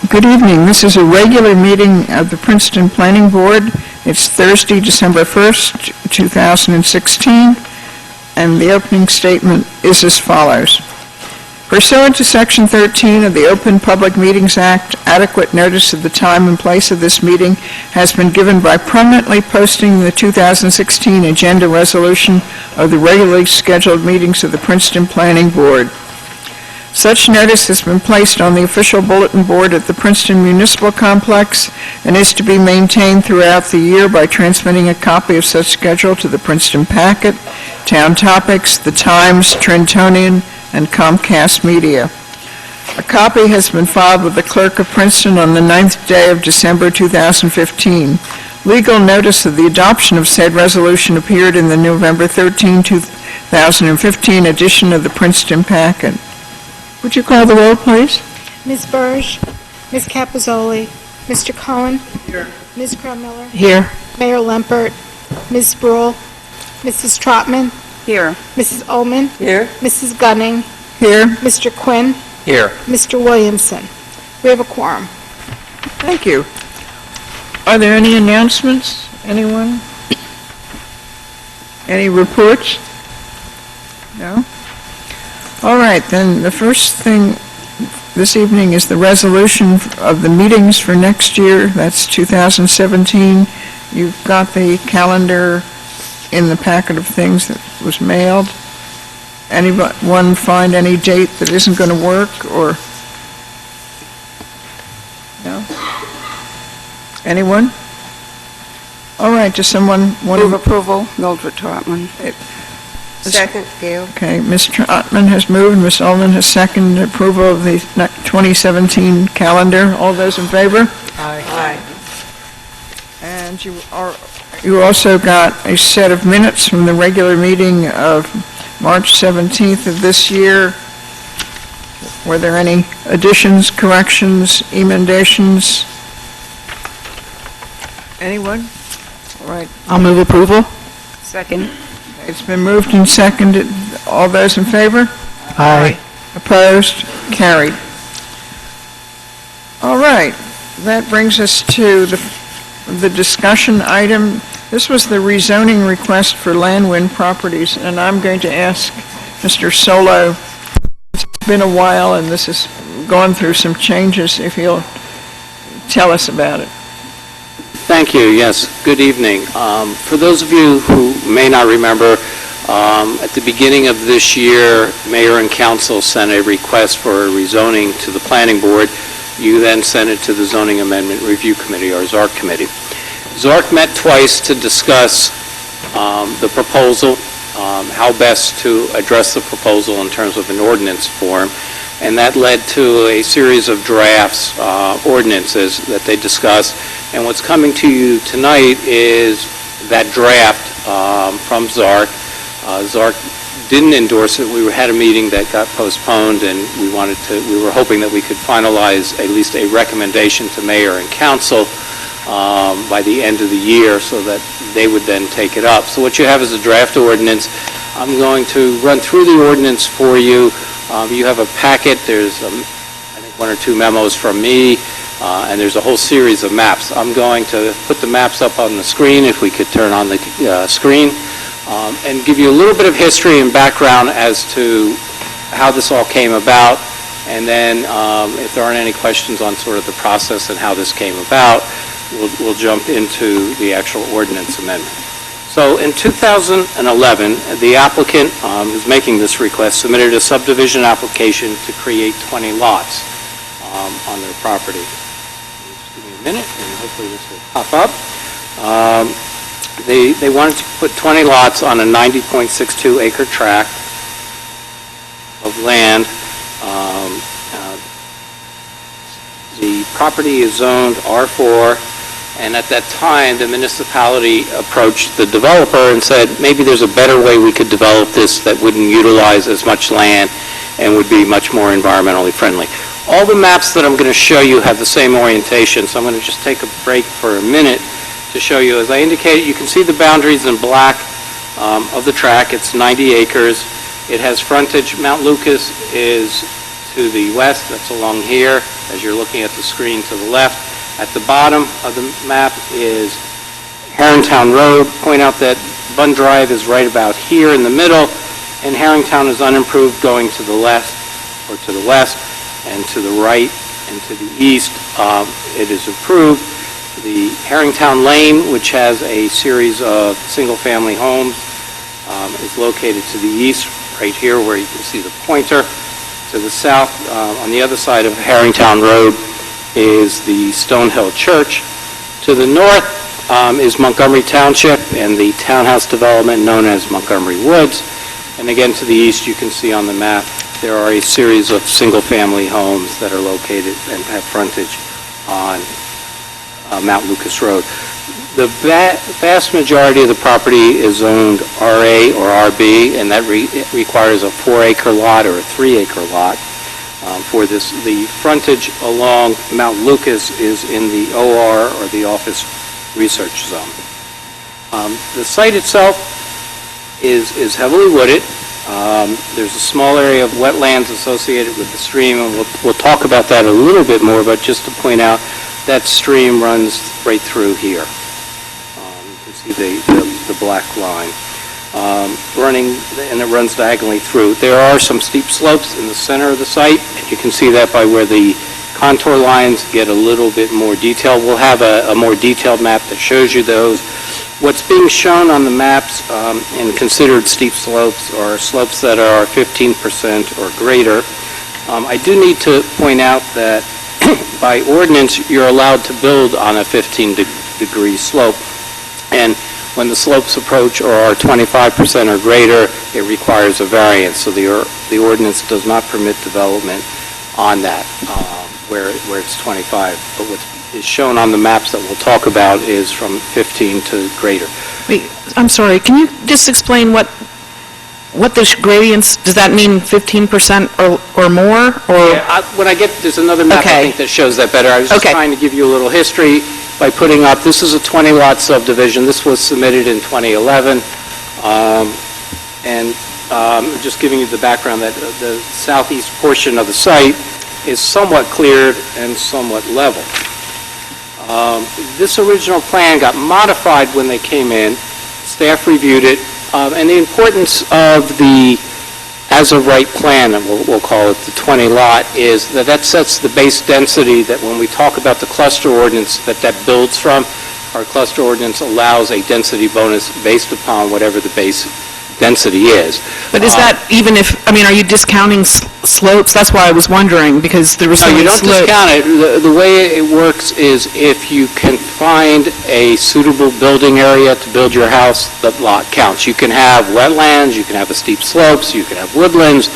Good evening. This is a regular meeting of the Princeton Planning Board. It's Thursday, December 1st, 2016, and the opening statement is as follows. Pursuant to Section 13 of the Open Public Meetings Act, adequate notice of the time and place of this meeting has been given by permanently posting the 2016 agenda resolution of the regularly scheduled meetings of the Princeton Planning Board. Such notice has been placed on the official bulletin board at the Princeton Municipal Complex and is to be maintained throughout the year by transmitting a copy of such schedule to the Princeton Packet, Town Topics, The Times, Trentonian, and Comcast Media. A copy has been filed with the Clerk of Princeton on the 9th day of December 2015. Legal notice of the adoption of said resolution appeared in the November 13, 2015 edition of the Princeton Packet. Would you call the roll, please? Ms. Burge, Ms. Capozzoli, Mr. Cohen. Here. Ms. Crum-Miller. Here. Mayor Lempert, Ms. Sproul, Mrs. Trotman, Here. Mrs. Ullman, Here. Mrs. Gunning, Here. Mr. Quinn, Here. Mr. Williamson. We have a quorum. Thank you. Are there any announcements? Anyone? Any reports? No? All right, then the first thing this evening is the resolution of the meetings for next year. That's 2017. You've got the calendar in the packet of things that was mailed. Anyone find any date that isn't going to work, or? No? Anyone? All right, does someone want Move to? approval, Mildred Trotman. Second, Gail. Okay, Ms. Trotman has moved, Ms. Ullman has seconded approval of the 2017 calendar. All those in favor? Aye. And you also got a set of minutes from the regular meeting of March 17th of this year. Were there any additions, corrections, emendations? Anyone? All right. I'll move approval. Second. It's been moved and seconded. All those in favor? Aye. Opposed? Carried. All right. That brings us to the discussion item. This was the rezoning request for Landwind Properties, and I'm going to ask Mr. Solo. It's been a while, and this has gone through some changes, if he'll tell us about it. Thank you. Yes, good evening. For those of you who may not remember, at the beginning of this year, Mayor and Council sent a request for a rezoning to the Planning Board. You then sent it to the Zoning Amendment Review Committee, or ZARC Committee. ZARC met twice to discuss the proposal, how best to address the proposal in terms of an ordinance form, and that led to a series of drafts, ordinances that they discussed. And what's coming to you tonight is that draft from ZARC. ZARC didn't endorse it. We had a meeting that got postponed, and we were hoping that we could finalize at least a recommendation to Mayor and Council by the end of the year so that they would then take it up. So what you have is a draft ordinance. I'm going to run through the ordinance for you. You have a packet. There's, I think, one or two memos from me. and there's a whole series of maps. I'm going to put the maps up on the screen, if we could turn on the screen, and give you a little bit of history and background as to how this all came about, and then if there aren't any questions on sort of the process and how this came about, we'll jump into the actual ordinance amendment. So in 2011, the applicant who's making this request submitted a subdivision application to create 20 lots on their property. Just give me a minute, and hopefully this will pop up. They wanted to put 20 lots on a 90.62 acre tract of land. The property is zoned R4, and at that time, the municipality approached the developer and said, maybe there's a better way we could develop this that wouldn't utilize as much land and would be much more environmentally friendly. All the maps that I'm going to show you have the same orientation, so I'm going to just take a break for a minute to show you. As I indicated, you can see the boundaries in black of the tract. It's 90 acres. It has frontage. Mount Lucas is to the west. That's along here, as you're looking at the screen to the left. At the bottom of the map is Herringtown Road. Point out that Bund Drive is right about here in the middle, and Herringtown is unimproved going to the left or to the west, and to the right and to the east it is improved. The Herringtown Lane, which has a series of single-family homes, is located to the east, right here where you can see the pointer. To the south, on the other side of Herringtown Road, is the Stonehill Church. To the north is Montgomery Township and the townhouse development known as Montgomery Woods. And again, to the east, you can see on the map, there are a series of single-family homes that are located and have frontage on Mount Lucas Road. The vast majority of the property is zoned RA or RB, and that requires a 4-acre lot or a 3-acre lot. For this, the frontage along Mount Lucas is in the OR, or the Office Research Zone. The site itself is heavily wooded. There's a small area of wetlands associated with the stream, and we'll talk about that a little bit more, but just to point out, that stream runs right through here. You can see the black line. Running, and it runs diagonally through. There are some steep slopes in the center of the site, and you can see that by where the contour lines get a little bit more detailed. We'll have a more detailed map that shows you those. What's being shown on the maps and considered steep slopes are slopes that are 15% or greater. I do need to point out that by ordinance, you're allowed to build on a 15-degree slope, and when the slopes approach or are 25% or greater, it requires a variance. So the ordinance does not permit development on that, where it's 25. But what is shown on the maps that we'll talk about is from 15 to greater. Wait, I'm sorry, can you just explain what the gradients, does that mean 15% or more, or? Yeah, when I get, there's another map I Okay. think that shows that better. I was just Okay. trying to give you a little history by putting up, this is a 20-lot subdivision. This was submitted in 2011. Just giving you the background that the southeast portion of the site is somewhat cleared and somewhat level. This original plan got modified when they came in. Staff reviewed it, and the importance of the as-of-right plan, and we'll call it the 20-lot, is that sets the base density that when we talk about the cluster ordinance that builds from, our cluster ordinance allows a density bonus based upon whatever the base density is. But is that even if, are you discounting slopes? That's why I was wondering, because there was so No, many you don't slopes. discount it. The way it works is if you can find a suitable building area to build your house, the lot counts. You can have wetlands, you can have steep slopes, you can have woodlands,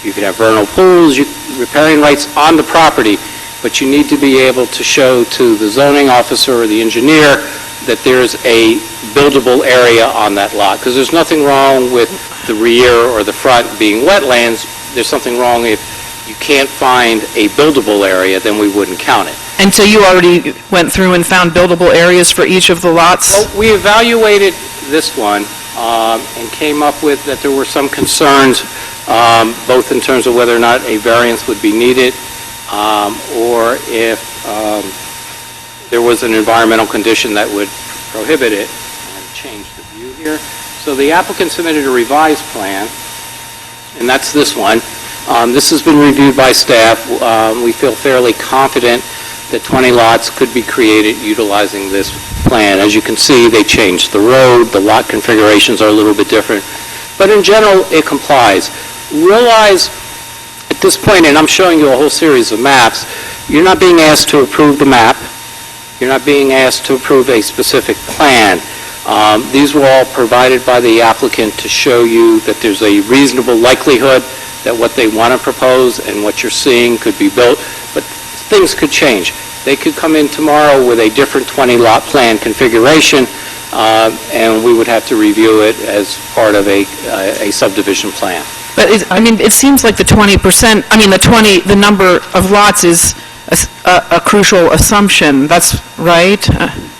you can have vernal pools, riparian rights on the property, but you need to be able to show to the zoning officer or the engineer that there's a buildable area on that lot, because there's nothing wrong with the rear or the front being wetlands. There's something wrong if you can't find a buildable area, then we wouldn't count it. And so you already went through and found buildable areas for each of the lots? Well, we evaluated this one and came up with that there were some concerns, both in terms of whether or not a variance would be needed or if there was an environmental condition that would prohibit it. I'm going to change the view here. So the applicant submitted a revised plan, and that's this one. This has been reviewed by staff. We feel fairly confident that 20 lots could be created utilizing this plan. As you can see, they changed the road, the lot configurations are a little bit different, but in general, it complies. Realize at this point, and I'm showing you a whole series of maps, you're not being asked to approve the map. You're not being asked to approve a specific plan. These were all provided by the applicant to show you that there's a reasonable likelihood that what they want to propose and what you're seeing could be built, but things could change. They could come in tomorrow with a different 20-lot plan configuration, and we would have to review it as part of a subdivision plan. But it seems like the 20%, the number of lots is a crucial assumption. That's right?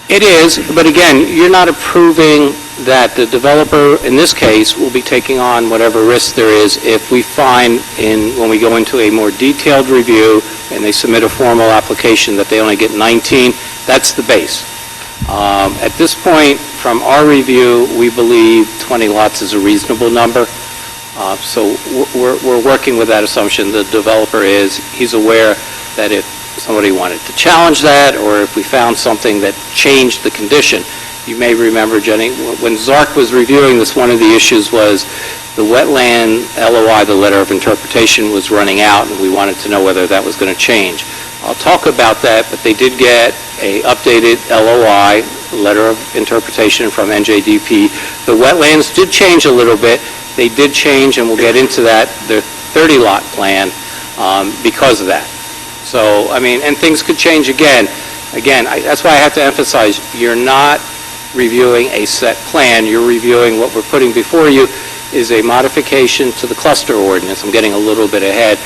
It is, but again, you're not approving that the developer, in this case, will be taking on whatever risk there is. If we find, when we go into a more detailed review and they submit a formal application that they only get 19, that's the base. At this point, from our review, we believe 20 lots is a reasonable number. So we're working with that assumption. The developer he's aware that if somebody wanted to challenge that, or if we found something that changed the condition. You may remember, Jenny, when ZARC was reviewing this, one of the issues was the wetland LOI, the letter of interpretation, was running out, and we wanted to know whether that was going to change. I'll talk about that, but they did get a updated LOI, letter of interpretation from NJDP. The wetlands did change a little bit. They did change, and we'll get into that, their 30-lot plan because of that. So, and things could change again. Again, that's why I have to emphasize, you're not reviewing a set plan. You're reviewing what we're putting before you is a modification to the cluster ordinance. I'm getting a little bit ahead.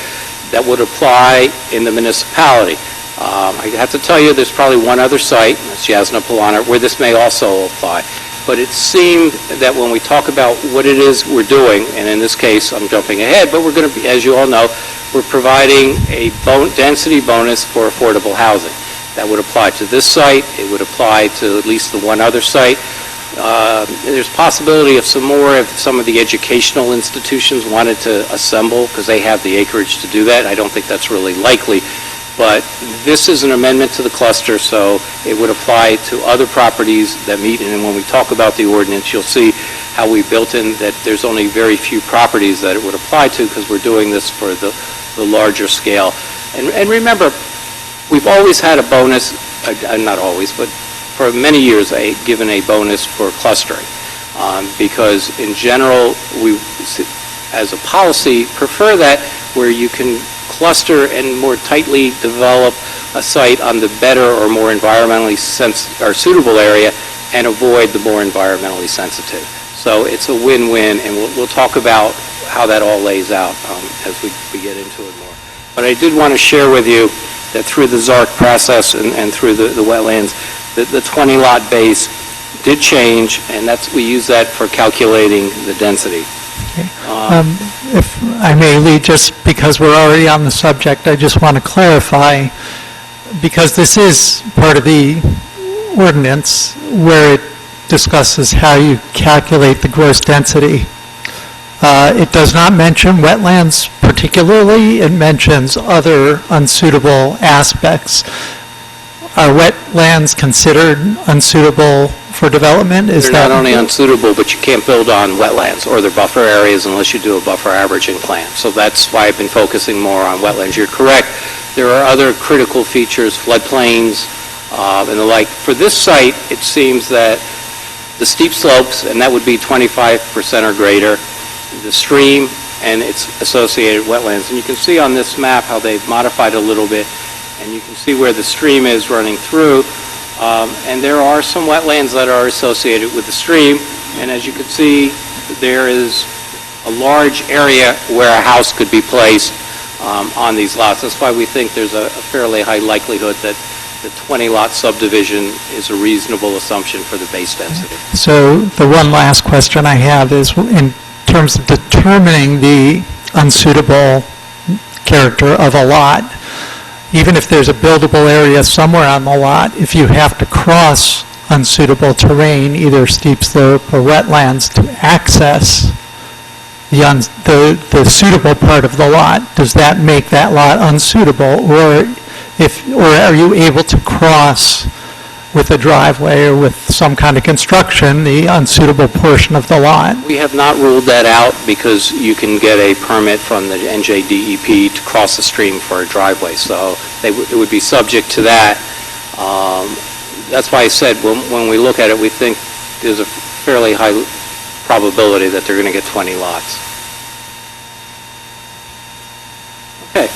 That would apply in the municipality. I have to tell you, there's probably one other site, that's Yasna Polana, where this may also apply. But it seemed that when we talk about what it is we're doing, and in this case, I'm jumping ahead, but we're going to be, as you all know, we're providing a density bonus for affordable housing. That would apply to this site. It would apply to at least the one other site. There's possibility of some more if some of the educational institutions wanted to assemble, because they have the acreage to do that. I don't think that's really likely. But this is an amendment to the cluster, so it would apply to other properties that meet. And when we talk about the ordinance, you'll see how we built in that there's only very few properties that it would apply to, because we're doing this for the larger scale. And remember, we've always had a bonus, not always, but for many years, given a bonus for clustering. Because in general, we, as a policy, prefer that where you can cluster and more tightly develop a site on the better or more environmentally suitable area and avoid the more environmentally sensitive. So it's a win-win, and we'll talk about how that all lays out as we get into it more. But I did want to share with you that through the ZARC process and through the wetlands, the 20-lot base did change, and we use that for calculating the density. If I may, Lee, just because we're already on the subject, I just want to clarify, because this is part of the ordinance where it discusses how you calculate the gross density. It does not mention wetlands particularly. It mentions other unsuitable aspects. Are wetlands considered unsuitable for development? They're not only unsuitable, but you can't build on wetlands or their buffer areas unless you do a buffer averaging plan. So that's why I've been focusing more on wetlands. You're correct. There are other critical features, floodplains, and the like. For this site, it seems that the steep slopes, and that would be 25% or greater, the stream, and its associated wetlands. And you can see on this map how they've modified a little bit, and you can see where the stream is running through. And there are some wetlands that are associated with the stream, and as you can see, there is a large area where a house could be placed on these lots. That's why we think there's a fairly high likelihood that the 20-lot subdivision is a reasonable assumption for the base density. So the one last question I have is, in terms of determining the unsuitable character of a lot, even if there's a buildable area somewhere on the lot, if you have to cross unsuitable terrain, either steep slope or wetlands, to access the suitable part of the lot, does that make that lot unsuitable? Or are you able to cross with a driveway or with some kind of construction the unsuitable portion of the lot? We have not ruled that out because you can get a permit from the NJDEP to cross the stream for a driveway, so it would be subject to that. That's why I said when we look at it, we think there's a fairly high probability that they're going to get 20 lots. Okay,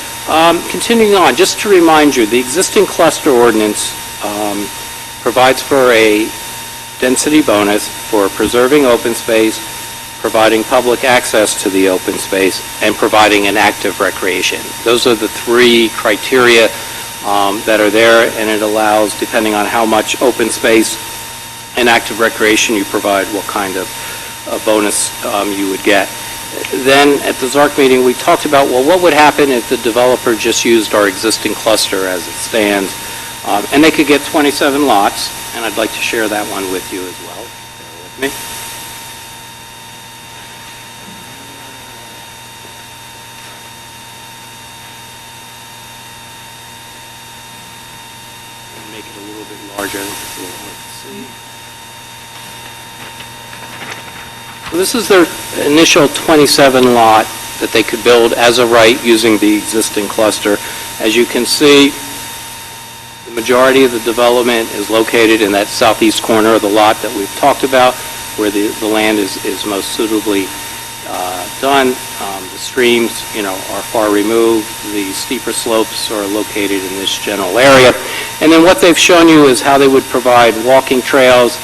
continuing on, just to remind you, the existing cluster ordinance provides for a density bonus for preserving open space, providing public access to the open space, and providing an active recreation. Those are the three criteria that are there, and it allows, depending on how much open space and active recreation you provide, what kind of bonus you would get. Then, at the ZARC meeting, we talked about, well, what would happen if the developer just used our existing cluster as it stands? And they could get 27 lots, and I'd like to share that one with you as well. Bear with me. Make it a little bit larger. It's a little hard to see. So this is their initial 27 lot that they could build as a right using the existing cluster. As you can see, the majority of the development is located in that southeast corner of the lot that we've talked about, where the land is most suitably done. The streams, are far removed. The steeper slopes are located in this general area. And then what they've shown you is how they would provide walking trails.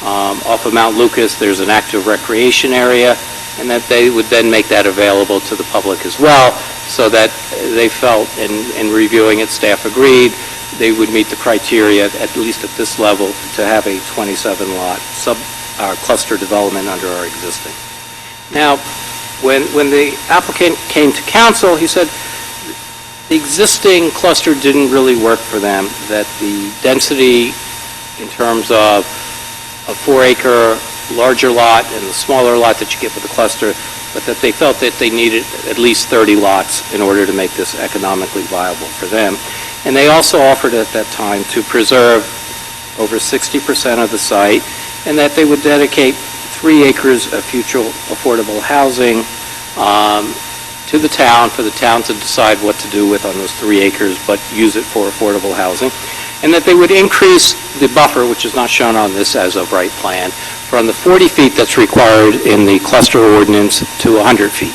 Off of Mount Lucas, there's an active recreation area, and that they would then make that available to the public as well, so that they felt, in reviewing it, staff agreed, they would meet the criteria, at least at this level, to have a 27-lot cluster development under our existing. Now, when the applicant came to council, he said the existing cluster didn't really work for them, that the density in terms of a 4-acre larger lot and the smaller lot that you get with the cluster, but that they felt that they needed at least 30 lots in order to make this economically viable for them. And they also offered at that time to preserve over 60% of the site, and that they would dedicate 3 acres of future affordable housing to the town, for the town to decide what to do with on those 3 acres, but use it for affordable housing. And that they would increase the buffer, which is not shown on this as of right plan, from the 40 feet that's required in the cluster ordinance to 100 feet.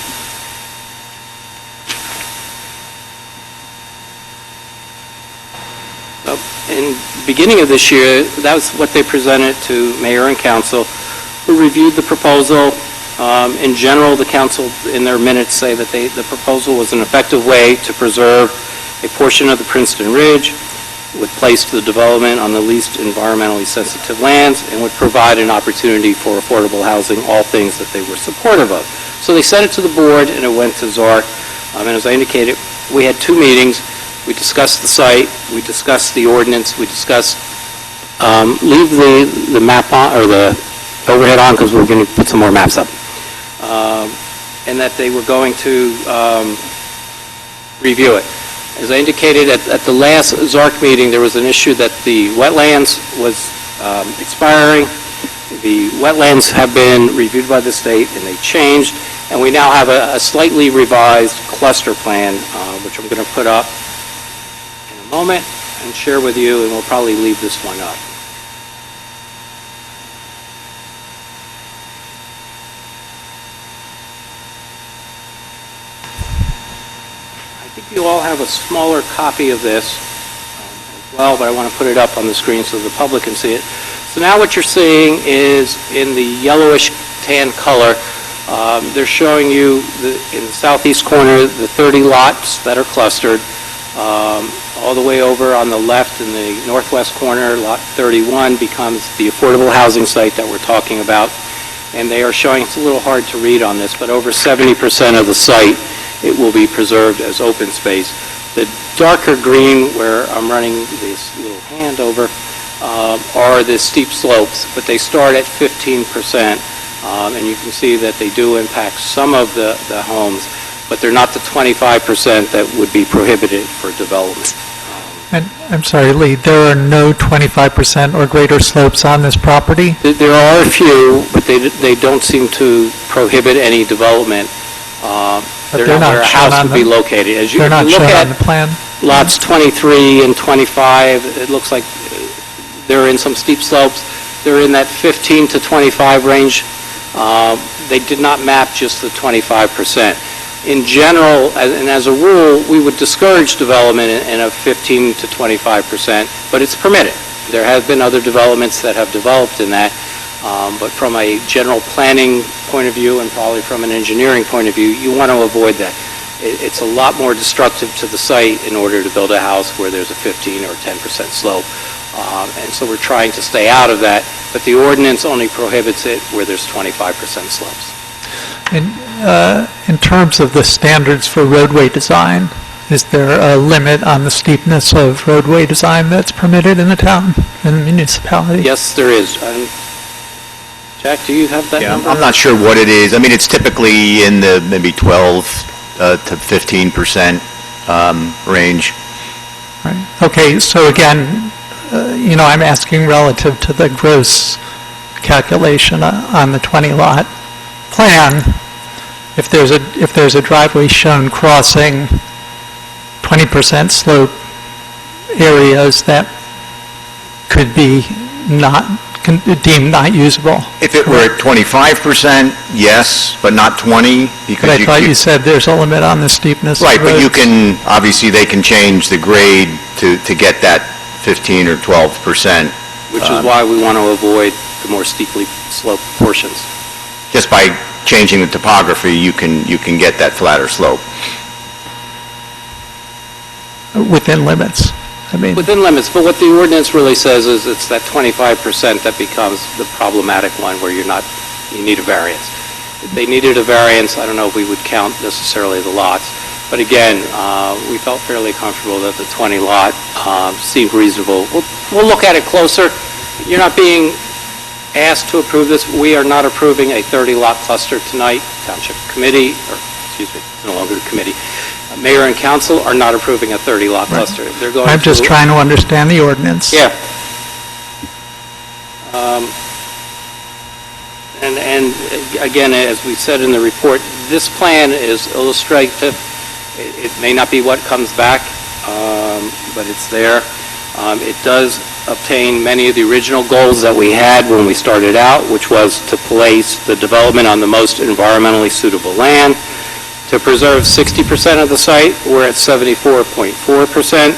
In the beginning of this year, that was what they presented to mayor and council, who reviewed the proposal. In general, the council, in their minutes, say that the proposal was an effective way to preserve a portion of the Princeton Ridge, would place the development on the least environmentally sensitive lands, and would provide an opportunity for affordable housing, all things that they were supportive of. So they sent it to the board, and it went to ZARC. And as I indicated, we had 2 meetings. We discussed the site, we discussed the ordinance, we discussed, leave the map on, or the overhead on, because we're going to put some more maps up. And that they were going to review it. As I indicated at the last ZARC meeting, there was an issue that the wetlands was expiring. The wetlands have been reviewed by the state, and they changed, and we now have a slightly revised cluster plan, which I'm going to put up in a moment and share with you, and we'll probably leave this one up. I think you all have a smaller copy of this as well, but I want to put it up on the screen so the public can see it. So now what you're seeing is in the yellowish tan color, they're showing you in the southeast corner the 30 lots that are clustered. All the way over on the left in the northwest corner, lot 31 becomes the affordable housing site that we're talking about. And they are showing, it's a little hard to read on this, but over 70% of the site, it will be preserved as open space. The darker green, where I'm running this little hand over, are the steep slopes, but they start at 15%, and you can see that they do impact some of the homes, but they're not the 25% that would be prohibited for development. And, I'm sorry, Lee, there are no 25% or greater slopes on this property? There are a few, but they don't seem to prohibit any development. But They're not where a house would be located. As you They're not look shown on at the plan? lots 23 and 25, it looks like they're in some steep slopes. They're in that 15 to 25 range. They did not map just the 25%. In general, and as a rule, we would discourage development in a 15 to 25%, but it's permitted. There have been other developments that have developed in that, but from a general planning point of view and probably from an engineering point of view, you want to avoid that. It's a lot more destructive to the site in order to build a house where there's a 15 or 10% slope. And so we're trying to stay out of that, but the ordinance only prohibits it where there's 25% slopes. In terms of the standards for roadway design, is there a limit on the steepness of roadway design that's permitted in the town, in the municipality? Yes, there is. Jack, do you have that Yeah, number? I'm not sure what it is. I mean, it's typically in the maybe 12 to 15% range. Right. Okay, so again, I'm asking relative to the gross calculation on the 20-lot plan, if there's a driveway shown crossing 20% slope areas that could be deemed not usable. If it were at 25%, yes, but not 20, because But I thought you said there's a limit on the steepness of Right, but you roads. can, obviously, they can change the grade to get that 15 or 12%. Which is why we want to avoid the more steeply sloped portions. Just by changing the topography, you can get that flatter slope. Within limits. I mean, Within limits, but what the ordinance really says is it's that 25% that becomes the problematic one where you need a variance. If they needed a variance, I don't know if we would count necessarily the lots, but again, we felt fairly comfortable that the 20 lot seemed reasonable. We'll look at it closer. You're not being asked to approve this. We are not approving a 30 lot cluster tonight. Township committee, or excuse me, it's no longer a committee. Mayor and council are not approving a 30 lot cluster. They're going I'm just to- trying to understand the ordinance. Yeah. And again, as we said in the report, this plan is illustrative. It may not be what comes back, but it's there. It does obtain many of the original goals that we had when we started out, which was to place the development on the most environmentally suitable land, to preserve 60% of the site. We're at 74.4%.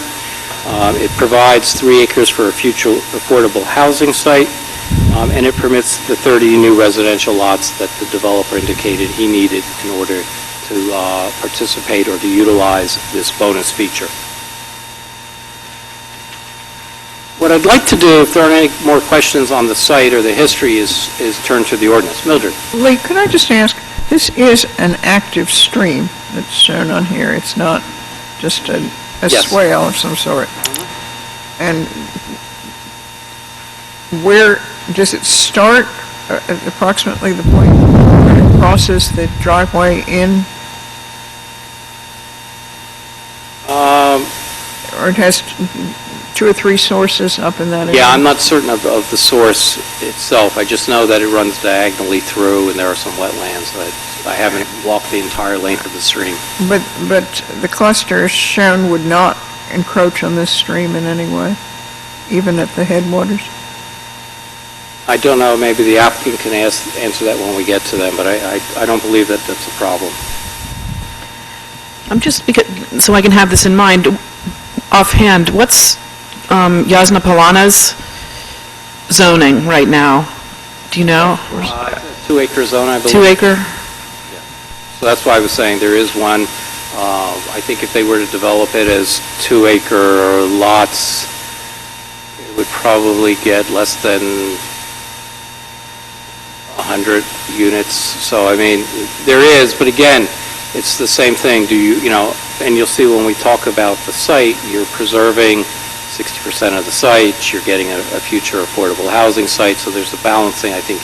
It provides 3 acres for a future affordable housing site, and it permits the 30 new residential lots that the developer indicated he needed in order to participate or to utilize this bonus feature. What I'd like to do, if there aren't any more questions on the site or the history, is turn to the ordinance. Mildred? Lee, could I just ask, this is an active stream that's shown on here. It's not just a Yes. swale of some sort. And where does it start, approximately the point where it crosses the driveway in? Or it has 2 or 3 sources up in that area? Yeah, I'm not certain of the source itself. I just know that it runs diagonally through, and there are some wetlands. I haven't walked the entire length of the stream. But the cluster shown would not encroach on this stream in any way, even at the headwaters? I don't know, maybe the applicant can answer that when we get to them, but I don't believe that that's a problem. I'm just, so I can have this in mind, offhand, what's Yasna Palana's zoning right now? Do you know? 2-acre zone, I believe. 2 acre? So that's why I was saying there is one. I think if they were to develop it as 2-acre lots, it would probably get less than 100 units. So, I mean, there is, but again, it's the same thing. Do you And you'll see when we talk about the site, you're preserving 60% of the site, you're getting a future affordable housing site, so there's a balancing I think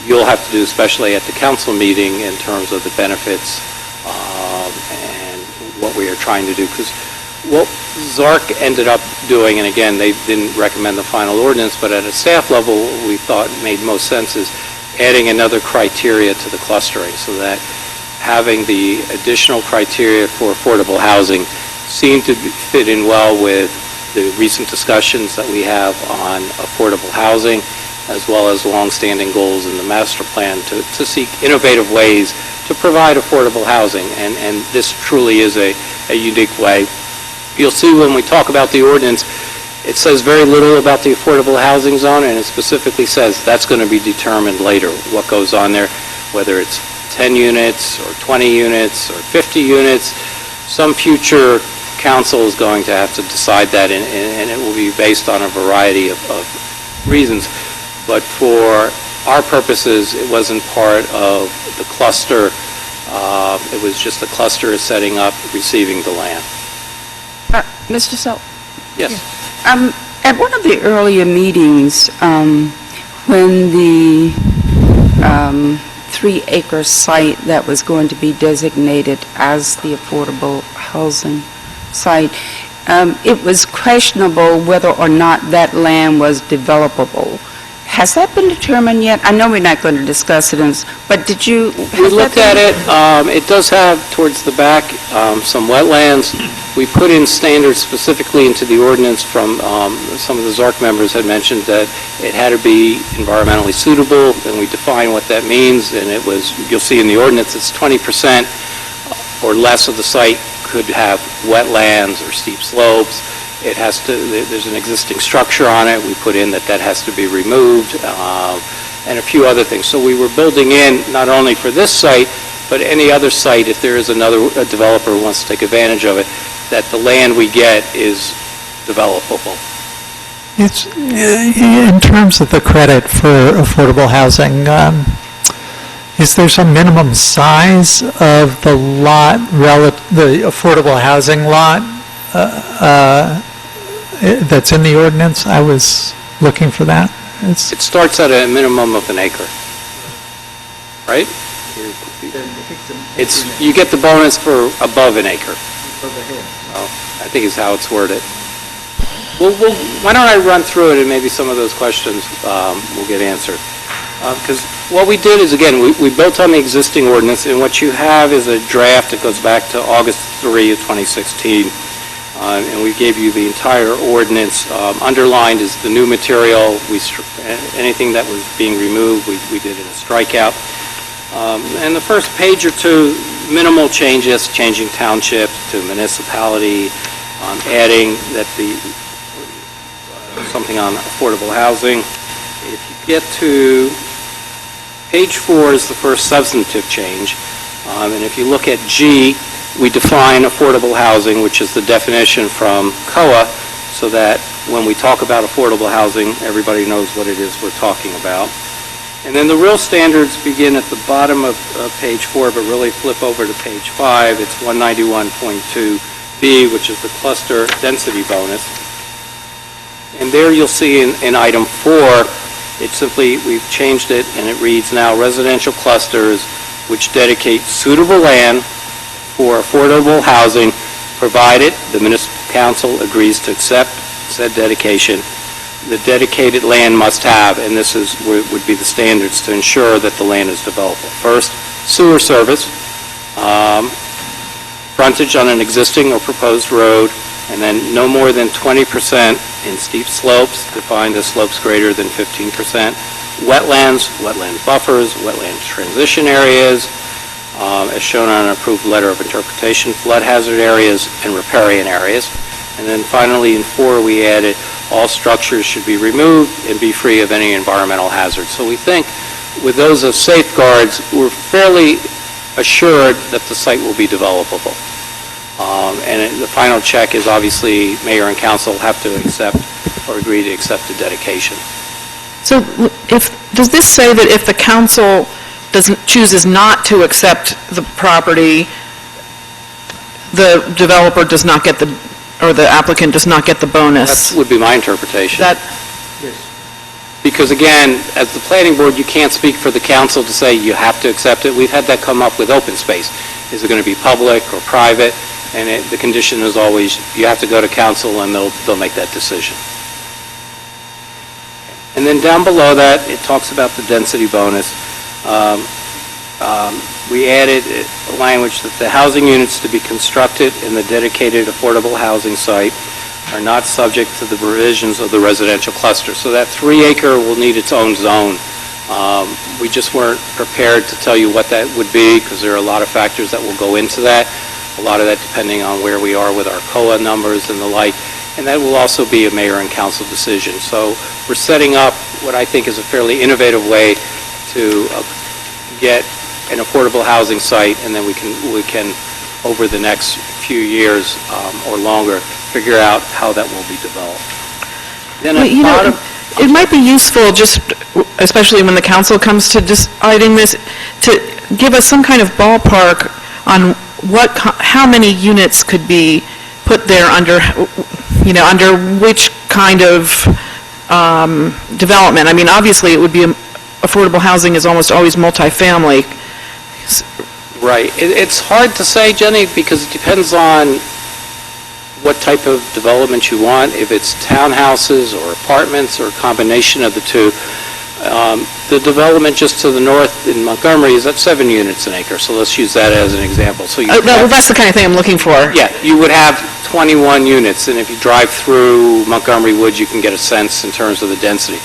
you'll have to do, especially at the council meeting, in terms of the benefits and what we are trying to do. Because what ZARC ended up doing, and again, they didn't recommend the final ordinance, but at a staff level, what we thought made most sense is adding another criteria to the clustering, so that having the additional criteria for affordable housing seemed to fit in well with the recent discussions that we have on affordable housing, as well as longstanding goals in the master plan to seek innovative ways to provide affordable housing. And this truly is a unique way. You'll see when we talk about the ordinance, it says very little about the affordable housing zone, and it specifically says that's going to be determined later, what goes on there, whether it's 10 units or 20 units or 50 units. Some future council is going to have to decide that, and it will be based on a variety of reasons. But for our purposes, it wasn't part of the cluster. It was just the cluster setting up, receiving the land. Mr. Sel? Yes. At one of the earlier meetings, when the 3-acre site that was going to be designated as the affordable housing site, it was questionable whether or not that land was developable. Has that been determined yet? I know we're not going to discuss it, but did you? We looked at it. It does have, towards the back, some wetlands. We put in standards specifically into the ordinance from some of the ZARC members had mentioned that it had to be environmentally suitable, and we define what that means, and it was, you'll see in the ordinance, it's 20% or less of the site could have wetlands or steep slopes. It has to, there's an existing structure on it. We put in that has to be removed, and a few other things. So we were building in, not only for this site, but any other site, if there is a developer who wants to take advantage of it, that the land we get is developable. It's, in terms of the credit for affordable housing, is there some minimum size of the lot, the affordable housing lot that's in the ordinance? I was looking for that. It starts at a minimum of an acre, right? You get the bonus for above an acre. I think is how it's worded. Why don't I run through it, and maybe some of those questions will get answered. Because what we did is, again, we built on the existing ordinance, and what you have is a draft that goes back to August 3 of 2016. And we gave you the entire ordinance. Underlined is the new material. Anything that was being removed, we did in a strikeout. And the first page or two, minimal changes, changing township to municipality, adding that something on affordable housing. If you get to page 4 is the first substantive change. And if you look at G, we define affordable housing, which is the definition from COA, so that when we talk about affordable housing, everybody knows what it is we're talking about. And then the real standards begin at the bottom of page 4, but really flip over to page 5. It's 191.2B, which is the cluster density bonus. And there you'll see in item 4, we've changed it, and it reads now, residential clusters which dedicate suitable land for affordable housing, provided the municipal council agrees to accept said dedication. The dedicated land must have, and this would be the standards to ensure that the land is developable. First, sewer service, frontage on an existing or proposed road, and then no more than 20% in steep slopes, defined as slopes greater than 15%. Wetlands, wetland buffers, wetland transition areas, as shown on an approved letter of interpretation, flood hazard areas, and riparian areas. And then finally, in 4, we added all structures should be removed and be free of any environmental hazards. So we think with those as safeguards, we're fairly assured that the site will be developable. And the final check is obviously mayor and council have to accept or agree to accept the dedication. So does this say that if the council chooses not to accept the property, the developer does not get or the applicant does not get the bonus. That would be my interpretation. That, Because again, as the planning board, you can't speak for the council to say you have to accept it. We've had that come up with open space. Is it going to be public or private? And the condition is always, you have to go to council and they'll make that decision. And then down below that, it talks about the density bonus. We added language that the housing units to be constructed in the dedicated affordable housing site are not subject to the provisions of the residential cluster. So that 3-acre will need its own zone. We just weren't prepared to tell you what that would be because there are a lot of factors that will go into that, a lot of that depending on where we are with our COA numbers and the like, and that will also be a mayor and council decision. So we're setting up what I think is a fairly innovative way to get an affordable housing site, and then we can over the next few years or longer, figure out how that will be developed. Then well, at the you know, bottom, it might be useful, just especially when the council comes to deciding this, to give us some kind of ballpark on how many units could be put there under, under which kind of development. I mean, obviously, it would be affordable housing is almost always multifamily. right. It's hard to say, Jenny, because it depends on what type of development you want, if it's townhouses or apartments or a combination of the two. The development just to the north in Montgomery is at 7 units an acre, so let's use that as an example. So Well, that's the kind of thing I'm looking for. yeah, you would have 21 units, and if you drive through Montgomery Woods, you can get a sense in terms of the density.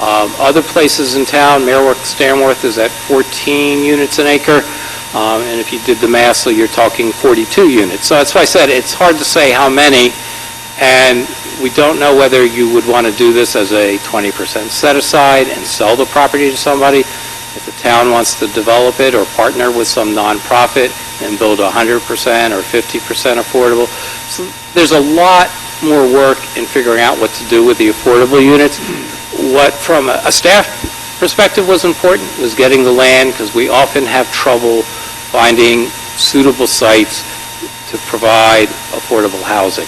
Other places in town, Merriworth, Stanworth is at 14 units an acre, and if you did the math, so you're talking 42 units. So that's why I said it's hard to say how many, and we don't know whether you would want to do this as a 20% set-aside and sell the property to somebody, if the town wants to develop it or partner with some nonprofit and build 100% or 50% affordable. So there's a lot more work in figuring out what to do with the affordable units. What, from a staff perspective, was important was getting the land, because we often have trouble finding suitable sites to provide affordable housing.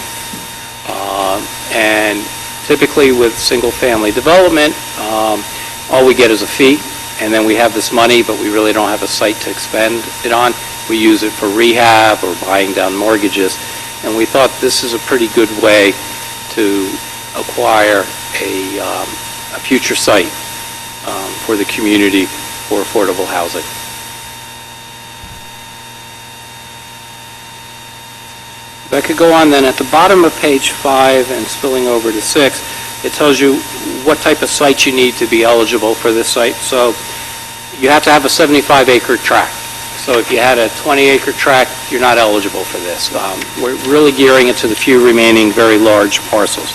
And typically with single-family development, all we get is a fee, and then we have this money, but we really don't have a site to expend it on. We use it for rehab or buying down mortgages, and we thought this is a pretty good way to acquire a future site for the community for affordable housing. If I could go on then, at the bottom of page 5 and spilling over to 6, it tells you what type of site you need to be eligible for this site. So you have to have a 75-acre tract. So if you had a 20-acre tract, you're not eligible for this. We're really gearing it to the few remaining very large parcels.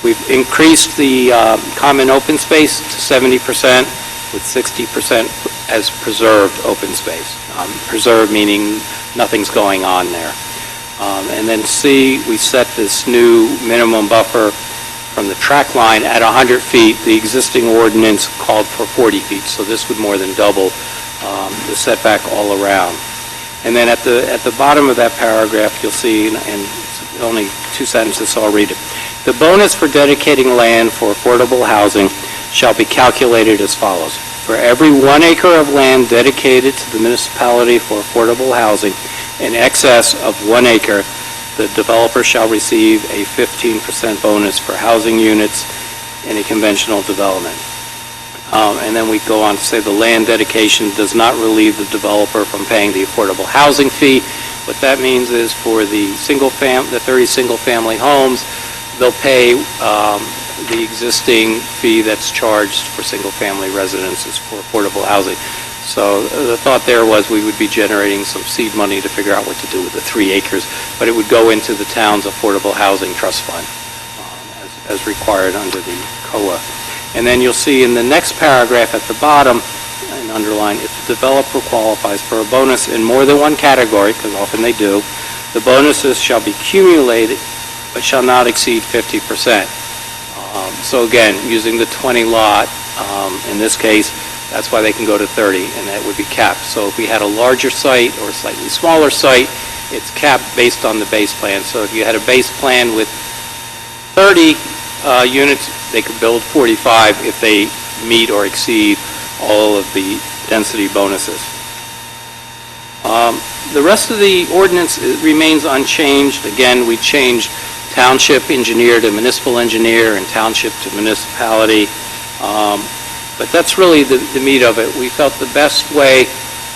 We've increased the common open space to 70%, with 60% as preserved open space. Preserved meaning nothing's going on there. And then C, we set this new minimum buffer from the track line at 100 feet. The existing ordinance called for 40 feet, so this would more than double the setback all around. And then at the bottom of that paragraph, you'll see, and it's only 2 sentences, so I'll read it. The bonus for dedicating land for affordable housing shall be calculated as follows. For every 1 acre of land dedicated to the municipality for affordable housing in excess of 1 acre, the developer shall receive a 15% bonus for housing units in a conventional development. And then we go on to say the land dedication does not relieve the developer from paying the affordable housing fee. What that means is for the 30 single-family homes, they'll pay the existing fee that's charged for single-family residences for affordable housing. So the thought there was we would be generating some seed money to figure out what to do with the 3 acres, but it would go into the town's affordable housing trust fund as required under the COA. And then you'll see in the next paragraph at the bottom, and underline, if the developer qualifies for a bonus in more than one category, because often they do, the bonuses shall be cumulated but shall not exceed 50%. So again, using the 20 lot, in this case, that's why they can go to 30, and that would be capped. So if we had a larger site or a slightly smaller site, it's capped based on the base plan. So if you had a base plan with 30 units, they could build 45 if they meet or exceed all of the density bonuses. The rest of the ordinance remains unchanged. Again, we changed township engineer to municipal engineer and township to municipality. But that's really the meat of it. We felt the best way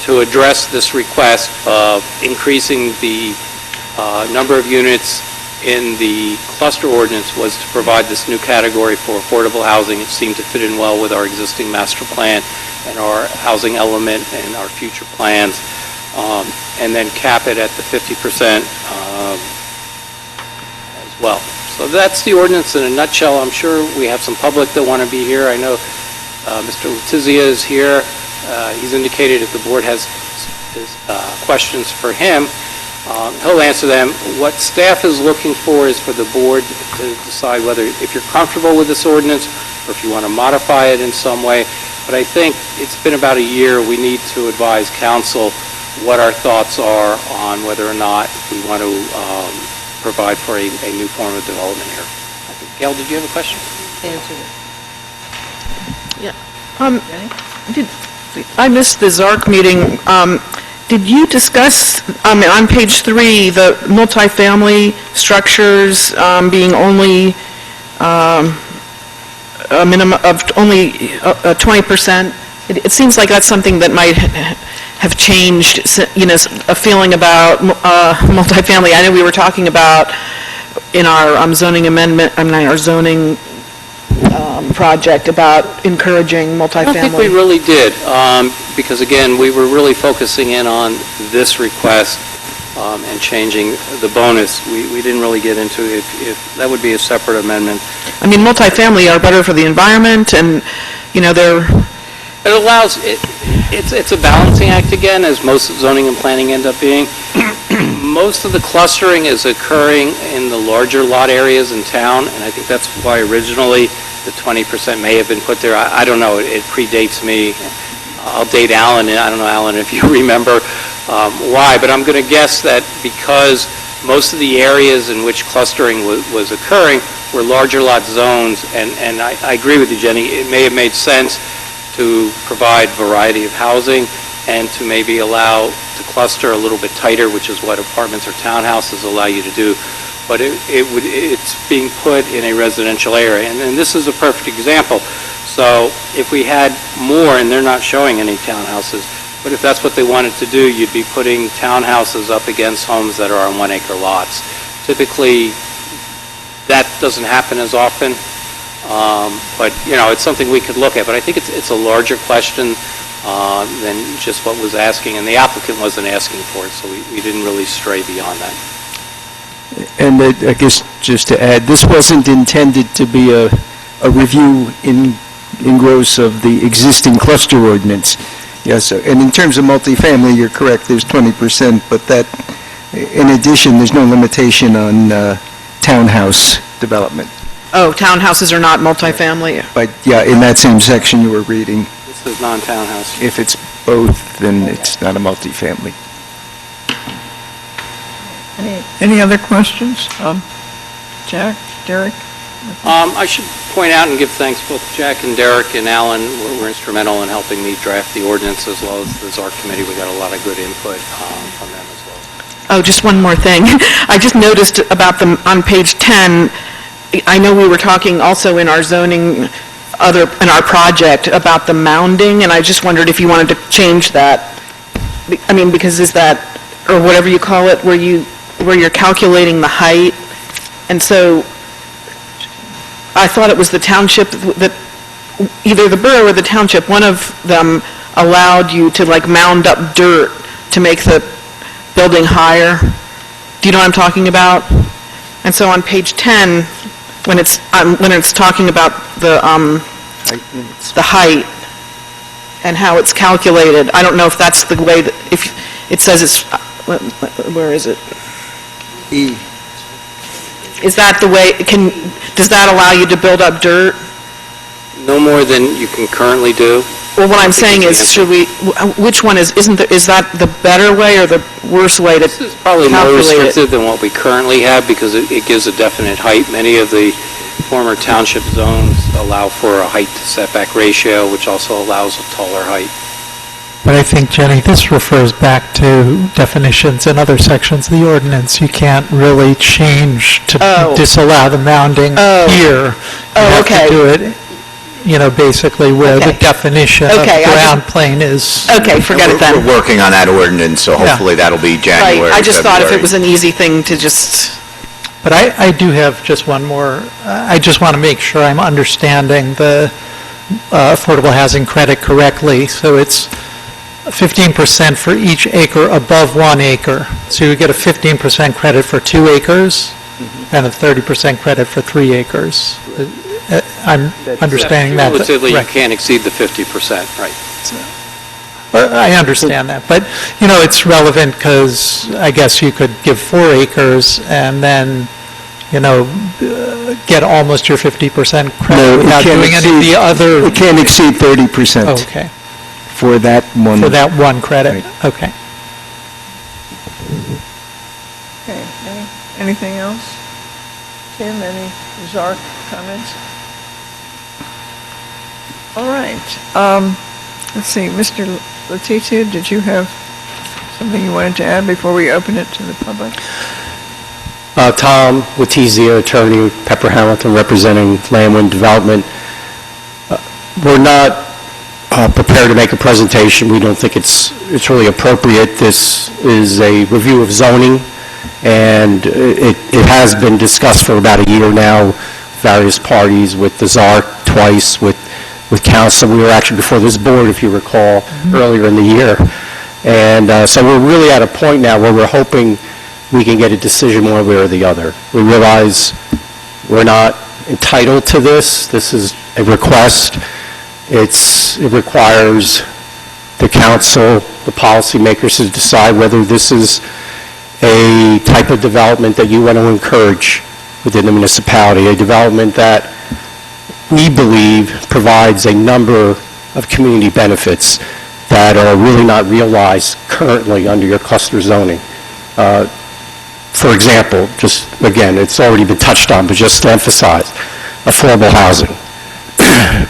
to address this request of increasing the number of units in the cluster ordinance was to provide this new category for affordable housing. It seemed to fit in well with our existing master plan and our housing element and our future plans, and then cap it at the 50% as well. So that's the ordinance in a nutshell. I'm sure we have some public that want to be here. I know Mr. Letizia is here. He's indicated if the board has questions for him, he'll answer them. What staff is looking for is for the board to decide whether, if you're comfortable with this ordinance, or if you want to modify it in some way. But I think it's been about a year. We need to advise council what our thoughts are on whether or not we want to provide for a new form of development here. Gail, did you have a question? I missed the ZARC meeting. Did you discuss, on page 3, the multifamily structures being only a minimum of only 20%? It seems like that's something that might have changed, a feeling about multifamily. I know we were talking about in our zoning amendment, our zoning project about encouraging multifamily. I don't think we really did, because again, we were really focusing in on this request and changing the bonus. We didn't really get into if that would be a separate amendment. I mean, multifamily are better for the environment, and, they're... It allows, it's a balancing act again, as most zoning and planning end up being. Most of the clustering is occurring in the larger lot areas in town, and I think that's why originally the 20% may have been put there. I don't know, it predates me. I'll date Alan, and I don't know, Alan, if you remember why, but I'm going to guess that because most of the areas in which clustering was occurring were larger lot zones, and I agree with you, Jenny, it may have made sense to provide variety of housing and to maybe allow to cluster a little bit tighter, which is what apartments or townhouses allow you to do. But it's being put in a residential area, and this is a perfect example. So if we had more, and they're not showing any townhouses, but if that's what they wanted to do, you'd be putting townhouses up against homes that are on 1-acre lots. Typically, that doesn't happen as often, but, it's something we could look at. But I think it's a larger question than just what was asking, and the applicant wasn't asking for it, so we didn't really stray beyond that. And I guess just to add, this wasn't intended to be a review in gross of the existing cluster ordinance. Yes, and in terms of multifamily, you're correct, there's 20%, but that, in addition, there's no limitation on townhouse development. Oh, townhouses are not multifamily? But, yeah, in that same section you were reading, This is non-townhouse. if it's both, then it's not a multifamily. Any other questions? Jack, Derek? I should point out and give thanks both to Jack and Derek and Alan were instrumental in helping me draft the ordinance, as well as the ZARC committee. We got a lot of good input from them as well. Oh, just one more thing. I just noticed about them on page 10, I know we were talking also in our zoning, in our project about the mounding, and I just wondered if you wanted to change that. I mean, because is that, or whatever you call it, where you're calculating the height, and so I thought it was the township that, either the borough or the township, one of them allowed you to mound up dirt to make the building higher. Do you know what I'm talking about? And so on page 10, when it's talking about the height and how it's calculated, I don't know if that's the way that, if it says it's, where is it? E. Is that the way, does that allow you to build up dirt? No more than you can currently do. Well, what I'm think saying it's is, the should we, which one is that the better way or the worse way to This is probably more calculate it? restrictive than what we currently have because it gives a definite height. Many of the former township zones allow for a height to setback ratio, which also allows a taller height. But I think, Jenny, this refers back to definitions in other sections of the ordinance. You can't really change to Oh. disallow the mounding Oh. here. Oh, You have okay. to do it, basically where the Okay. definition of Okay, I just- ground plane is. Okay, forget it then. We're working on that ordinance, so Yeah. hopefully that'll be Right, January, I just thought if it February. was an easy thing to just, But I do have just one more. I just want to make sure I'm understanding the affordable housing credit correctly. So it's 15% for each acre above 1 acre. So you get a 15% credit for 2 acres and a 30% credit for 3 acres. I'm understanding that. Cumulatively, you Right. can't exceed the 50%, right? I understand that, but, it's relevant because I guess you could give 4 acres and then, get almost your 50% No, credit it without can't doing any of the exceed- other, It can't exceed 30% okay, for that one. for that one credit, Right. okay. Okay, anything else? Tim, any Zark comments? All right, let's see, Mr. Letitia, did you have something you wanted to add before we open it to the public? Tom Letizia, attorney, Pepper Hamilton, representing Landwind Development. We're not prepared to make a presentation. We don't think it's really appropriate. This is a review of zoning, and it has been discussed for about a year now, various parties, with the ZARC twice, with council. We were actually before this board, if you recall, earlier in the year. And so we're really at a point now where we're hoping we can get a decision one way or the other. We realize we're not entitled to this. This is a request. It requires the council, the policymakers to decide whether this is a type of development that you want to encourage within the municipality, a development that we believe provides a number of community benefits that are really not realized currently under your cluster zoning. For example, just, again, it's already been touched on, but just to emphasize, affordable housing.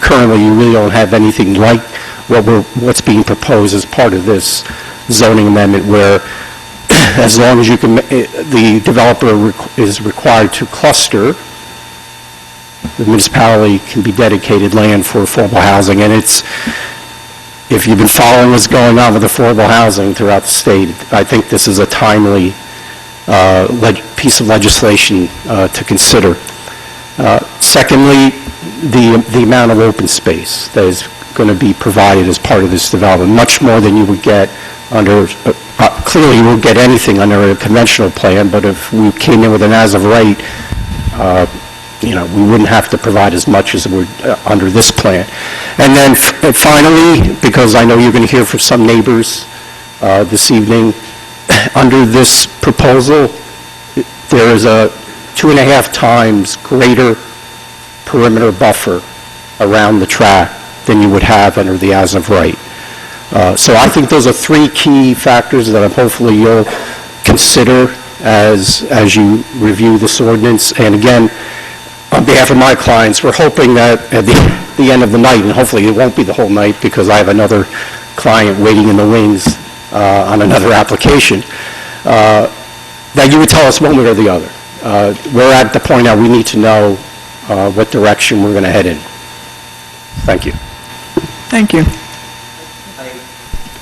Currently, you really don't have anything like what's being proposed as part of this zoning amendment, where as long as you can, the developer is required to cluster, the municipality can be dedicated land for affordable housing, and if you've been following what's going on with affordable housing throughout the state, I think this is a timely piece of legislation to consider. Secondly, the amount of open space that is going to be provided as part of this development, much more than you would get under, clearly you won't get anything under a conventional plan, but if we came in with an as-of-right, we wouldn't have to provide as much as we're under this plan. And then finally, because I know you're going to hear from some neighbors this evening, under this proposal, there is a 2.5 times greater perimeter buffer around the track than you would have under the as-of-right. So I think those are 3 key factors that hopefully you'll consider as you review this ordinance. And again, on behalf of my clients, we're hoping that at the end of the night, and hopefully it won't be the whole night because I have another client waiting in the wings on another application, that you would tell us one way or the other. We're at the point now we need to know what direction we're going to head in. Thank you. Thank you.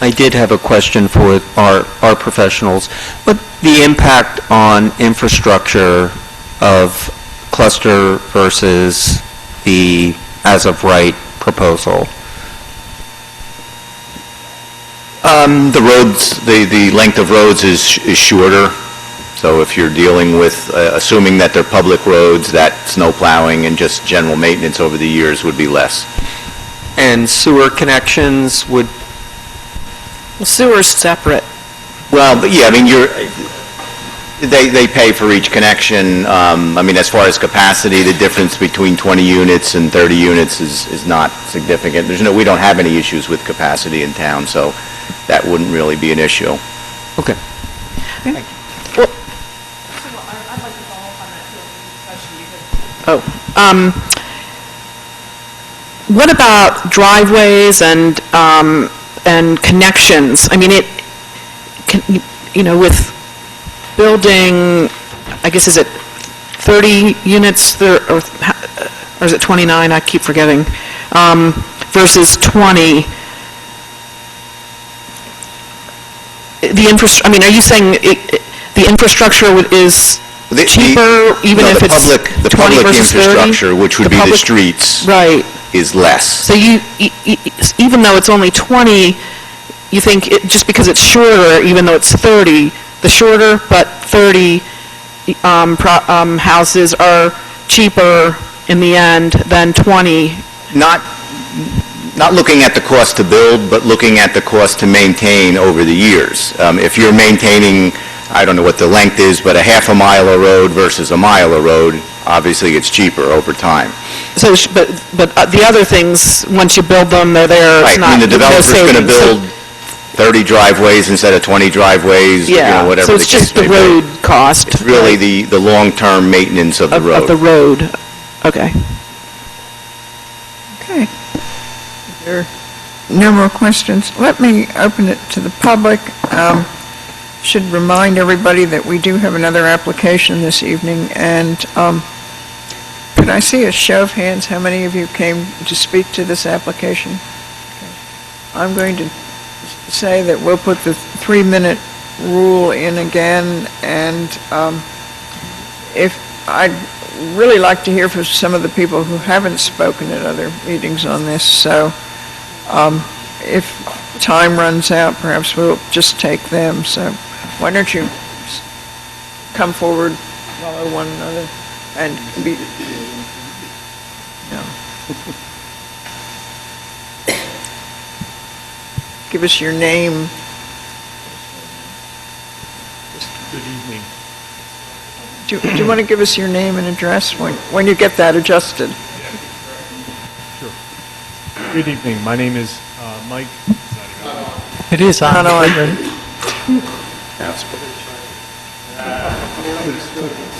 I did have a question for our professionals. What the impact on infrastructure of cluster versus the as-of-right proposal? The roads, the length of roads is shorter, so if you're dealing with, assuming that they're public roads, that snow plowing and just general maintenance over the years would be less. And sewer connections would, well, sewer's separate. Well, but yeah, I mean, They pay for each connection. I mean, as far as capacity, the difference between 20 units and 30 units is not significant. We don't have any issues with capacity in town, so that wouldn't really be an issue. Okay. What about driveways and connections? I mean, with building, I guess, is it 30 units, or is it 29? I keep forgetting, versus 20. I mean, are you saying the infrastructure is cheaper, even if it's 20 The public versus 30? infrastructure, which would be the streets, Right. is less. So even though it's only 20, you think just because it's shorter, even though it's 30, the shorter but 30 houses are cheaper in the end than 20? Not looking at the cost to build, but looking at the cost to maintain over the years. If you're maintaining, I don't know what the length is, but a half a mile of road versus a mile of road, obviously it's cheaper over time. So, but the other things, once you build them, they're there. Right, It's not, I mean, the no developer's going to savings. build 30 driveways instead of 20 driveways, Yeah, whatever so the it's case just the may be. road cost. It's really the long-term maintenance of the road. Of the road. Okay. Okay. There are no more questions. Let me open it to the public. Should remind everybody that we do have another application this evening, and could I see a show of hands, how many of you came to speak to this application? Okay. I'm going to say that we'll put the 3-minute rule in again, and I'd really like to hear from some of the people who haven't spoken at other meetings on this, so if time runs out, perhaps we'll just take them. So why don't you come forward, follow one another, and be... No. Give us your name. Good evening. Do you want to give us your name and address when you get that adjusted? Sure. Good evening. My name is Mike. It is on. Not on.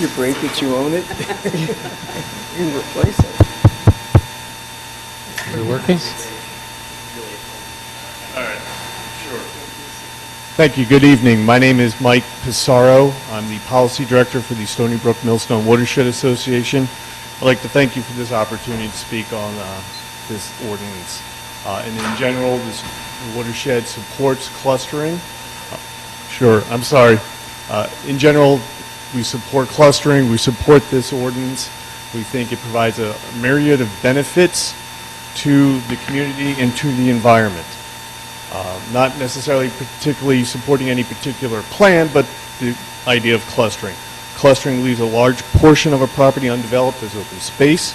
You break it, you own it? You replace it. Is it working? All right. Sure. Thank you. Good evening. My name is Mike Pissarro. I'm the Policy Director for the Stony Brook Millstone Watershed Association. I'd like to thank you for this opportunity to speak on this ordinance. And in general, this watershed supports clustering. Sure, I'm sorry. In general, we support clustering. We support this ordinance. We think it provides a myriad of benefits to the community and to the environment. Not necessarily particularly supporting any particular plan, but the idea of clustering. Clustering leaves a large portion of a property undeveloped as open space.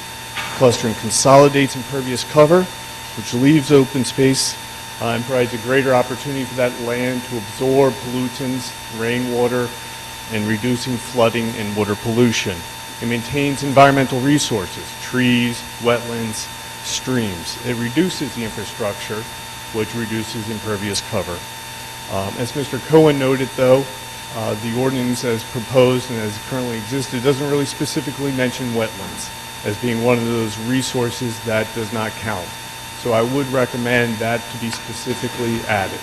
Clustering consolidates impervious cover, which leaves open space and provides a greater opportunity for that land to absorb pollutants, rainwater, and reducing flooding and water pollution. It maintains environmental resources, trees, wetlands, streams. It reduces the infrastructure, which reduces impervious cover. As Mr. Cohen noted, though, the ordinance as proposed and as currently existed doesn't really specifically mention wetlands as being one of those resources that does not count. So I would recommend that to be specifically added.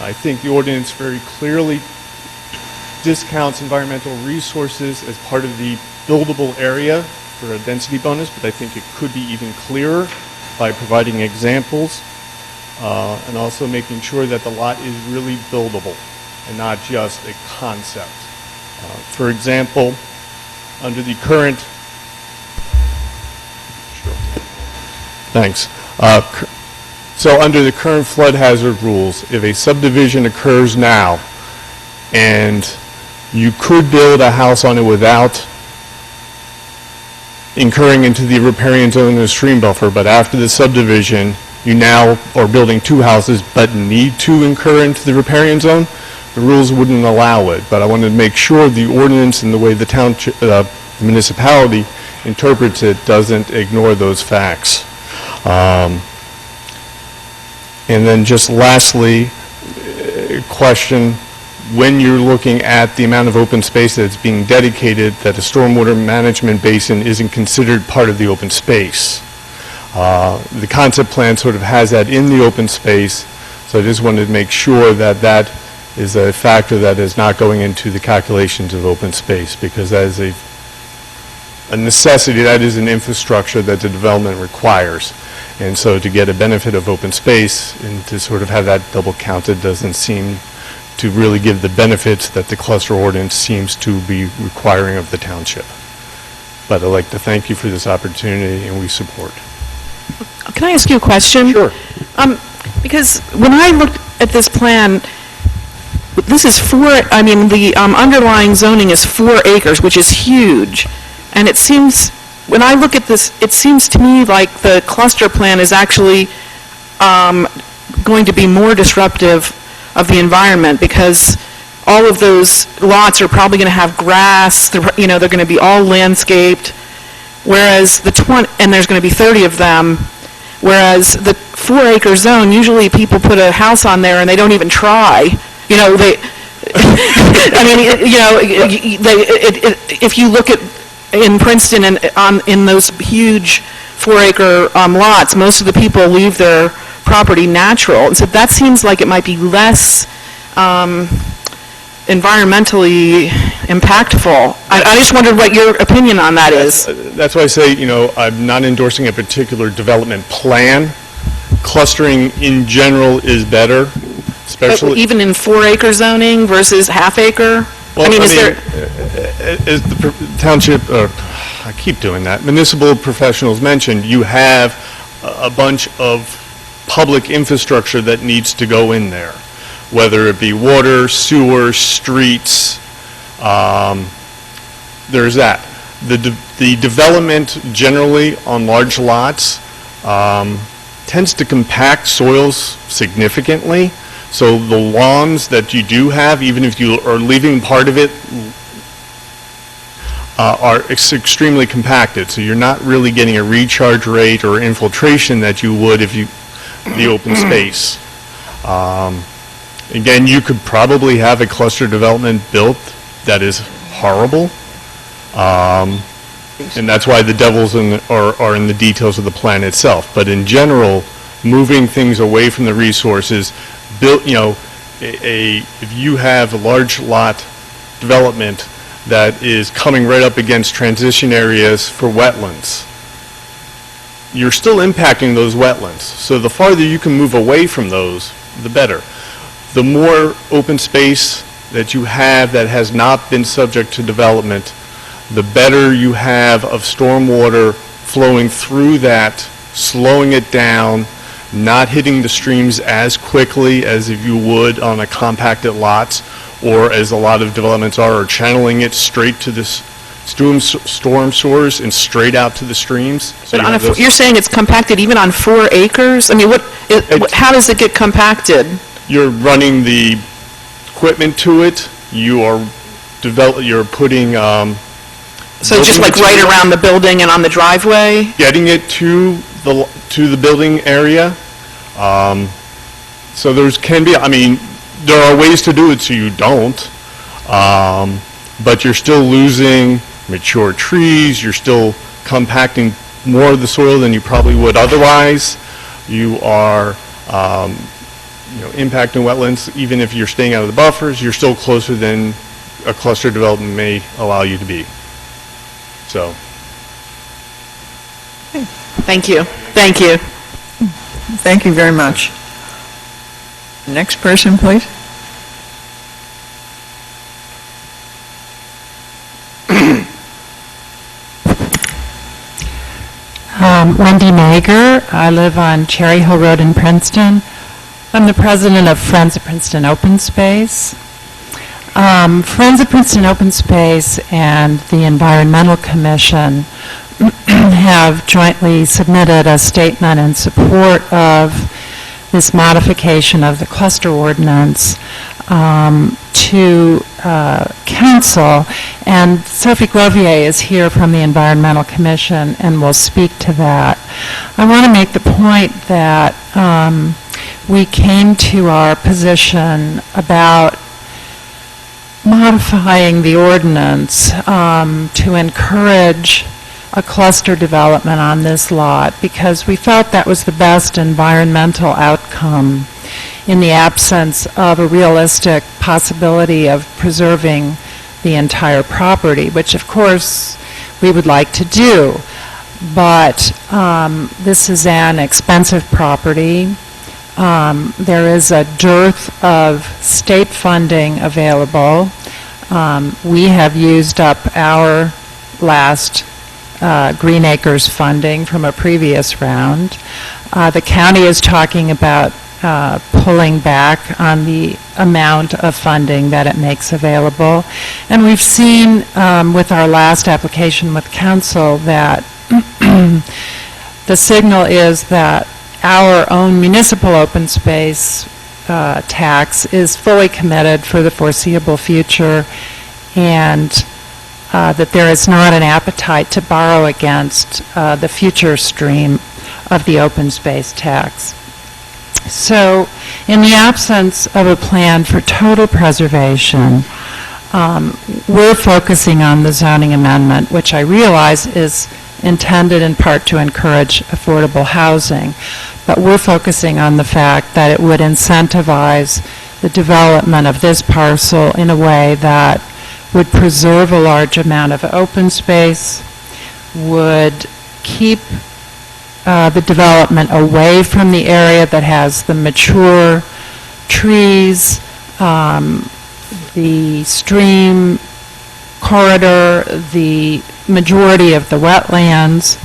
I think the ordinance very clearly discounts environmental resources as part of the buildable area for a density bonus, but I think it could be even clearer by providing examples and also making sure that the lot is really buildable and not just a concept. For example, under the current... Sure. Thanks. So under the current flood hazard rules, if a subdivision occurs now and you could build a house on it without incurring into the riparian zone and the stream buffer, but after the subdivision, you now are building two houses but need to incur into the riparian zone, the rules wouldn't allow it, but I wanted to make sure the ordinance and the way the township, municipality interprets it doesn't ignore those facts. And then just lastly, question, when you're looking at the amount of open space that's being dedicated, that a stormwater management basin isn't considered part of the open space. The concept plan sort of has that in the open space, so I just wanted to make sure that that is a factor that is not going into the calculations of open space, because that is a necessity, that is an infrastructure that the development requires. And so to get a benefit of open space and to sort of have that double counted doesn't seem to really give the benefits that the cluster ordinance seems to be requiring of the township. But I'd like to thank you for this opportunity, and we support. Can I ask you a question? Sure. Because when I looked at this plan, this is the underlying zoning is 4 acres, which is huge. And it seems, when I look at this, it seems to me like the cluster plan is actually going to be more disruptive of the environment, because all of those lots are probably going to have grass, they're going to be all landscaped, whereas and there's going to be 30 of them, whereas the 4-acre zone, usually people put a house on there and they don't even try. If you look at in Princeton and in those huge 4-acre lots, most of the people leave their property natural, and so that seems like it might be less environmentally impactful. I just wondered what your opinion on that is. That's why I say, I'm not endorsing a particular development plan. Clustering in general is better, especially... Even in 4-acre zoning versus half-acre? Well, as the township, I keep doing that, municipal professionals mentioned, you have a bunch of public infrastructure that needs to go in there, whether it be water, sewer, streets, there's that. The development generally on large lots tends to compact soils significantly. So the lawns that you do have, even if you are leaving part of it, are extremely compacted. So you're not really getting a recharge rate or infiltration that you would if the open space. Again, you could probably have a cluster development built that is horrible. And that's why the devils are in the details of the plan itself. But in general, moving things away from the resources, if you have a large lot development that is coming right up against transition areas for wetlands, you're still impacting those wetlands. So the farther you can move away from those, the better. The more open space that you have that has not been subject to development, the better you have of stormwater flowing through that, slowing it down, not hitting the streams as quickly as if you would on a compacted lots, or as a lot of developments are channeling it straight to the storm sewers and straight out to the streams. So But you're saying it's compacted even on 4 acres? I mean, how does it get compacted? You're running the equipment to it. You're putting. So just like right around the building and on the driveway? Getting it to the building area. So there are ways to do it so you don't, but you're still losing mature trees, you're still compacting more of the soil than you probably would otherwise. You are impacting wetlands. Even if you're staying out of the buffers, you're still closer than a cluster development may allow you to be. So. Thank you. Thank you. Thank you very much. Next person, please. Wendy Mager. I live on Cherry Hill Road in Princeton. I'm the president of Friends of Princeton Open Space. Friends of Princeton Open Space and the Environmental Commission have jointly submitted a statement in support of this modification of the cluster ordinance. to council, and Sophie Glovier is here from the Environmental Commission and will speak to that. I want to make the point that we came to our position about modifying the ordinance to encourage a cluster development on this lot because we felt that was the best environmental outcome in the absence of a realistic possibility of preserving the entire property, which of course we would like to do. But this is an expensive property. There is a dearth of state funding available. We have used up our last Green Acres funding from a previous round. The county is talking about pulling back on the amount of funding that it makes available. And we've seen with our last application with council that the signal is that our own municipal open space tax is fully committed for the foreseeable future, and that there is not an appetite to borrow against the future stream of the open space tax. So, in the absence of a plan for total preservation, we're focusing on the zoning amendment, which I realize is intended in part to encourage affordable housing, but we're focusing on the fact that it would incentivize the development of this parcel in a way that would preserve a large amount of open space, would keep the development away from the area that has the mature trees, the stream corridor, the majority of the wetlands,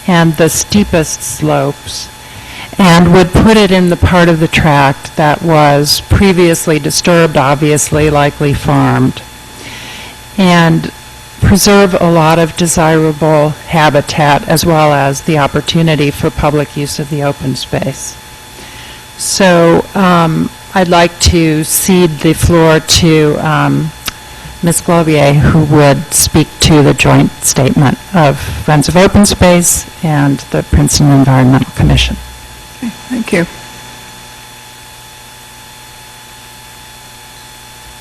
and the steepest slopes, and would put it in the part of the tract that was previously disturbed, obviously, likely farmed, and preserve a lot of desirable habitat as well as the opportunity for public use of the open space. So I'd like to cede the floor to Ms. Glovier, who would speak to the joint statement of Friends of Open Space and the Princeton Environmental Commission. Okay, thank you.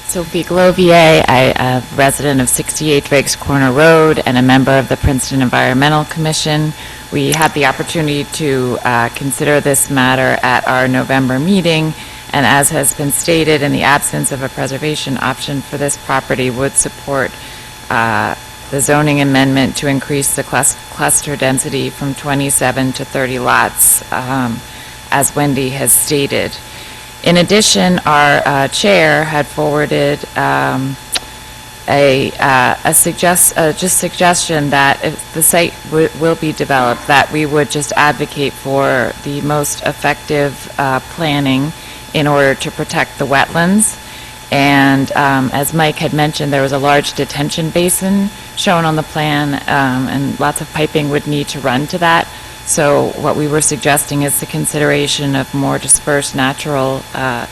Sophie Glovier, I'm a resident of 68 Drake's Corner Road and a member of the Princeton Environmental Commission. We had the opportunity to consider this matter at our November meeting, and as has been stated, in the absence of a preservation option for this property, would support the zoning amendment to increase the cluster density from 27 to 30 lots, as Wendy has stated. In addition, our chair had forwarded a suggestion that if the site will be developed, that we would just advocate for the most effective planning in order to protect the wetlands. And as Mike had mentioned, there was a large detention basin shown on the plan, and lots of piping would need to run to that. So what we were suggesting is the consideration of more dispersed natural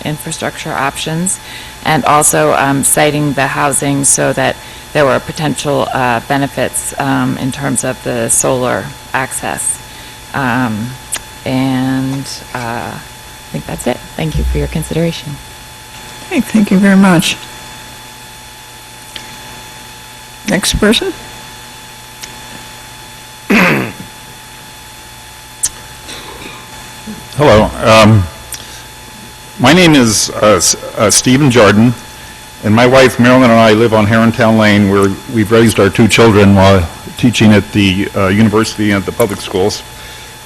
infrastructure options, and also citing the housing so that there were potential benefits in terms of the solar access. And I think that's it. Thank you for your consideration. Okay, thank you very much. Next person? Hello. My name is Stephen Jordan, and my wife Marilyn and I live on Herrontown Lane, where we've raised our two children while teaching at the university and at the public schools.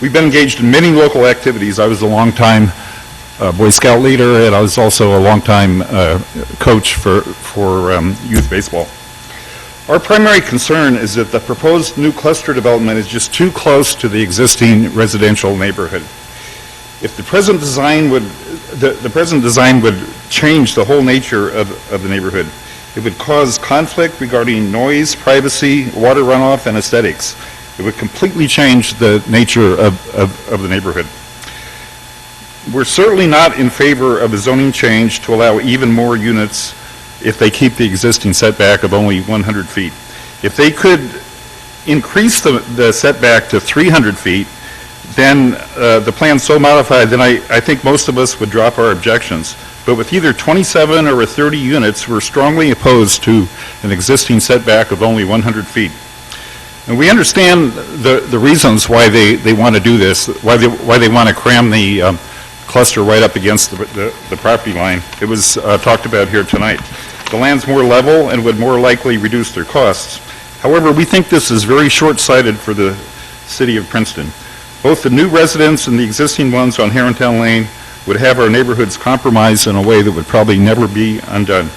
We've been engaged in many local activities. I was a long-time Boy Scout leader, and I was also a long-time coach for youth baseball. Our primary concern is that the proposed new cluster development is just too close to the existing residential neighborhood. If the present design would, the present design would change the whole nature of the neighborhood. It would cause conflict regarding noise, privacy, water runoff, and aesthetics. It would completely change the nature of the neighborhood. We're certainly not in favor of a zoning change to allow even more units if they keep the existing setback of only 100 feet. If they could increase the setback to 300 feet, then the plan's so modified, then I think most of us would drop our objections. But with either 27 or 30 units, we're strongly opposed to an existing setback of only 100 feet. And we understand the reasons why they want to do this, why they want to cram the cluster right up against the property line. It was talked about here tonight. The land's more level and would more likely reduce their costs. However, we think this is very short-sighted for the city of Princeton. Both the new residents and the existing ones on Herrontown Lane would have our neighborhoods compromised in a way that would probably never be undone.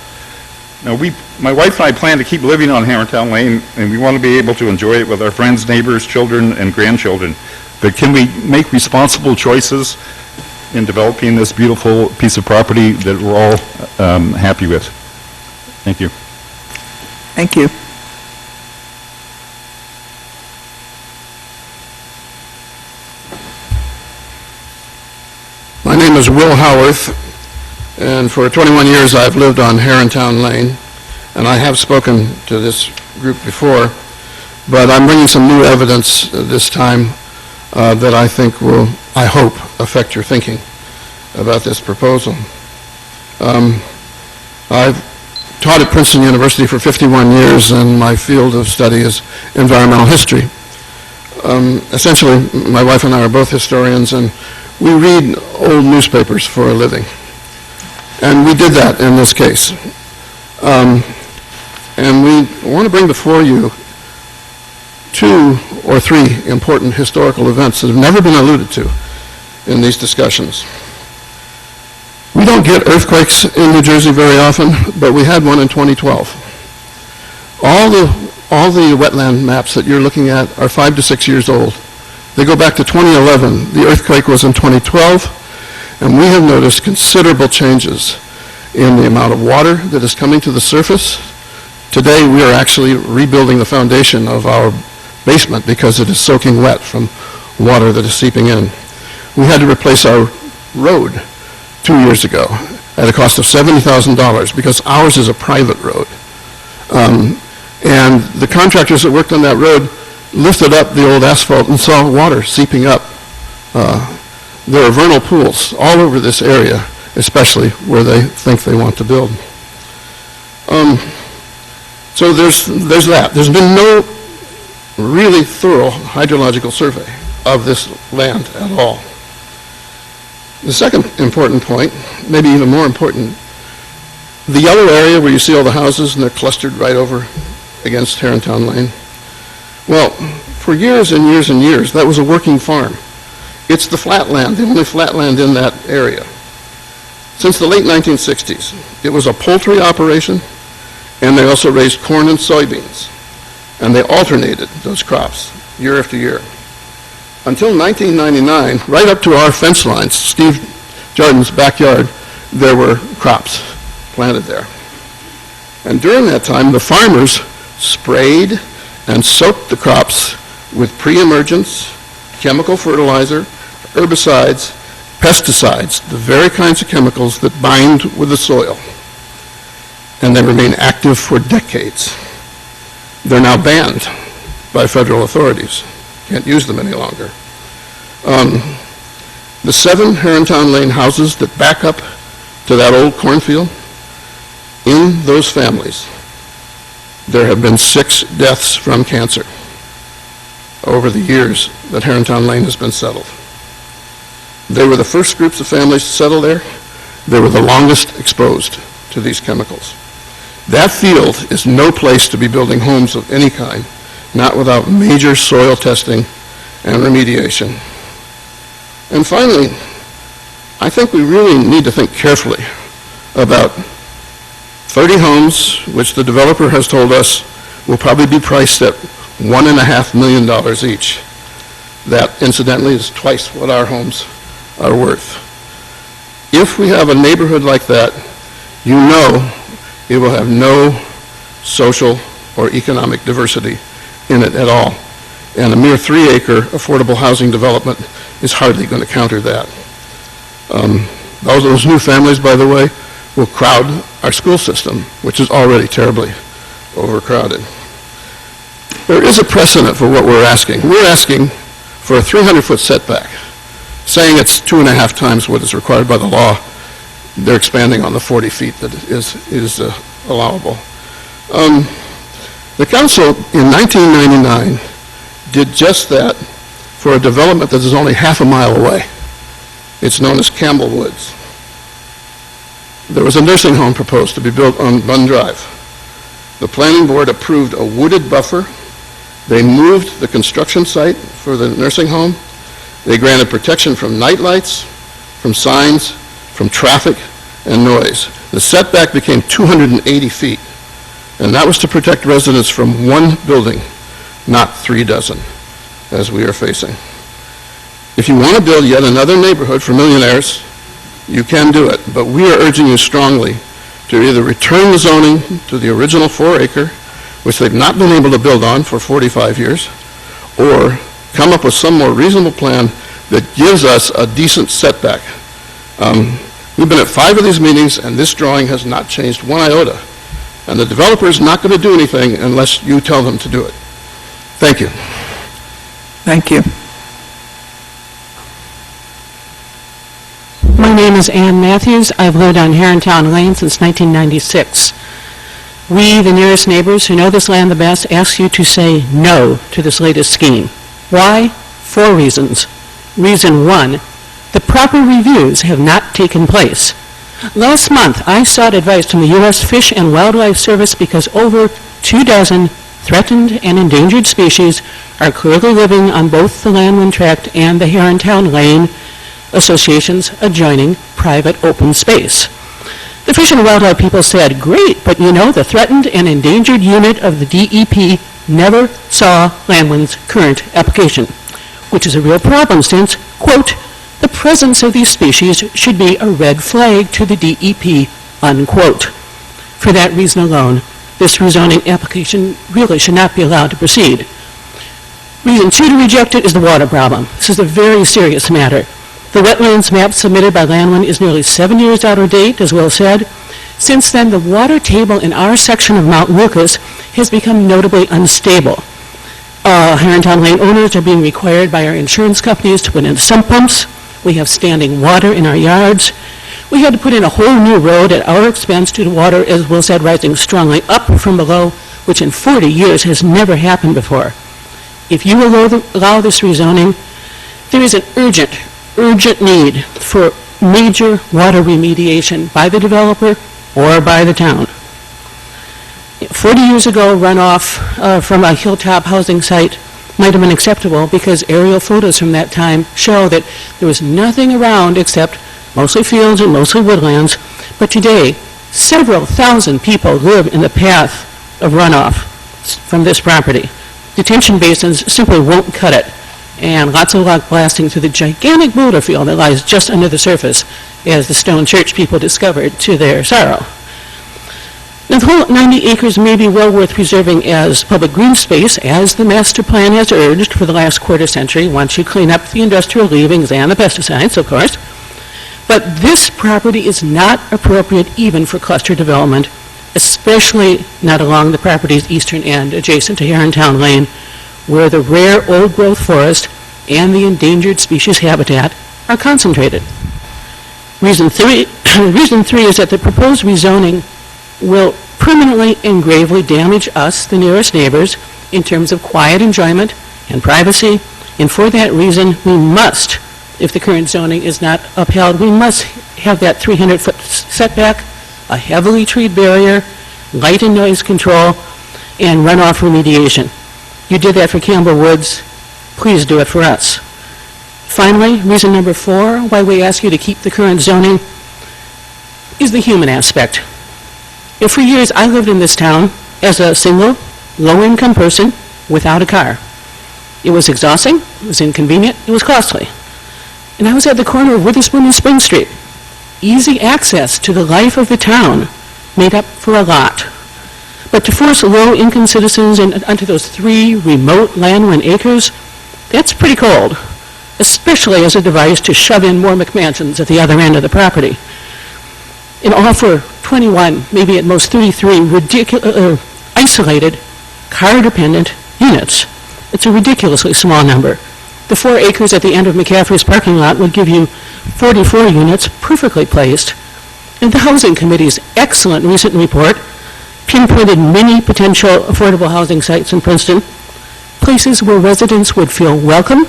Now, my wife and I plan to keep living on Herrontown Lane, and we want to be able to enjoy it with our friends, neighbors, children, and grandchildren. But can we make responsible choices in developing this beautiful piece of property that we're all happy with? Thank you. Thank you. My name is Will Howarth, and for 21 years I've lived on Herrontown Lane, and I have spoken to this group before, but I'm bringing some new evidence this time that I think will, I hope, affect your thinking about this proposal. I've taught at Princeton University for 51 years, and my field of study is environmental history. Essentially, my wife and I are both historians, and we read old newspapers for a living. And we did that in this case. And we want to bring before you 2 or 3 important historical events that have never been alluded to in these discussions. We don't get earthquakes in New Jersey very often, but we had one in 2012. All the wetland maps that you're looking at are 5 to 6 years old. They go back to 2011. The earthquake was in 2012, and we have noticed considerable changes in the amount of water that is coming to the surface. Today, we are actually rebuilding the foundation of our basement because it is soaking wet from water that is seeping in. We had to replace our road 2 years ago at a cost of $70,000 because ours is a private road. And the contractors that worked on that road lifted up the old asphalt and saw water seeping up. There are vernal pools all over this area, especially where they think they want to build. So there's that. There's been no really thorough hydrological survey of this land at all. The second important point, maybe even more important, the yellow area where you see all the houses and they're clustered right over against Herrontown Lane. Well, for years and years and years, that was a working farm. It's the flat land, the only flat land in that area. Since the late 1960s, it was a poultry operation, and they also raised corn and soybeans. And they alternated those crops year after year. Until 1999, right up to our fence lines, Steve Jardin's backyard, there were crops planted there. And during that time, the farmers sprayed and soaked the crops with pre-emergence, chemical fertilizer, herbicides, pesticides, the very kinds of chemicals that bind with the soil. And they remain active for decades. They're now banned by federal authorities. Can't use them any longer. The 7 Herrontown Lane houses that back up to that old cornfield, in those families, there have been 6 deaths from cancer over the years that Herrontown Lane has been settled. They were the first groups of families to settle there. They were the longest exposed to these chemicals. That field is no place to be building homes of any kind, not without major soil testing and remediation. And finally, I think we really need to think carefully about 30 homes, which the developer has told us will probably be priced at $1.5 million each. That, incidentally, is twice what our homes are worth. If we have a neighborhood like that, you know it will have no social or economic diversity in it at all. And a mere 3-acre affordable housing development is hardly going to counter that. Those new families, by the way, will crowd our school system, which is already terribly overcrowded. There is a precedent for what we're asking. We're asking for a 300-foot setback, saying it's 2.5 times what is required by the law. They're expanding on the 40 feet that is allowable. The council in 1999 did just that for a development that is only half a mile away. It's known as Campbell Woods. There was a nursing home proposed to be built on Bunn Drive. The planning board approved a wooded buffer. They moved the construction site for the nursing home. They granted protection from night lights, from signs, from traffic and noise. The setback became 280 feet, and that was to protect residents from one building, not 3 dozen, as we are facing. If you want to build yet another neighborhood for millionaires, you can do it, but we are urging you strongly to either return the zoning to the original 4-acre, which they've not been able to build on for 45 years, or come up with some more reasonable plan that gives us a decent setback. We've been at 5 of these meetings, and this drawing has not changed 1 iota. And the developer is not going to do anything unless you tell them to do it. Thank you. Thank you. My name is Ann Matthews. I've lived on Herrontown Lane since 1996. We, the nearest neighbors who know this land the best, ask you to say no to this latest scheme. Why? 4 reasons. Reason 1, the proper reviews have not taken place. Last month, I sought advice from the U.S. Fish and Wildlife Service because over 24 threatened and endangered species are clearly living on both the Landwind Tract and the Herrontown Lane Association's adjoining private open space. The Fish and Wildlife people said, great, but you know, the threatened and endangered unit of the DEP never saw Landwind's current application, which is a real problem since, quote, the presence of these species should be a red flag to the DEP, unquote. For that reason alone, this rezoning application really should not be allowed to proceed. Reason 2 to reject it is the water problem. This is a very serious matter. The wetlands map submitted by Landwind is nearly 7 years out of date, as Will said. Since then, the water table in our section of Mount Lucas has become notably unstable. Herrontown Lane owners are being required by our insurance companies to put in sump pumps. We have standing water in our yards. We had to put in a whole new road at our expense due to water, as Will said, rising strongly up from below, which in 40 years has never happened before. If you allow this rezoning, there is an urgent need for major water remediation by the developer or by the town. 40 years ago, runoff from a hilltop housing site might have been acceptable because aerial photos from that time show that there was nothing around except mostly fields and mostly woodlands. But today, several thousand people live in the path of runoff from this property. Detention basins simply won't cut it, and lots of rock blasting through the gigantic boulder field that lies just under the surface, as the Stone Church people discovered to their sorrow. Now, the whole 90 acres may be well worth preserving as public green space, as the master plan has urged for the last quarter century, once you clean up the industrial leavings and the pesticides, of course. But this property is not appropriate even for cluster development, especially not along the property's eastern end, adjacent to Herrontown Lane, where the rare old-growth forest and the endangered species habitat are concentrated. Reason 3 is that the proposed rezoning will permanently and gravely damage us, the nearest neighbors, in terms of quiet enjoyment and privacy, and for that reason, we must, if the current zoning is not upheld, we must have that 300-foot setback, a heavily treed barrier, light and noise control, and runoff remediation. You did that for Campbell Woods. Please do it for us. Finally, reason number 4 why we ask you to keep the current zoning is the human aspect. For years, I lived in this town as a single, low-income person without a car. It was exhausting, it was inconvenient, it was costly. And I was at the corner of Witherspoon and Spring Street. Easy access to the life of the town made up for a lot. But to force low-income citizens onto those 3 remote Landwind acres, that's pretty cold, especially as a device to shove in more McMansions at the other end of the property, and offer 21, maybe at most 33 isolated, car-dependent units. It's a ridiculously small number. The 4 acres at the end of McCaffrey's parking lot would give you 44 units perfectly placed. And the Housing Committee's excellent recent report pinpointed many potential affordable housing sites in Princeton, places where residents would feel welcome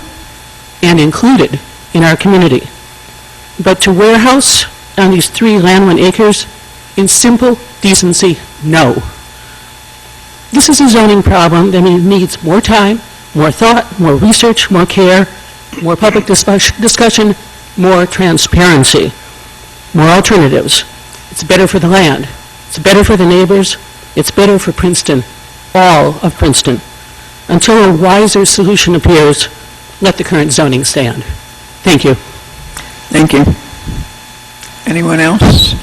and included in our community. But to warehouse on these 3 Landwin acres, in simple decency, no. This is a zoning problem that needs more time, more thought, more research, more care, more public discussion, more transparency, more alternatives. It's better for the land. It's better for the neighbors. It's better for Princeton, all of Princeton. Until a wiser solution appears, let the current zoning stand. Thank you. Thank you. Anyone else?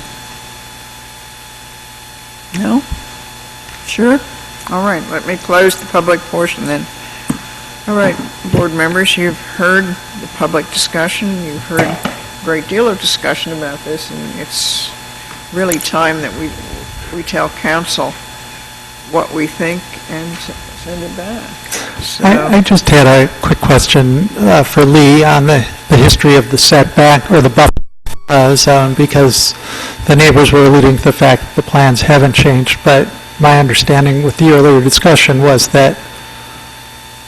No? Sure? All right, let me close the public portion then. All right, board members, you've heard the public discussion, you've heard a great deal of discussion about this, and it's really time that we tell council what we think and send it back. So, I just had a quick question for Lee on the history of the setback or the buffer zone, because the neighbors were alluding to the fact that the plans haven't changed, but my understanding with the earlier discussion was that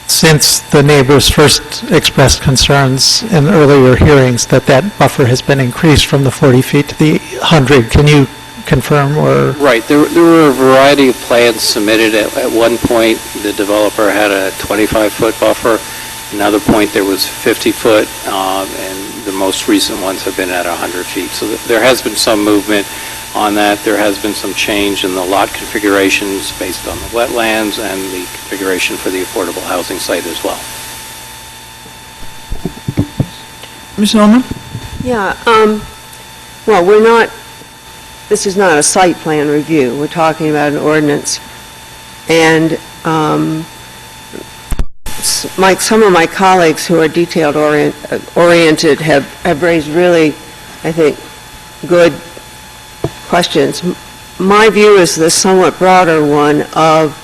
since the neighbors first expressed concerns in earlier hearings, that buffer has been increased from the 40 feet to the 100. Can you confirm or? Right. There were a variety of plans submitted. At one point, the developer had a 25-foot buffer. Another point, there was 50-foot, and the most recent ones have been at 100 feet. So there has been some movement on that. There has been some change in the lot configurations based on the wetlands and the configuration for the affordable housing site as well. Ms. Ullman? Yeah, well, this is not a site plan review. We're talking about an ordinance. And some of my colleagues who are detailed-oriented have raised really, I think, good questions. My view is the somewhat broader one of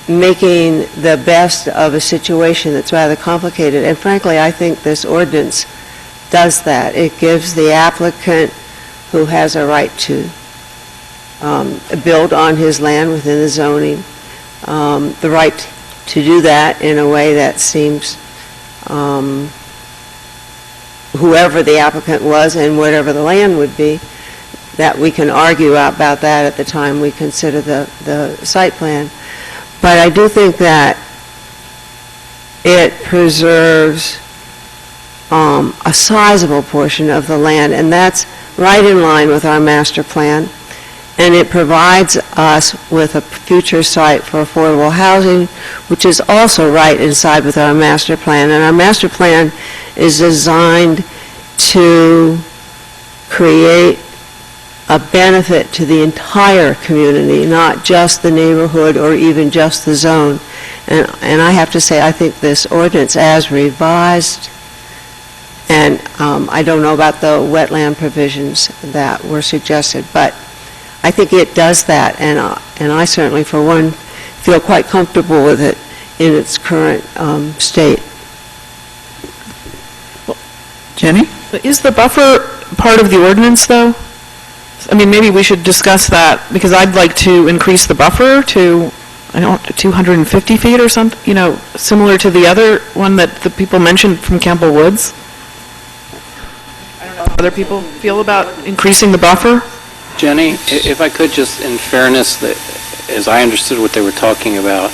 making the best of a situation that's rather complicated. And frankly, I think this ordinance does that. It gives the applicant who has a right to build on his land within the zoning the right to do that in a way that seems whoever the applicant was and whatever the land would be, that we can argue about that at the time we consider the site plan. But I do think that it preserves a sizable portion of the land, and that's right in line with our master plan. And it provides us with a future site for affordable housing, which is also right inside with our master plan. And our master plan is designed to create a benefit to the entire community, not just the neighborhood or even just the zone. And I have to say, I think this ordinance as revised, and I don't know about the wetland provisions that were suggested, but I think it does that, and I certainly, for one, feel quite comfortable with it in its current state. Jenny? Is the buffer part of the ordinance, though? I mean, maybe we should discuss that, because I'd like to increase the buffer to, 250 feet or something, similar to the other one that the people mentioned from Campbell Woods. I don't know how other people feel about increasing the buffer. Jenny, if I could just, in fairness, as I understood what they were talking about,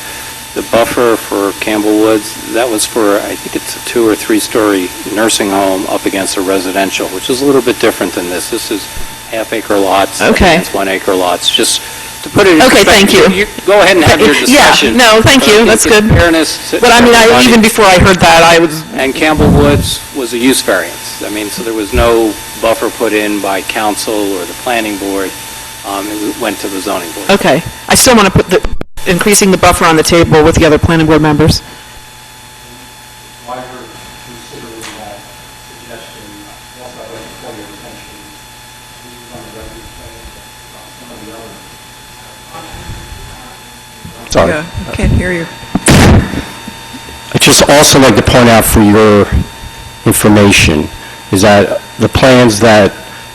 the buffer for Campbell Woods, that was for, I think it's a 2 or 3 story nursing home up against a residential, which is a little bit different than this. This is half-acre lots against 1-acre lots. Just to put it in Okay, thank you. Go ahead and have your discussion. Yeah, no, thank you, that's good. In fairness to But I mean, everybody, even before I heard that, I was... And Campbell Woods was a use variance. I mean, so there was no buffer put in by council or the planning board. It went to the zoning board. Okay. I still want to put increasing the buffer on the table with the other planning board members. Sorry. Yeah, I can't hear you. I'd just also like to point out for your information is that the plans that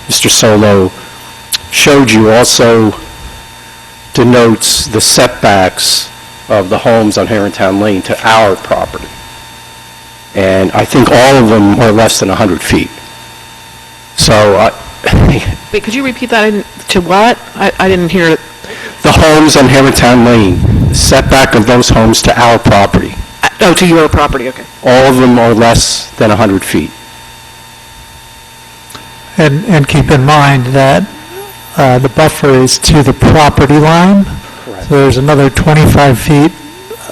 Mr. Solo showed you also denotes the setbacks of the homes on Herrontown Lane to our property. And I think all of them are less than 100 feet. So Wait, could you repeat that? To what? I didn't hear it. the homes on Herrontown Lane, the setback of those homes to our property, Oh, to your property, okay. all of them are less than 100 feet. And keep in mind that the buffer is to the property line. Correct. So there's another 25 feet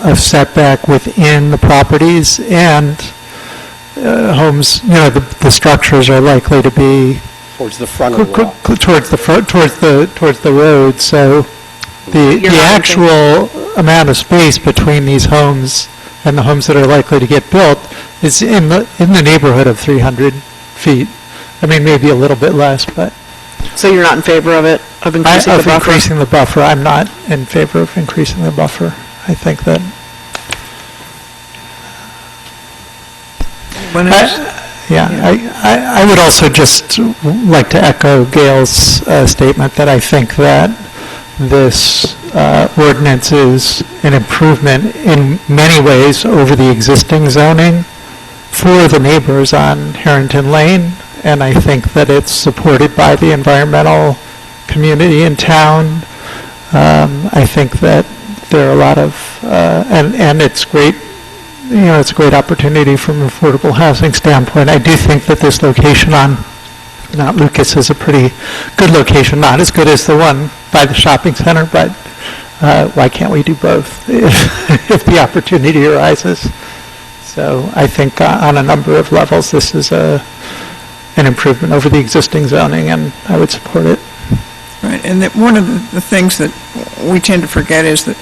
of setback within the properties, and homes, the structures are likely to be Towards the front of the lot. towards the road, so the You're not actual amount of space between these homes and the homes that are likely to get built is in the neighborhood of 300 feet. I mean, maybe a little bit less, but So you're not in favor of it, of increasing the of buffer? increasing the buffer, I'm not in favor of increasing the buffer. I think that When else? I would also just like to echo Gail's statement that I think that this ordinance is an improvement in many ways over the existing zoning for the neighbors on Harrington Lane, and I think that it's supported by the environmental community in town. I think that there are a lot of, and it's great, it's a great opportunity from an affordable housing standpoint. I do think that this location on Mount Lucas is a pretty good location, not as good as the one by the shopping center, but why can't we do both if the opportunity arises? So I think on a number of levels, this is an improvement over the existing zoning, and I would support it. Right, and that one of the things that we tend to forget is that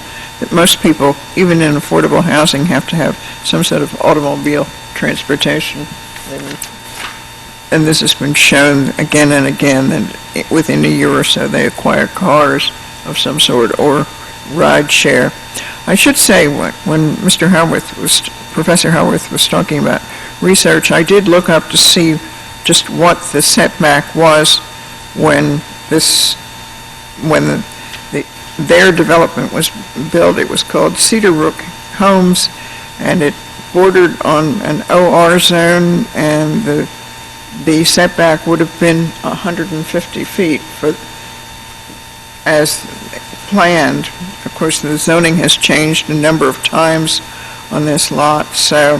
most people, even in affordable housing, have to have some sort of automobile transportation. And this has been shown again and again, that within a year or so, they acquire cars of some sort or ride share. I should say, when Professor Howarth was talking about research, I did look up to see just what the setback was when their development was built. It was called Cedar Brook Homes, and it bordered on an OR zone, and the setback would have been 150 feet as planned. Of course, the zoning has changed a number of times on this lot, so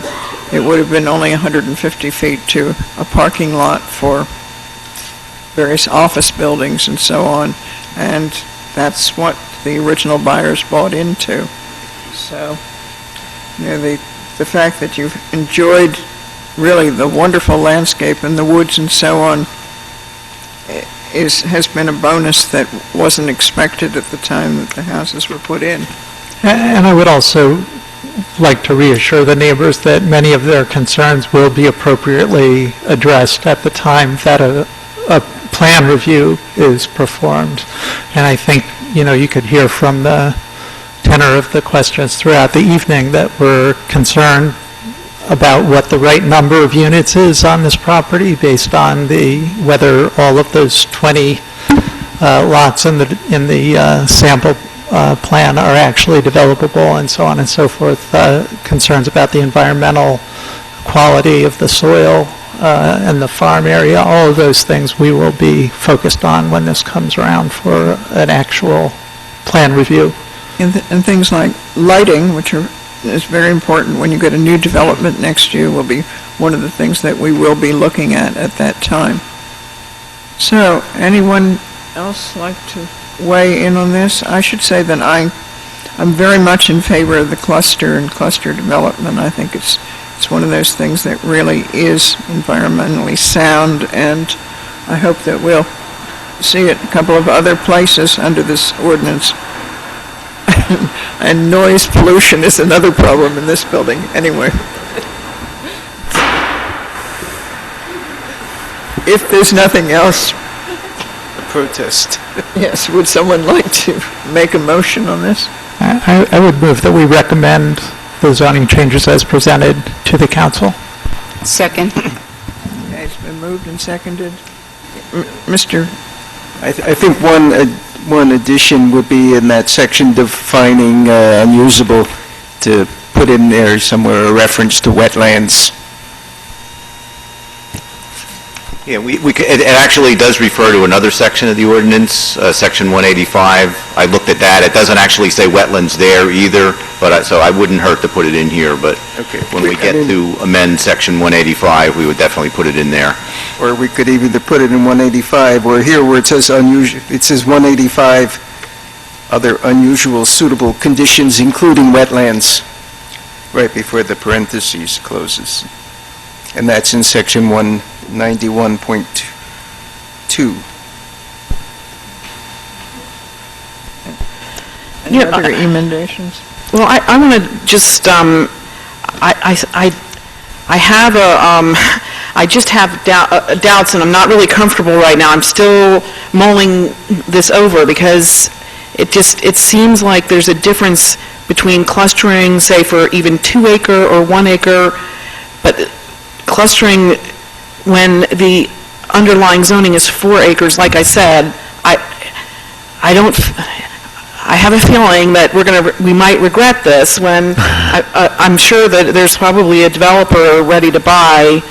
it would have been only 150 feet to a parking lot for various office buildings and so on, and that's what the original buyers bought into. So, the fact that you've enjoyed really the wonderful landscape and the woods and so on has been a bonus that wasn't expected at the time that the houses were put in. And I would also like to reassure the neighbors that many of their concerns will be appropriately addressed at the time that a plan review is performed. And I think, you could hear from the tenor of the questions throughout the evening that we're concerned about what the right number of units is on this property based on whether all of those 20 lots in the sample plan are actually developable and so on and so forth. Concerns about the environmental quality of the soil and the farm area, all of those things we will be focused on when this comes around for an actual plan review. And things like lighting, which is very important when you get a new development next year, will be one of the things that we will be looking at that time. So, anyone else like to weigh in on this? I should say that I'm very much in favor of the cluster and cluster development. I think it's one of those things that really is environmentally sound, and I hope that we'll see it a couple of other places under this ordinance. And noise pollution is another problem in this building, anyway. If there's nothing else, protest. Yes, would someone like to make a motion on this? I would move that we recommend the zoning changes as presented to the council. Second. Okay, it's been moved and seconded. Mr. I think one addition would be in that section defining unusable, to put in there somewhere a reference to wetlands. Yeah, it actually does refer to another section of the ordinance, Section 185. I looked at that. It doesn't actually say wetlands there either, but so I wouldn't hurt to put it in here, but when we get to amend Section 185, we would definitely put it in there. Or we could either put it in 185, or here where it says unusual, it says 185, other unusual suitable conditions, including wetlands, right before the parentheses closes. And that's in Section 191.2. Any other emendations? Well, I want to just, I have I just have doubts, and I'm not really comfortable right now. I'm still mulling this over because it seems like there's a difference between clustering, say, for even 2 acre or 1 acre, but clustering when the underlying zoning is 4 acres, like I said, I have a feeling that we might regret this when I'm sure that there's probably a developer ready to buy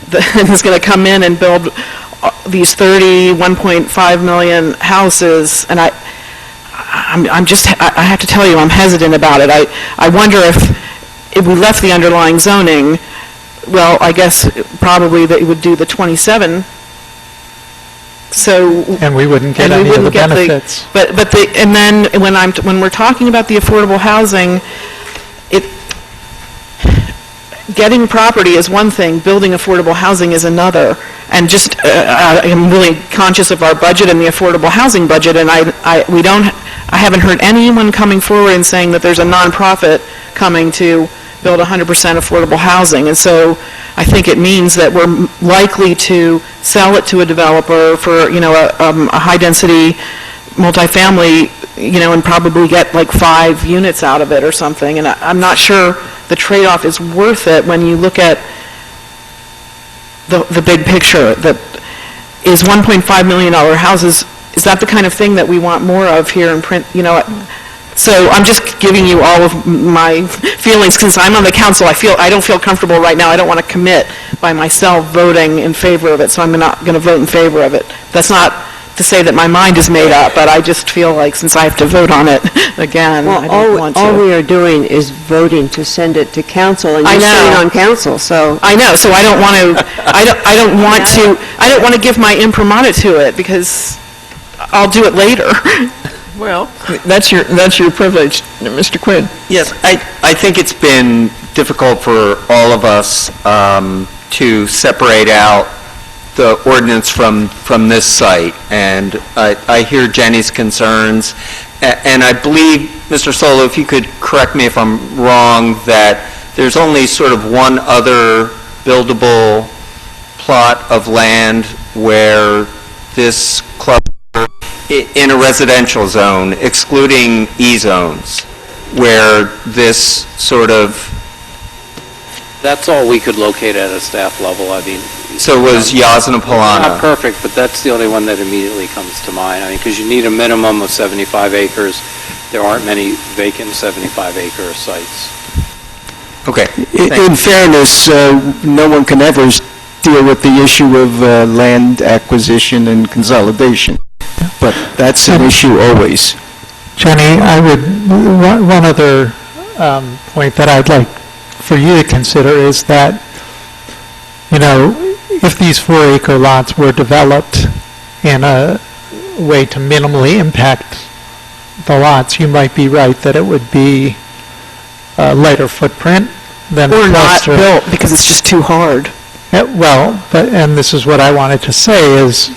that is going to come in and build these 1.5 million houses, and I have to tell you, I'm hesitant about it. I wonder if we left the underlying zoning, well, I guess probably that it would do the 27. So and we wouldn't get any of the benefits. And then when we're talking about the affordable housing, getting property is one thing, building affordable housing is another. And just I'm really conscious of our budget and the affordable housing budget, and I haven't heard anyone coming forward and saying that there's a nonprofit coming to build 100% affordable housing. And so I think it means that we're likely to sell it to a developer for, a high-density multifamily, and probably get like 5 units out of it or something. And I'm not sure the trade-off is worth it when you look at the big picture. That is $1.5 million houses. Is that the kind of thing that we want more of here in print? So I'm just giving you all of my feelings. Since I'm on the council, I don't feel comfortable right now. I don't want to commit by myself voting in favor of it, so I'm not going to vote in favor of it. That's not to say that my mind is made up, but I just feel like since I have to vote on it again, I don't want to. All we are doing is voting to send it to council, and you're sitting on council, so. I know, so I don't want to, I don't want to give my imprimatur to it because I'll do it later. Well, that's your privilege, Mr. Quinn. Yes, I think it's been difficult for all of us to separate out the ordinance from this site, and I hear Jenny's concerns, and I believe, Mr. Solo, if you could correct me if I'm wrong, that there's only sort of one other buildable plot of land where this club in a residential zone, excluding E-zones, where this sort of... That's all we could locate at a staff level. I mean... So was Yasna-Polana. Not perfect, but that's the only one that immediately comes to mind. I mean, because you need a minimum of 75 acres. There aren't many vacant 75-acre sites. Okay. In fairness, no one can ever deal with the issue of land acquisition and consolidation. But that's an issue always. Jenny, one other point that I'd like for you to consider is that, if these 4-acre lots were developed in a way to minimally impact the lots, you might be right that it would be a lighter footprint than or a cluster. Not built because it's just too hard. And this is what I wanted to say is,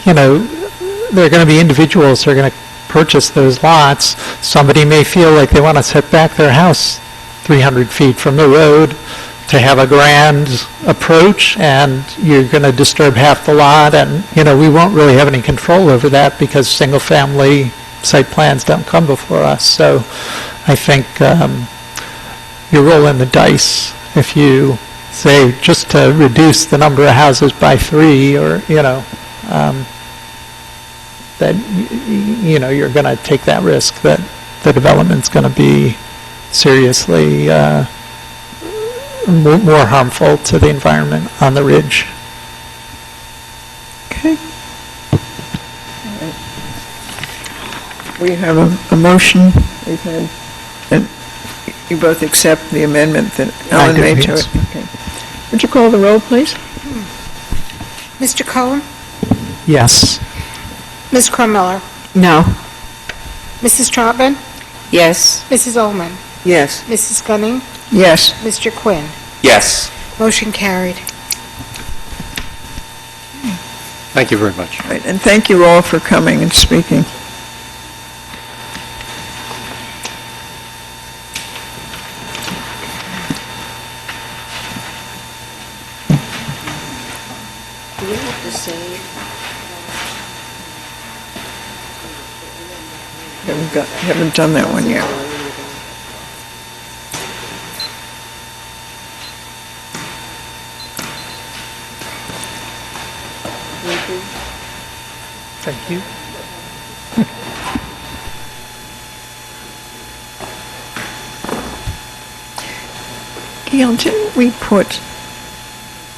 there are going to be individuals who are going to purchase those lots. Somebody may feel like they want to set back their house 300 feet from the road. to have a grand approach, and you're going to disturb half the lot, and, we won't really have any control over that because single-family site plans don't come before us. So I think you're rolling the dice if you say just to reduce the number of houses by 3, or, that, you're going to take that risk that the development's going to be seriously more harmful to the environment on the ridge. Okay. We have a motion. We've had, and you both accept the amendment that Ellen made to it. Okay. Would you call the roll, please? Mr. Cullen? Yes. Ms. Crummiller? No. Mrs. Trotman? Yes. Mrs. Ullman? Yes. Mrs. Gunning? Yes. Mr. Quinn? Yes. Motion carried. Thank you very much. Right, and thank you all for coming and speaking. Do we have to say? Haven't done that one yet. Thank you. Gail, didn't we put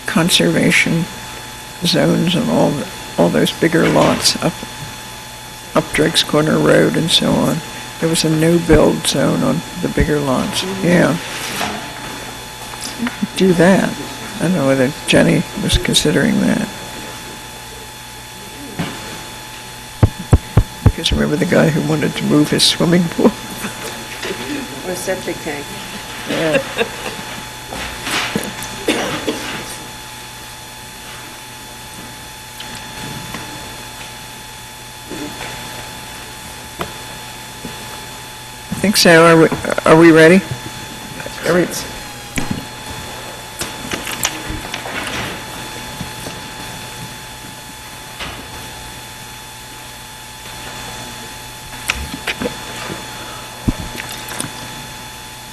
conservation zones on all those bigger lots up Drake's Corner Road and so on? There was a no-build zone on the bigger lots. Yeah. Do that. I don't know whether Jenny was considering that. Because remember the guy who wanted to move his swimming pool? Or septic tank. Yeah. I think so. Are we ready?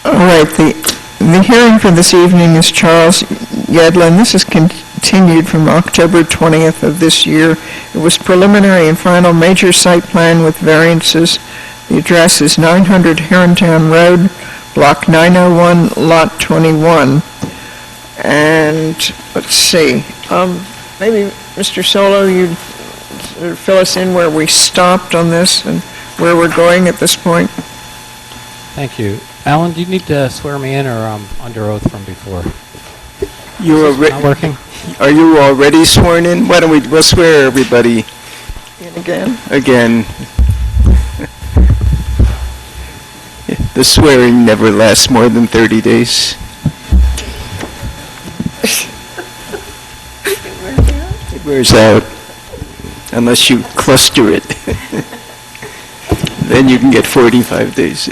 All right, the hearing for this evening is Charles Yedlin. This is continued from October 20th of this year. It was preliminary and final major site plan with variances. The address is 900 Herrontown Road, Block 901, Lot 21. And let's see, maybe Mr. Solo, you'd sort of fill us in where we stopped on this and where we're going at this point. Thank you. Alan, do you need to swear me in, or under oath from before? Not working? Are you already sworn in? Why don't we'll swear everybody In again? again. The swearing never lasts more than 30 days. It wears out, unless you cluster it. Then you can get 45 days.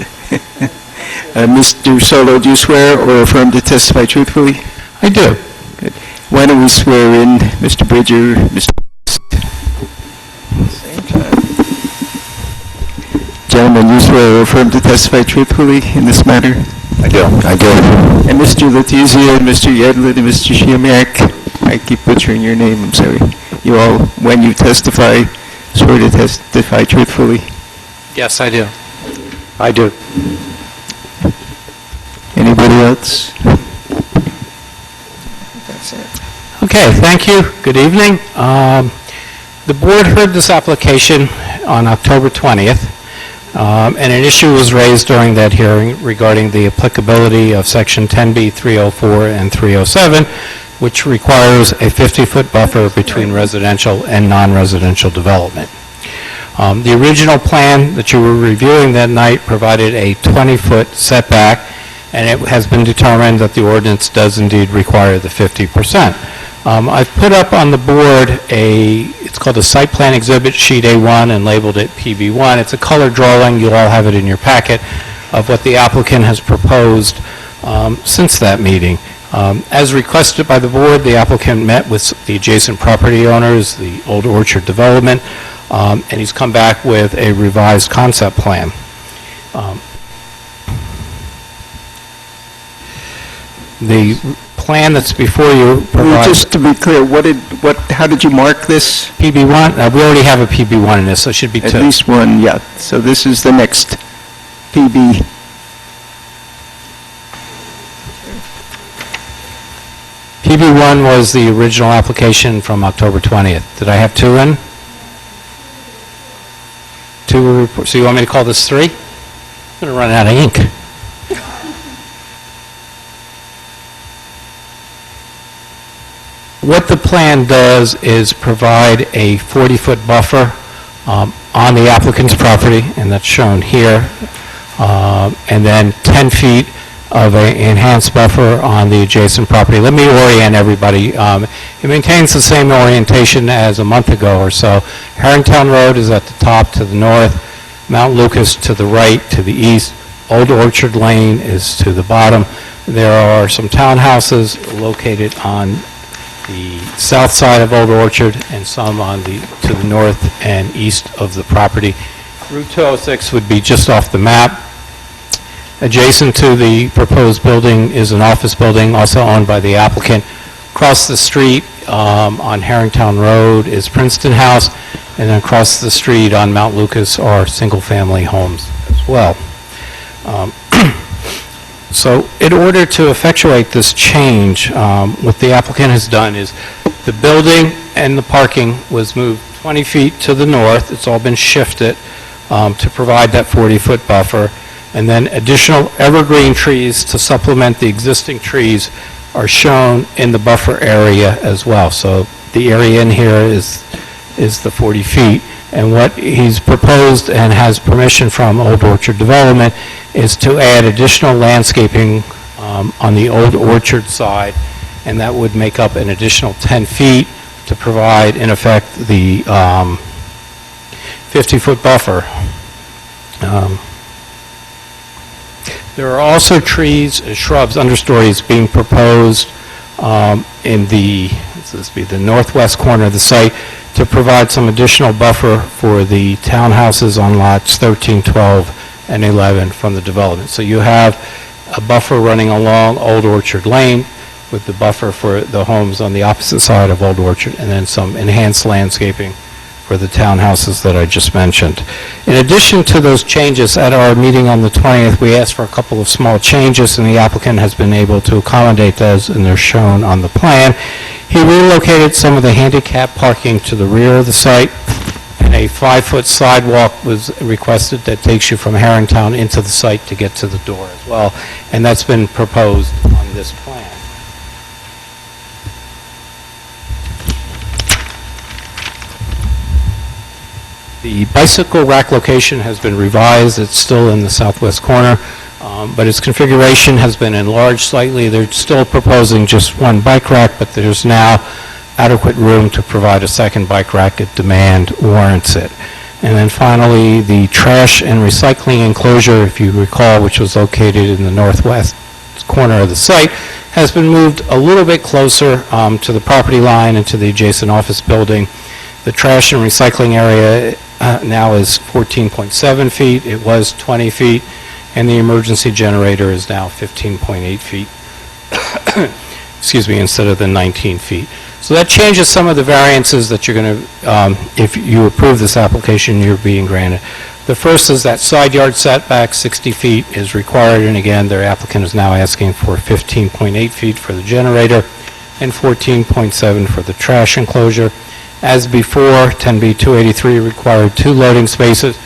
Mr. Solo, do you swear or affirm to testify truthfully? I do. Good. Why don't we swear in Mr. Bridger, Mr. Same time. Gentlemen, you swear or affirm to testify truthfully in this matter? I do. I do. And Mr. Letizia, Mr. Yedlin, and Mr. Shiamiak, I keep butchering your name, I'm sorry. You all, when you testify, swear to testify truthfully? Yes, I do. I do. Anybody else? That's it. Okay, thank you. Good evening. The board heard this application on October 20th, and an issue was raised during that hearing regarding the applicability of Section 10B 304 and 307, which requires a 50-foot buffer between residential and non-residential development. The original plan that you were reviewing that night provided a 20-foot setback, and it has been determined that the ordinance does indeed require the 50%. I've put up on the board it's called a Site Plan Exhibit Sheet A1 and labeled it PB1. It's a color drawing, you'll all have it in your packet, of what the applicant has proposed since that meeting. As requested by the board, the applicant met with the adjacent property owners, the Old Orchard Development, and he's come back with a revised concept plan. The plan that's before you provides... Just to be clear, how did you mark this? PB1? We already have a PB1 in this, so it should be 2. At least one, yeah. So this is the next PB. PB1 was the original application from October 20th. Did I have 2 in? 2 reports. So you want me to call this 3? I'm going to run out of ink. What the plan does is provide a 40-foot buffer on the applicant's property, and that's shown here, and then 10 feet of an enhanced buffer on the adjacent property. Let me orient everybody. It maintains the same orientation as a month ago or so. Herringtown Road is at the top to the north, Mount Lucas to the right, to the east, Old Orchard Lane is to the bottom. There are some townhouses located on the south side of Old Orchard and some to the north and east of the property. Route 206 would be just off the map. Adjacent to the proposed building is an office building also owned by the applicant. Across the street on Herringtown Road is Princeton House, and then across the street on Mount Lucas are single-family homes as well. So in order to effectuate this change, what the applicant has done is the building and the parking was moved 20 feet to the north. It's all been shifted to provide that 40-foot buffer. And then additional evergreen trees to supplement the existing trees are shown in the buffer area as well. So the area in here is the 40 feet. And what he's proposed and has permission from Old Orchard Development is to add additional landscaping on the Old Orchard side, and that would make up an additional 10 feet to provide, in effect, the 50-foot buffer. There are also trees, shrubs, understories being proposed in the northwest corner of the site to provide some additional buffer for the townhouses on lots 13, 12, and 11 from the development. So you have a buffer running along Old Orchard Lane with the buffer for the homes on the opposite side of Old Orchard, and then some enhanced landscaping for the townhouses that I just mentioned. In addition to those changes, at our meeting on the 20th, we asked for a couple of small changes, and the applicant has been able to accommodate those, and they're shown on the plan. He relocated some of the handicap parking to the rear of the site, and a 5-foot sidewalk was requested that takes you from Herringtown into the site to get to the door as well, and that's been proposed on this plan. The bicycle rack location has been revised. It's still in the southwest corner, but its configuration has been enlarged slightly. They're still proposing just one bike rack, but there's now adequate room to provide a second bike rack if demand warrants it. And then finally, the trash and recycling enclosure, if you recall, which was located in the northwest corner of the site, has been moved a little bit closer to the property line and to the adjacent office building. The trash and recycling area now is 14.7 feet. It was 20 feet, and the emergency generator is now 15.8 feet. Excuse me, instead of the 19 feet. So that changes some of the variances that you're going to, if you approve this application, you're being granted. The first is that side yard setback, 60 feet is required, and again, their applicant is now asking for 15.8 feet for the generator and 14.7 for the trash enclosure. As before, 10B-283 required 2 loading spaces.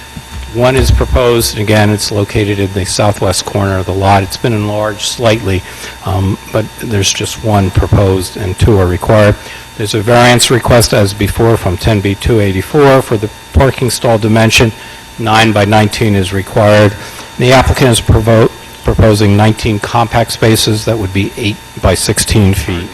One is proposed, and again, it's located in the southwest corner of the lot. It's been enlarged slightly, but there's just one proposed and 2 are required. There's a variance request as before from 10B-284 for the parking stall dimension. 9 by 19 is required. The applicant is proposing 19 compact spaces that would be 8 by 16 feet.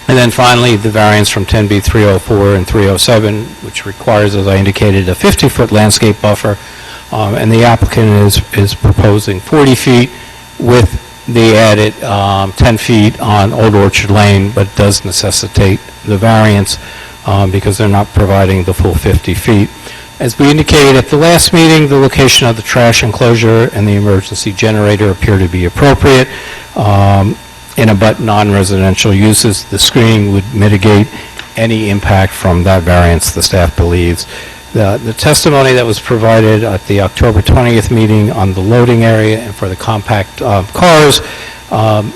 And then finally, the variance from 10B-304 and 307, which requires, as I indicated, a 50-foot landscape buffer, and the applicant is proposing 40 feet with they added 10 feet on Old Orchard Lane, but it does necessitate the variance because they're not providing the full 50 feet. As we indicated at the last meeting, the location of the trash enclosure and the emergency generator appear to be appropriate. In abut non-residential uses, the screening would mitigate any impact from that variance, the staff believes. The testimony that was provided at the October 20th meeting on the loading area and for the compact cars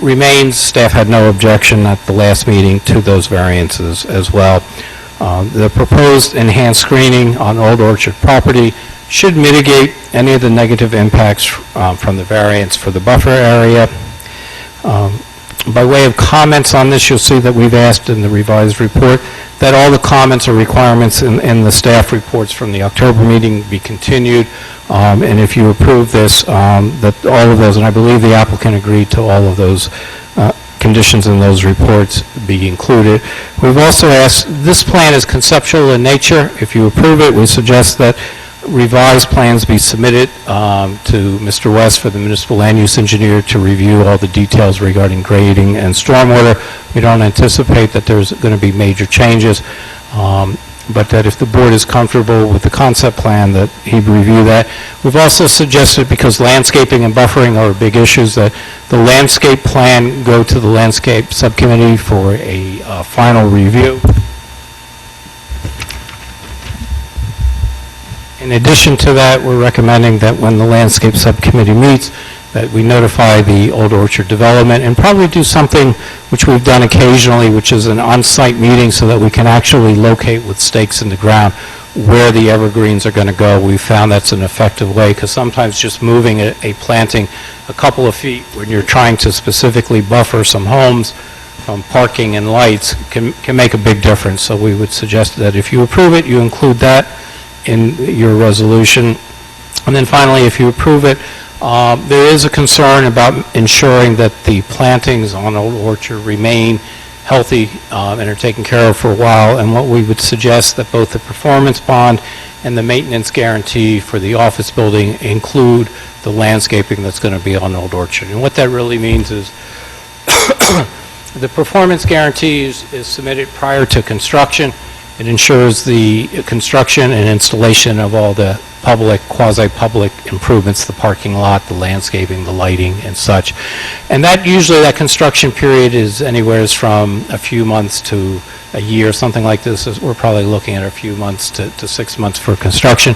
remains. Staff had no objection at the last meeting to those variances as well. The proposed enhanced screening on Old Orchard property should mitigate any of the negative impacts from the variance for the buffer area. By way of comments on this, you'll see that we've asked in the revised report that all the comments or requirements in the staff reports from the October meeting be continued, and if you approve this, that all of those, and I believe the applicant agreed to all of those conditions in those reports be included. We've also asked, this plan is conceptual in nature. If you approve it, we suggest that revised plans be submitted to Mr. West for the municipal land use engineer to review all the details regarding grading and stormwater. We don't anticipate that there's going to be major changes, but that if the board is comfortable with the concept plan, that he review that. We've also suggested, because landscaping and buffering are big issues, that the landscape plan go to the landscape subcommittee for a final review. In addition to that, we're recommending that when the landscape subcommittee meets, that we notify the Old Orchard development and probably do something which we've done occasionally, which is an on-site meeting so that we can actually locate with stakes in the ground where the evergreens are going to go. We found that's an effective way, because sometimes just moving a planting a couple of feet when you're trying to specifically buffer some homes from parking and lights can make a big difference. So we would suggest that if you approve it, you include that in your resolution. And then finally, if you approve it, there is a concern about ensuring that the plantings on Old Orchard remain healthy and are taken care of for a while. And what we would suggest that both the performance bond and the maintenance guarantee for the office building include the landscaping that's going to be on Old Orchard. And what that really means is the performance guarantee is submitted prior to construction. It ensures the construction and installation of all the public, quasi-public improvements, the parking lot, the landscaping, the lighting, and such. And that usually, that construction period is anywhere from a few months to a year, something like this. We're probably looking at a few months to 6 months for construction.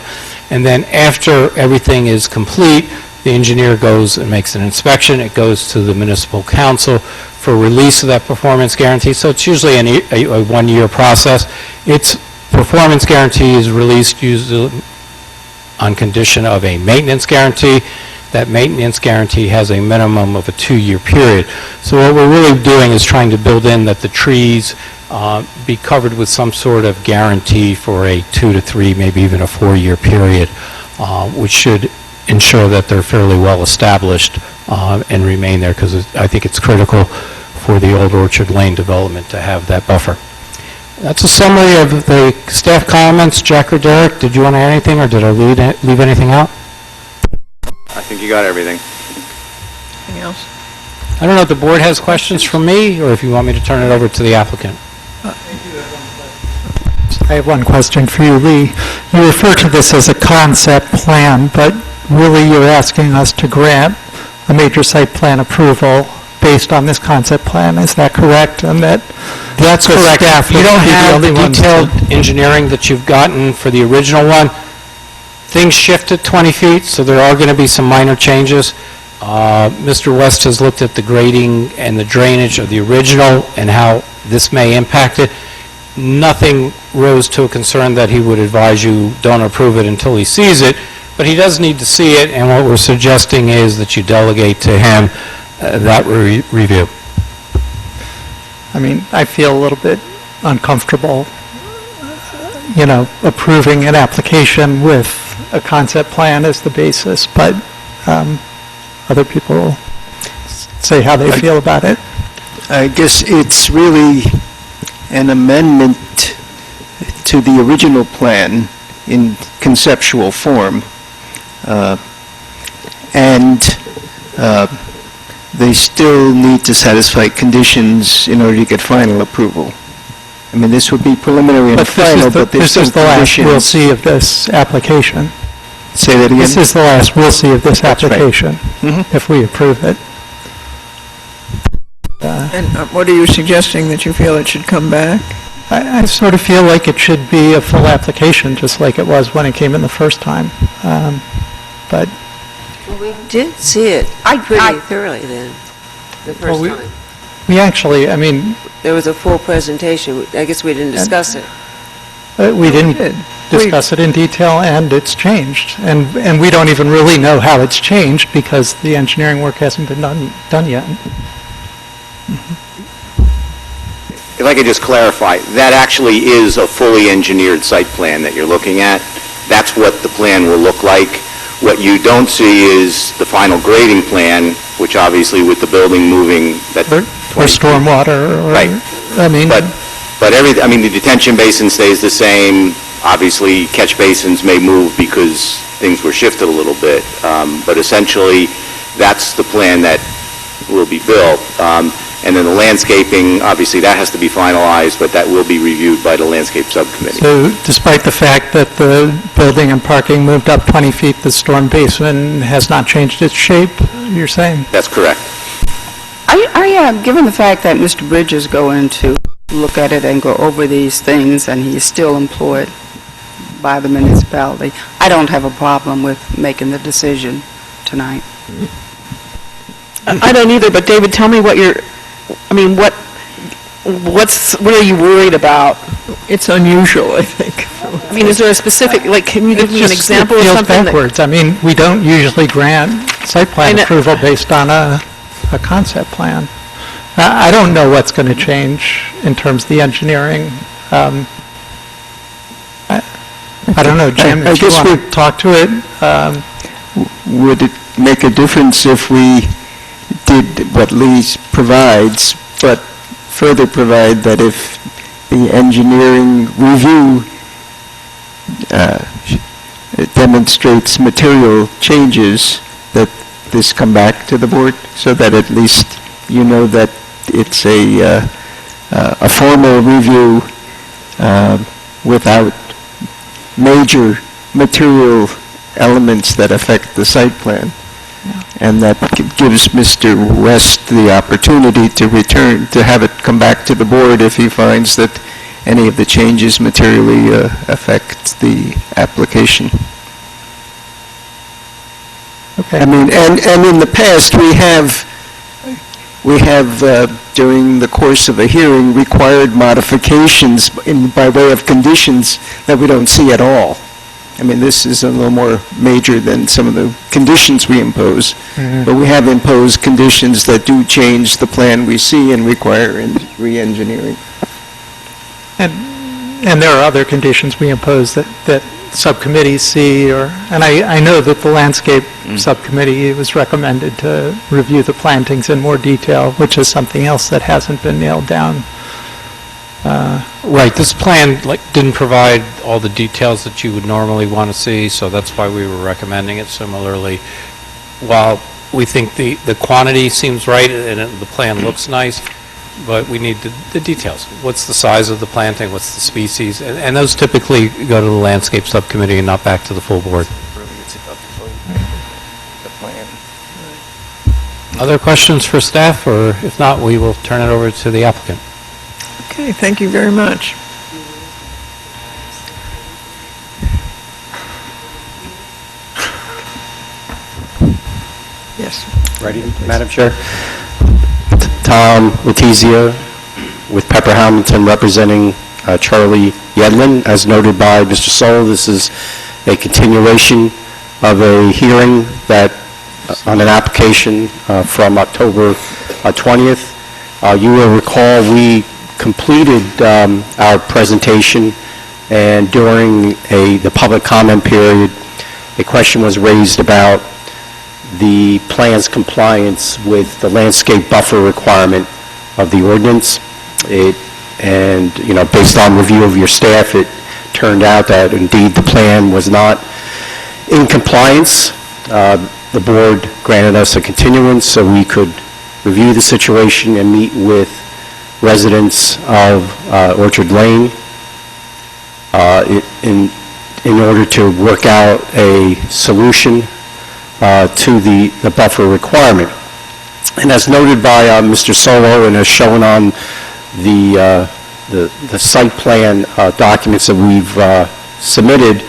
And then after everything is complete, the engineer goes and makes an inspection. It goes to the municipal council for release of that performance guarantee. So it's usually a one-year process. Its performance guarantee is released usually on condition of a maintenance guarantee. That maintenance guarantee has a minimum of a 2-year period. So what we're really doing is trying to build in that the trees be covered with some sort of guarantee for a 2 to 3, maybe even a 4-year period, which should ensure that they're fairly well established and remain there, because I think it's critical for the Old Orchard Lane development to have that buffer. That's a summary of the staff comments. Jack or Derek, did you want to add anything, or did I leave anything out? I think you got everything. Anything else? I don't know if the board has questions for me, or if you want me to turn it over to the applicant. I have one question for you, Lee. You refer to this as a concept plan, but really you're asking us to grant a major site plan approval based on this concept plan. Is that correct? And That's correct. Staff You don't would be the have only the ones detailed to- engineering that you've gotten for the original one. Things shifted 20 feet, so there are going to be some minor changes. Mr. West has looked at the grading and the drainage of the original and how this may impact it. Nothing rose to a concern that he would advise you don't approve it until he sees it, but he does need to see it, and what we're suggesting is that you delegate to him that review. I mean, I feel a little bit uncomfortable, approving an application with a concept plan as the basis, but other people say how they feel about it. I guess it's really an amendment to the original plan in conceptual form. And they still need to satisfy conditions in order to get final approval. I mean, this would be preliminary and But final, but there's this still is the last conditions. we'll see of this application. Say that again? This is the last we'll see of this That's right. application, if we approve it. And what are you suggesting, that you feel it should come back? I sort of feel like it should be a full application, just like it was when it came in the first time. But We did see it pretty thoroughly then, the first Well, time. we actually, I mean, There was a full presentation. I guess we didn't discuss it. we didn't discuss it in detail, and it's changed. And we don't even really know how it's changed, because the engineering work hasn't been done yet. If I could just clarify, that actually is a fully engineered site plan that you're looking at. That's what the plan will look like. What you don't see is the final grading plan, which obviously with the building moving, that... Or stormwater, or... Right. I mean... But the detention basin stays the same. Obviously, catch basins may move because things were shifted a little bit. But essentially, that's the plan that will be built. And then the landscaping, obviously, that has to be finalized, but that will be reviewed by the landscape subcommittee. So despite the fact that the building and parking moved up 20 feet, the storm basin has not changed its shape, you're saying? That's correct. Given the fact that Mr. Bridge is going to look at it and go over these things, and he is still employed by the municipality, I don't have a problem with making the decision tonight. I don't either, but David, tell me what what are you worried about? It's unusual, I think. I mean, is there a specific, can you give me an example of It feels something? backwards. I mean, we don't usually grant site plan approval based on a concept plan. I don't know what's going to change in terms of the engineering. I don't know, Jim, I if you guess want to talk to it. Would it make a difference if we did what Lee provides, but further provide that if the engineering review demonstrates material changes, that this come back to the board, so that at least you know that it's a formal review without major material elements that affect the site plan. And that gives Mr. West the opportunity to return, to have it come back to the board if he finds that any of the changes materially affect the application. Okay. I mean, and in the past, we have during the course of a hearing, required modifications by way of conditions that we don't see at all. I mean, this is a little more major than some of the conditions we impose, but we have imposed conditions that do change the plan we see and require re-engineering. And there are other conditions we impose that subcommittees see, and I know that the landscape subcommittee was recommended to review the plantings in more detail, which is something else that hasn't been nailed down. Right, this plan didn't provide all the details that you would normally want to see, so that's why we were recommending it similarly. While we think the quantity seems right and the plan looks nice, but we need the details. What's the size of the planting, what's the species, and those typically go to the landscape subcommittee and not back to the full board. Other questions for staff, or if not, we will turn it over to the applicant. Okay, thank you very much. Yes. Ready, Madam Chair? Tom Letizia with Pepper Hamilton representing Charlie Yedlin. As noted by Mr. Soul, this is a continuation of a hearing that on an application from October 20th. You will recall we completed our presentation, and during the public comment period, a question was raised about the plan's compliance with the landscape buffer requirement of the ordinance. Based on review of your staff, it turned out that indeed the plan was not in compliance. The board granted us a continuance so we could review the situation and meet with residents of Orchard Lane in order to work out a solution to the buffer requirement. And as noted by Mr. Solo and as shown on the site plan documents that we've submitted,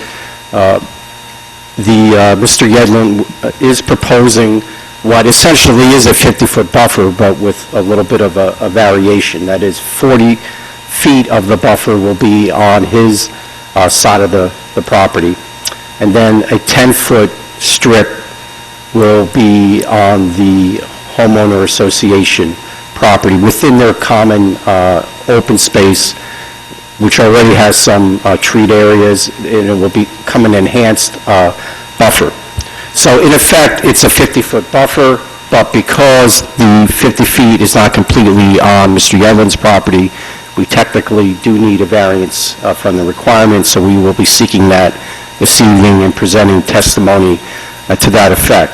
Mr. Yedlin is proposing what essentially is a 50-foot buffer, but with a little bit of a variation. That is, 40 feet of the buffer will be on his side of the property, and then a 10-foot strip will be on the homeowner association property within their common open space, which already has some treed areas, and it will become an enhanced buffer. So in effect, it's a 50-foot buffer, but because the 50 feet is not completely on Mr. Yedlin's property, we technically do need a variance from the requirement, so we will be seeking that this evening and presenting testimony to that effect.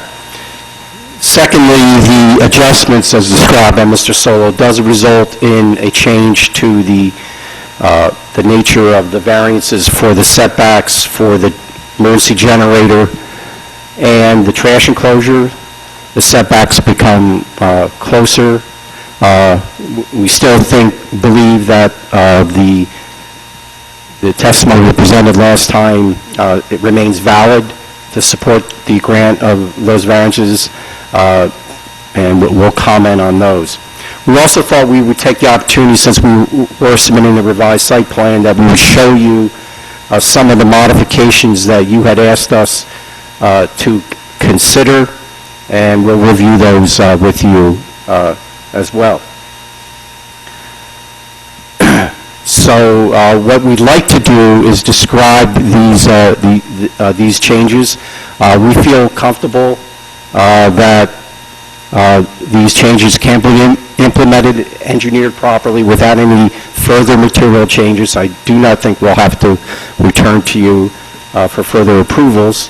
Secondly, the adjustments as described by Mr. Solo does result in a change to the nature of the variances for the setbacks for the emergency generator and the trash enclosure. The setbacks become closer. We still believe that the testimony presented last time, it remains valid to support the grant of those variances, and we'll comment on those. We also thought we would take the opportunity, since we were submitting the revised site plan, that we would show you some of the modifications that you had asked us to consider, and we'll review those with you as well. So what we'd like to do is describe these changes. We feel comfortable that these changes can be implemented, engineered properly without any further material changes. I do not think we'll have to return to you for further approvals.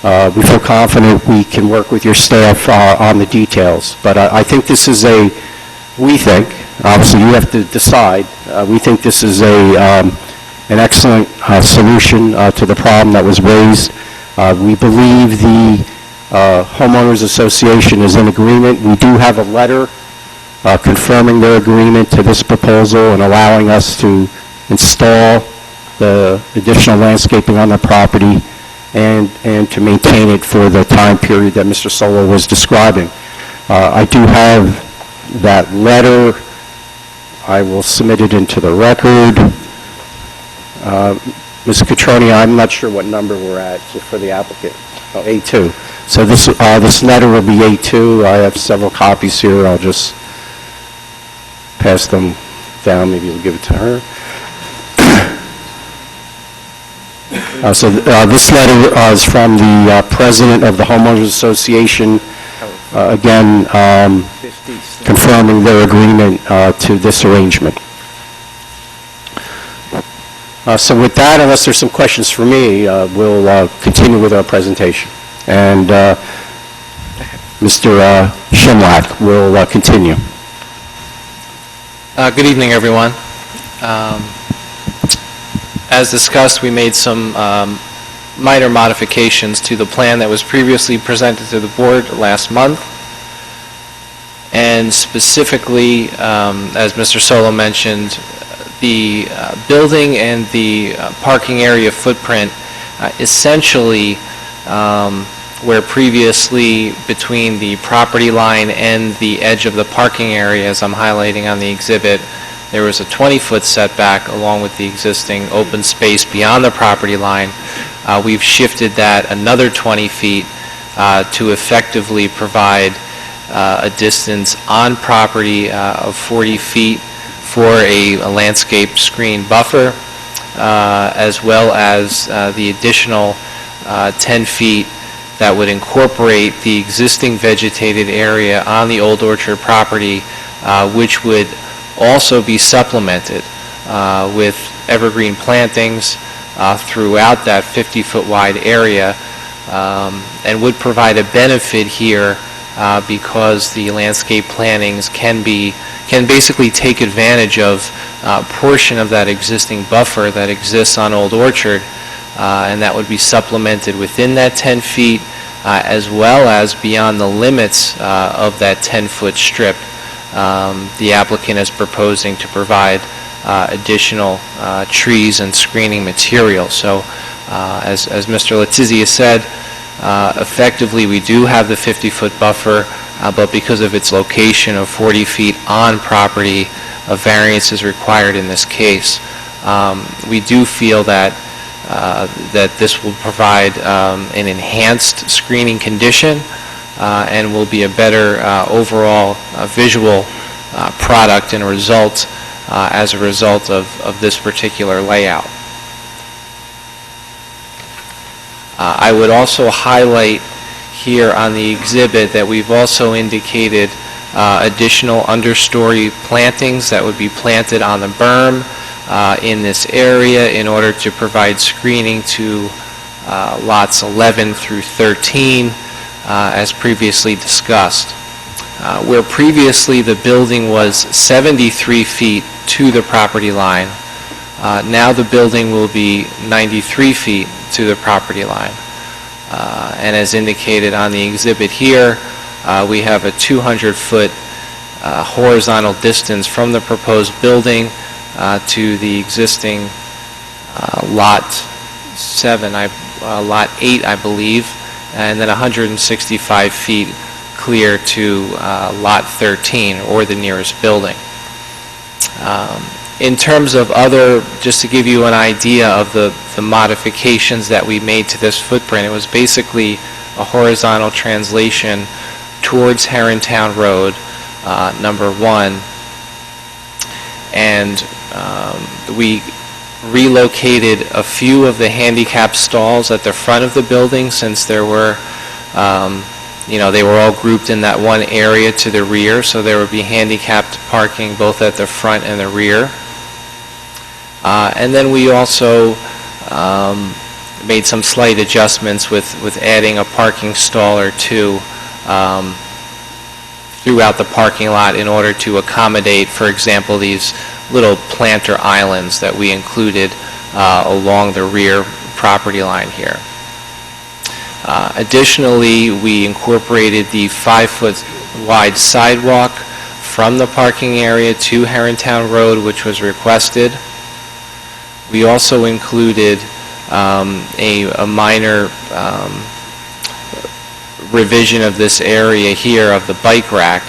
We feel confident we can work with your staff on the details. But I think this is we think, obviously you have to decide, we think this is an excellent solution to the problem that was raised. We believe the homeowners association is in agreement. We do have a letter confirming their agreement to this proposal and allowing us to install the additional landscaping on the property and to maintain it for the time period that Mr. Solo was describing. I do have that letter. I will submit it into the record. Ms. Catroni, I'm not sure what number we're at for the applicant. Oh, A2. So this letter will be A2. I have several copies here. I'll just pass them down. Maybe you'll give it to her. So this letter is from the president of the Homeowners Association, again, confirming their agreement to this arrangement. So with that, unless there's some questions for me, we'll continue with our presentation. And Mr. Shimlack will continue. Good evening, everyone. As discussed, we made some minor modifications to the plan that was previously presented to the board last month. And specifically, as Mr. Solo mentioned, the building and the parking area footprint essentially where previously between the property line and the edge of the parking area, as I'm highlighting on the exhibit, there was a 20-foot setback along with the existing open space beyond the property line. We've shifted that another 20 feet to effectively provide a distance on property of 40 feet for a landscape screen buffer, as well as the additional 10 feet that would incorporate the existing vegetated area on the Old Orchard property, which would also be supplemented with evergreen plantings throughout that 50-foot wide area, and would provide a benefit here because the landscape plantings can basically take advantage of a portion of that existing buffer that exists on Old Orchard, and that would be supplemented within that 10 feet, as well as beyond the limits of that 10-foot strip. The applicant is proposing to provide additional trees and screening material. So, as Mr. Letizia said, effectively we do have the 50-foot buffer, but because of its location of 40 feet on property, a variance is required in this case. We do feel that this will provide an enhanced screening condition and will be a better overall visual product and result as a result of this particular layout. I would also highlight here on the exhibit that we've also indicated additional understory plantings that would be planted on the berm in this area in order to provide screening to lots 11 through 13 as previously discussed. Where previously the building was 73 feet to the property line, now the building will be 93 feet to the property line. And as indicated on the exhibit here, we have a 200-foot horizontal distance from the proposed building to the existing Lot 8, I believe, and then 165 feet clear to Lot 13, or the nearest building. In terms of other, just to give you an idea of the modifications that we made to this footprint, it was basically a horizontal translation towards Herrontown Road, number 1, and we relocated a few of the handicap stalls at the front of the building, since there were they were all grouped in that one area to the rear, so there would be handicapped parking both at the front and the rear. And then we also made some slight adjustments with adding a parking stall or two throughout the parking lot in order to accommodate, for example, these little planter islands that we included along the rear property line here. Additionally, we incorporated the 5-foot wide sidewalk from the parking area to Herrontown Road, which was requested. We also included a minor revision of this area here of the bike rack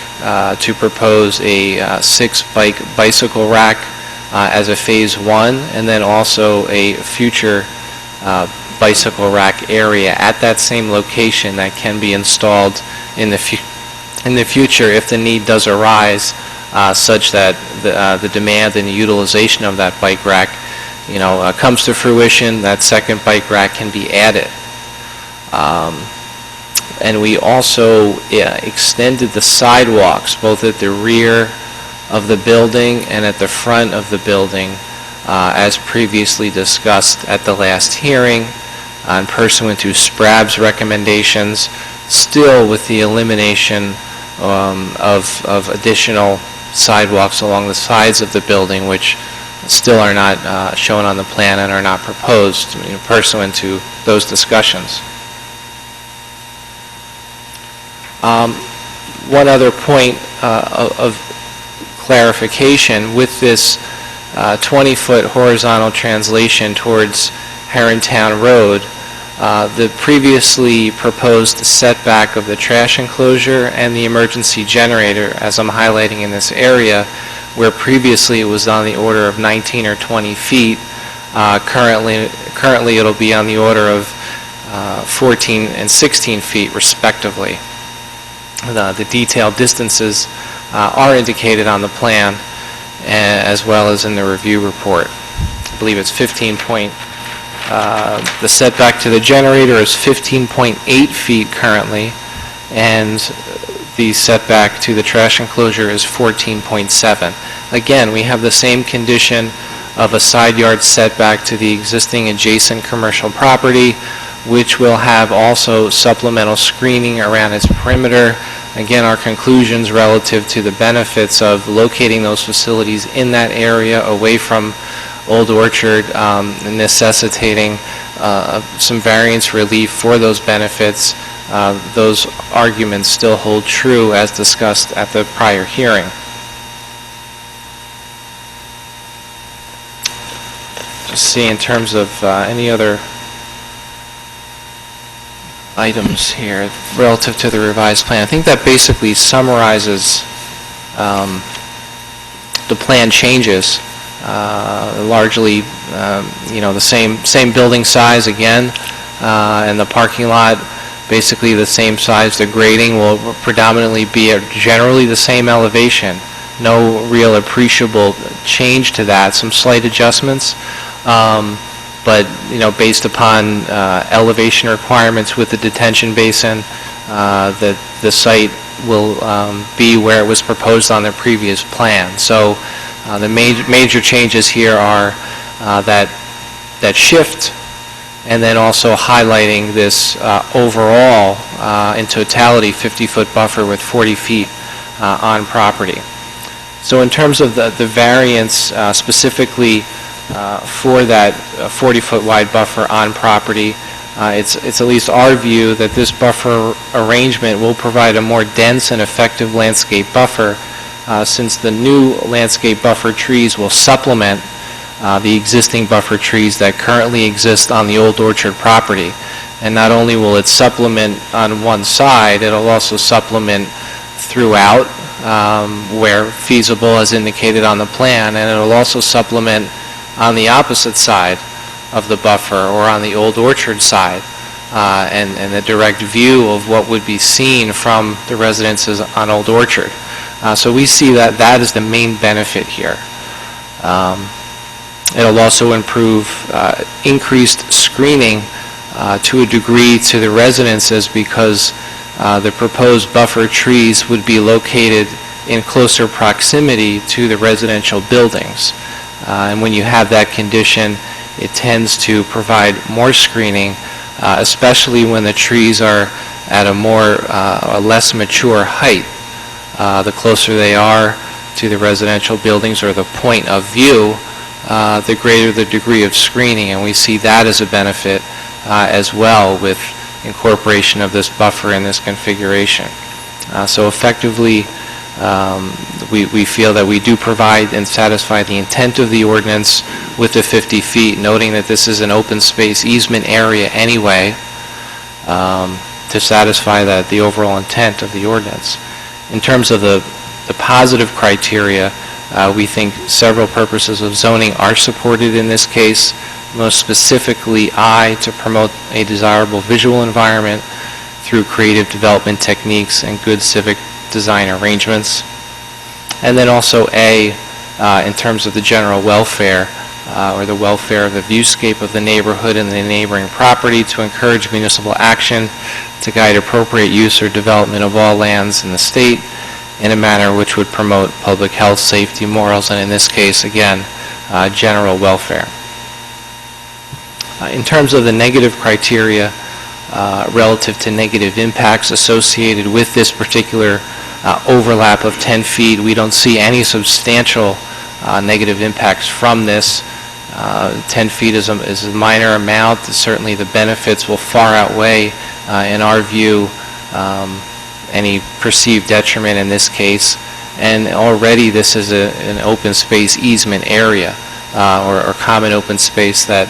to propose a 6 bicycle rack as a phase 1, and then also a future bicycle rack area at that same location that can be installed in the future if the need does arise, such that the demand and the utilization of that bike rack comes to fruition. That second bike rack can be added. And we also extended the sidewalks both at the rear of the building and at the front of the building, as previously discussed at the last hearing, pursuant to SPRAB's recommendations, still with the elimination of additional sidewalks along the sides of the building, which still are not shown on the plan and are not proposed, pursuant to those discussions. One other point of clarification: with this 20-foot horizontal translation towards Herrontown Road, the previously proposed setback of the trash enclosure and the emergency generator, as I'm highlighting in this area, where previously it was on the order of 19 or 20 feet, currently it'll be on the order of 14 and 16 feet respectively. The detailed distances are indicated on the plan as well as in the review report. I believe it's the setback to the generator is 15.8 feet currently, and the setback to the trash enclosure is 14.7. Again, we have the same condition of a side yard setback to the existing adjacent commercial property, which will have also supplemental screening around its perimeter, again, our conclusions relative to the benefits of locating those facilities in that area away from Old Orchard, necessitating some variance relief for those benefits, those arguments still hold true as discussed at the prior hearing. Just see in terms of any other items here relative to the revised plan. I think that basically summarizes the plan changes. Largely, the same building size again, and the parking lot basically the same size. The grading will predominantly be at generally the same elevation. No real appreciable change to that. Some slight adjustments, but based upon elevation requirements with the detention basin, the site will be where it was proposed on the previous plan. So the major changes here are that shift, and then also highlighting this overall, in totality, 50-foot buffer with 40 feet on property. So in terms of the variance specifically for that 40-foot wide buffer on property, it's at least our view that this buffer arrangement will provide a more dense and effective landscape buffer, since the new landscape buffer trees will supplement the existing buffer trees that currently exist on the Old Orchard property. And not only will it supplement on one side, it'll also supplement throughout where feasible as indicated on the plan, and it'll also supplement on the opposite side of the buffer or on the Old Orchard side, and the direct view of what would be seen from the residences on Old Orchard. So we see that is the main benefit here. It'll also improve increased screening to a degree to the residences, because the proposed buffer trees would be located in closer proximity to the residential buildings. And when you have that condition, it tends to provide more screening, especially when the trees are at a less mature height. The closer they are to the residential buildings or the point of view, the greater the degree of screening, and we see that as a benefit as well with incorporation of this buffer in this configuration. So effectively, we feel that we do provide and satisfy the intent of the ordinance with the 50 feet, noting that this is an open space easement area anyway, to satisfy the overall intent of the ordinance. In terms of the positive criteria, we think several purposes of zoning are supported in this case, most specifically to promote a desirable visual environment through creative development techniques and good civic design arrangements. And then also in terms of the general welfare, or the welfare of the viewscape of the neighborhood and the neighboring property, to encourage municipal action to guide appropriate use or development of all lands in the state in a manner which would promote public health, safety, morals, and in this case, again, general welfare. In terms of the negative criteria relative to negative impacts associated with this particular overlap of 10 feet, we don't see any substantial negative impacts from this. 10 feet is a minor amount. Certainly the benefits will far outweigh, in our view, any perceived detriment in this case. And already this is an open space easement area, or common open space that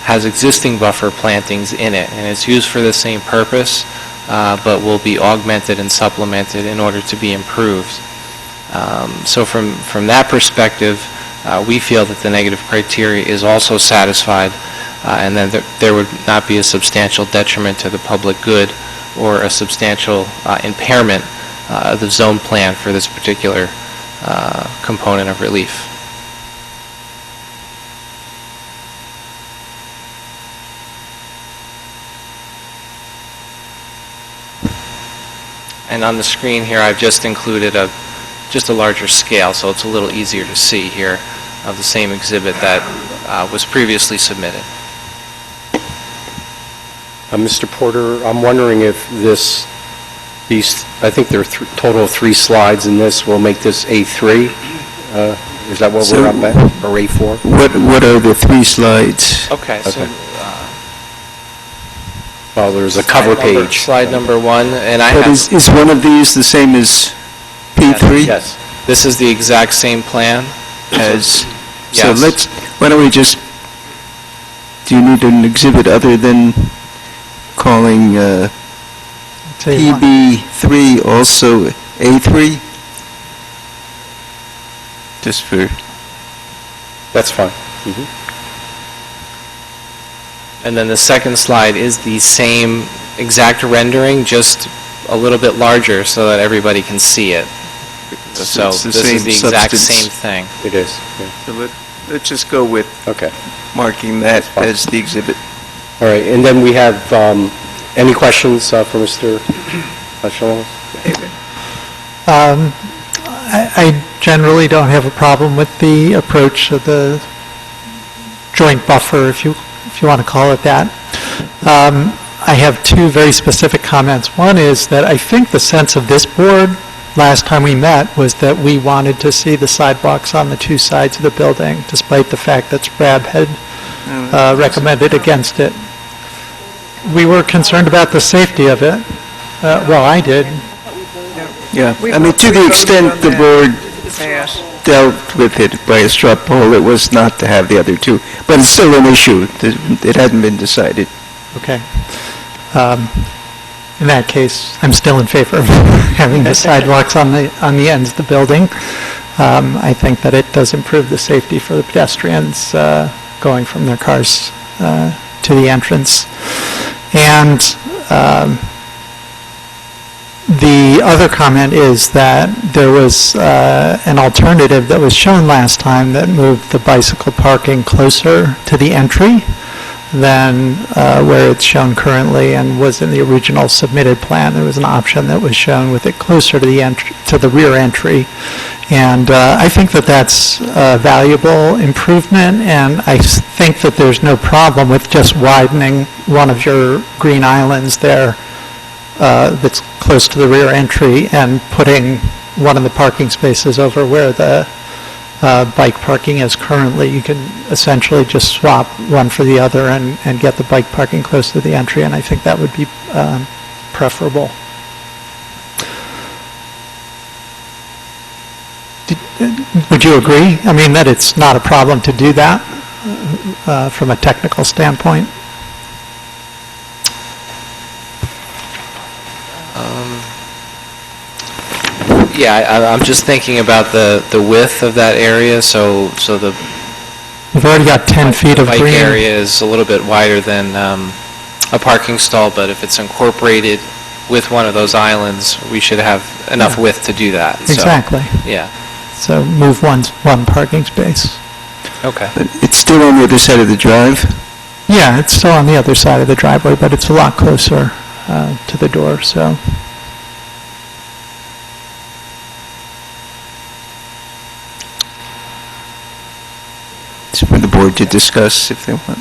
has existing buffer plantings in it, and it's used for the same purpose, but will be augmented and supplemented in order to be improved. So from that perspective, we feel that the negative criteria is also satisfied, and then there would not be a substantial detriment to the public good or a substantial impairment of the zone plan for this particular component of relief. And on the screen here, I've just included just a larger scale, so it's a little easier to see here of the same exhibit that was previously submitted. Mr. Porter, I'm wondering if this These, I think there are total of 3 slides in this. We'll make this A3. Is that what we're up at, or A4? What are the 3 slides? Okay, so Well, there's a cover page. slide number 1, and I But have... is one of these the same as P3? Yes. This is the exact same plan. So Yes. why don't we just, do you need an exhibit other than calling PB3 also A3? Just for... That's fine. And then the second slide is the same exact rendering, just a little bit larger so that everybody can see it. So it's the this same is the exact substance. same thing. It is. So let's just go with marking that as the exhibit. All right, and then we have, any questions for Mr. Shalomo? I generally don't have a problem with the approach of the joint buffer, if you want to call it that. I have 2 very specific comments. One is that I think the sense of this board last time we met was that we wanted to see the sidewalks on the 2 sides of the building, despite the fact that SPRAB had recommended against it. We were concerned about the safety of it. Well, I did. Yeah, I mean, to the extent the board dealt with it by a straw poll, it was not to have the other 2. But it's still an issue. It hadn't been decided. Okay. In that case, I'm still in favor of having the sidewalks on the ends of the building. I think that it does improve the safety for the pedestrians going from their cars to the entrance. And the other comment is that there was an alternative that was shown last time that moved the bicycle parking closer to the entry than where it's shown currently and was in the original submitted plan. There was an option that was shown with it closer to the rear entry. And I think that that's a valuable improvement, and I think that there's no problem with just widening one of your green islands there that's close to the rear entry and putting one of the parking spaces over where the bike parking is currently. You can essentially just swap one for the other and get the bike parking close to the entry, and I think that would be preferable. Would you agree? I mean, that it's not a problem to do that from a technical standpoint? Yeah, I'm just thinking about the width of that area, so the We've already got 10 feet of bike green. area is a little bit wider than a parking stall, but if it's incorporated with one of those islands, we should have enough width to do that. So, Exactly. yeah, So move one parking space. okay. But it's still on the other side of the drive? Yeah, it's still on the other side of the driveway, but it's a lot closer to the door, so. It's for the board to discuss if they want.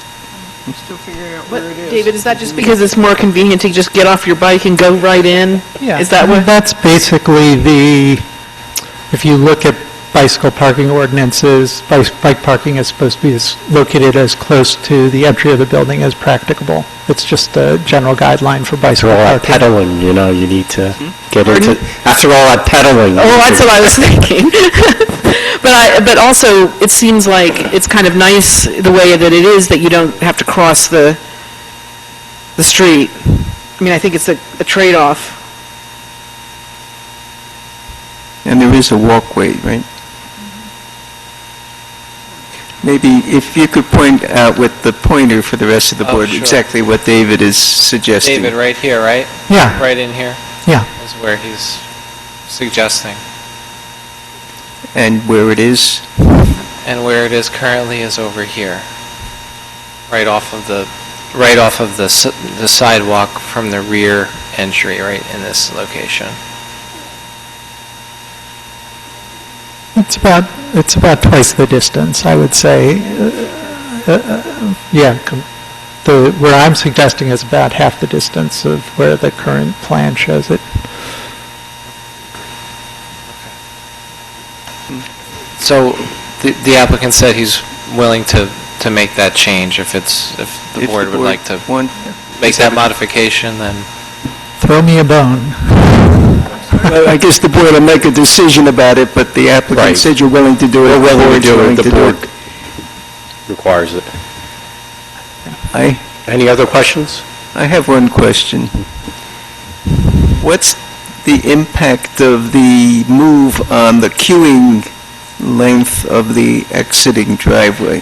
Still figuring out What, David, is that just because it's more convenient to just get off your bike and go right in? Yeah. Is that what? That's basically if you look at bicycle parking ordinances, bike parking is supposed to be located as close to the entry of the building as practicable. It's just a general guideline for After bicycle all that parking. pedaling, you need to get into, after all that pedaling. Oh, that's what I was thinking. But also, it seems like it's kind of nice the way that it is, that you don't have to cross the street. I mean, I think it's a trade-off. And there is a walkway, right? Maybe if you could point out with the pointer for the rest of the Oh, board sure. exactly what David is suggesting. David, right here, right? Yeah. Right in here Yeah. is where he's suggesting. And where it is? And where it is currently is over here, right off of the sidewalk from the rear entry, right in this location. It's about twice the distance, I would say. Yeah, where I'm suggesting is about half the distance of where the current plan shows it. So the applicant said he's willing to make that change if the board would like to make that modification, then... Throw me a bone. Well, I guess the board will make a decision about it, but the applicant said you're willing to do it. We're willing to do it, Board's the willing board requires it. I Any other questions? I have one question. What's the impact of the move on the queuing length of the exiting driveway?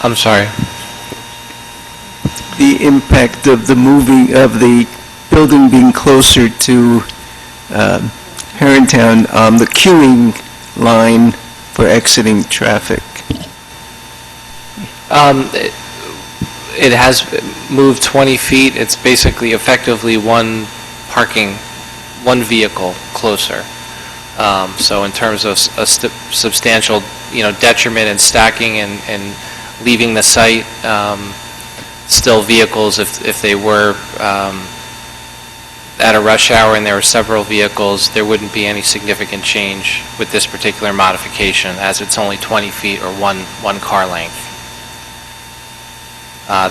I'm sorry. The impact of the moving, of the building being closer to Herrontown on the queuing line for exiting traffic? It has moved 20 feet. It's basically effectively one vehicle closer. So in terms of a substantial, detriment in stacking and leaving the site, still vehicles, if they were at a rush hour and there were several vehicles, there wouldn't be any significant change with this particular modification, as it's only 20 feet or one car length.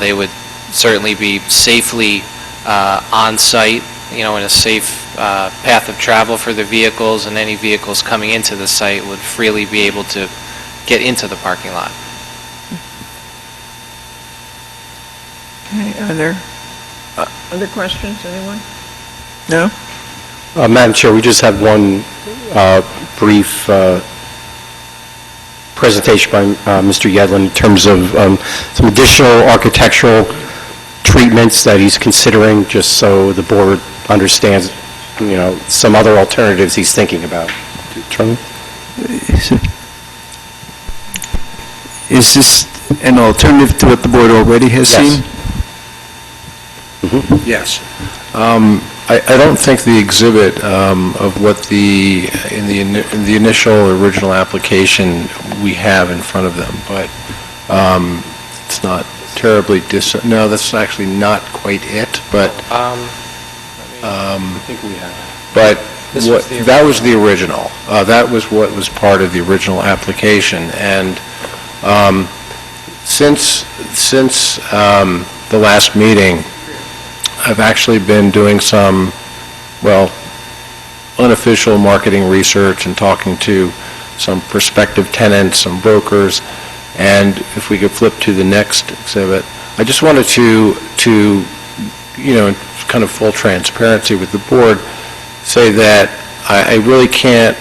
They would certainly be safely on-site, in a safe path of travel for the vehicles, and any vehicles coming into the site would freely be able to get into the parking lot. Okay, are there other questions, anyone? No? Madam Chair, we just have one brief presentation by Mr. Yedlin in terms of some additional architectural treatments that he's considering, just so the board understands, some other alternatives he's thinking about. Chairman? Is this an alternative to what the board already has seen? Yes. I don't think the exhibit of what in the initial original application we have in front of them, but it's not terribly no, that's actually not quite it, but I think we have. but that was the original. That was what was part of the original application, and since the last meeting, I've actually been doing some, unofficial marketing research and talking to some prospective tenants, some brokers, and if we could flip to the next exhibit, I just wanted to kind of full transparency with the board, say that I really can't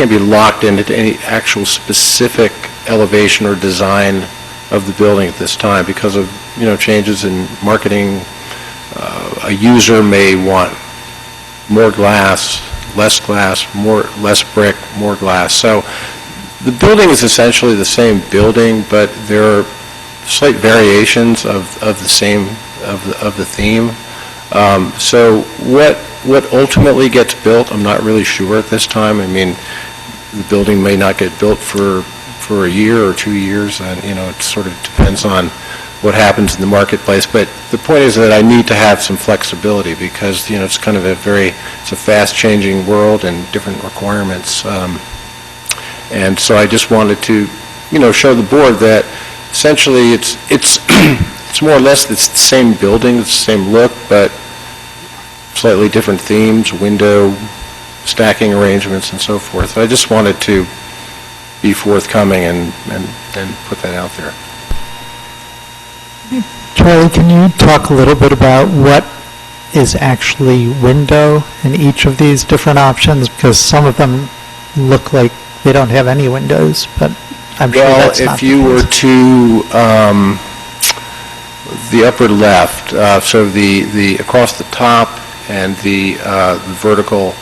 be locked into any actual specific elevation or design of the building at this time because of, changes in marketing. A user may want more glass, less brick, more glass. So the building is essentially the same building, but there are slight variations of the theme. So what ultimately gets built, I'm not really sure at this time. I mean, the building may not get built for a year or 2 years, and it sort of depends on what happens in the marketplace. But the point is that I need to have some flexibility because, it's kind of it's a fast-changing world and different requirements. And so I just wanted to, show the board that essentially it's more or less it's the same building, it's the same look, but slightly different themes, window, stacking arrangements, and so forth. I just wanted to be forthcoming and put that out there. Charlie, can you talk a little bit about what is actually window in each of these different options? Because some of them look like they don't have any windows, but I'm sure that's not if you were to the upper left, so the across the top and the vertical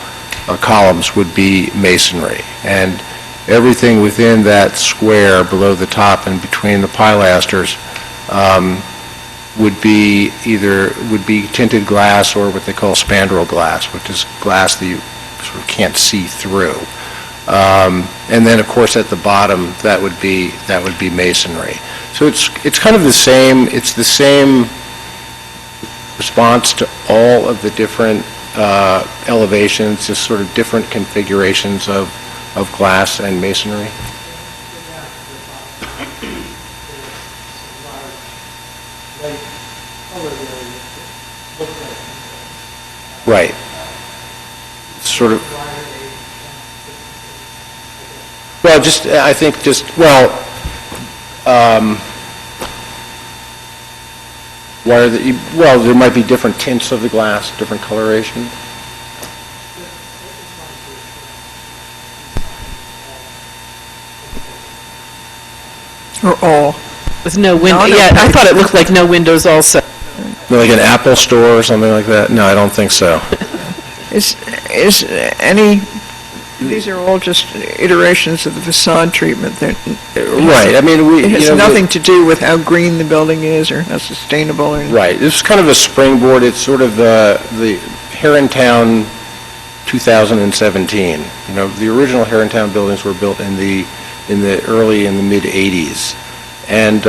columns would be masonry, and everything within that square below the top and between the pilasters would be tinted glass or what they call spandrel glass, which is glass that you sort of can't see through. And then, of course, at the bottom, that would be masonry. So it's kind of the same. It's the same response to all of the different elevations, just sort of different configurations of of glass and masonry? Right. Sort of. Well, just, I think just, well, well, there might be different tints of the glass, different coloration. Or all? With no window, yeah, I thought it looked like no windows also. Like an Apple store or something like that? No, I don't think so. Is these are all just iterations of the facade treatment. Right, I mean, it has nothing to do with how green the building is or how sustainable or anything. Right, this is kind of a springboard, it's sort of the Herrontown 2017. You know, the original Herrontown buildings were built in the early and the mid-'80s. And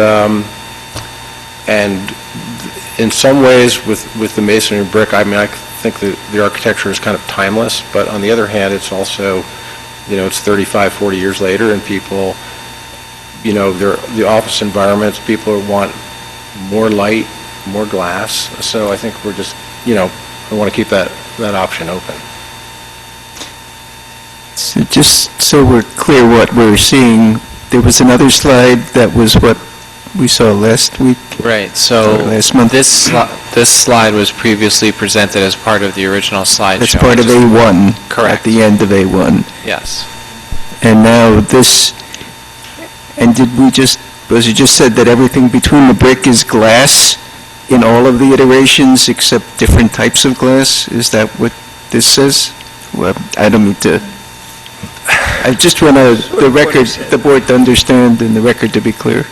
in some ways, with the masonry brick, I mean, I think the architecture is kind of timeless, but on the other hand, it's also, you know, it's 35, 40 years later, and people, you know, the office environments, people want more light, more glass, so I think we're just, you know, I want to keep that option open. So just so we're clear what we're seeing, there was another slide that was what we saw last week? Right, so last month. this slide was previously presented as part of the original slideshow. That's part of A1. Correct. At the end of A1. Yes. And now this, and was it just said that everything between the brick is glass in all of the iterations except different types of glass? Is that what this says? Well, I don't mean to, I just want the board to understand and the record to be clear.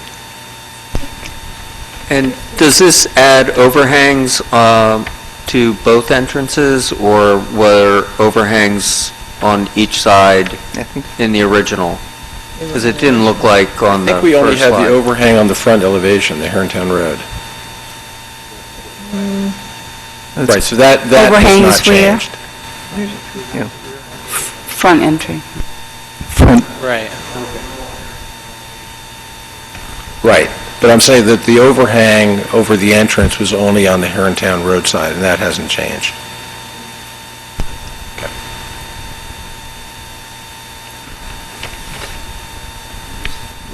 And does this add overhangs to both entrances, or were overhangs on each side in the original? Because it didn't look like on the I think we only first had slide. the overhang on the front elevation, the Herrontown Road. Right, so that Overhang has is not where? changed. Front entry. Right. Right, but I'm saying that the overhang over the entrance was only on the Herrontown Road side, and that hasn't changed. Okay.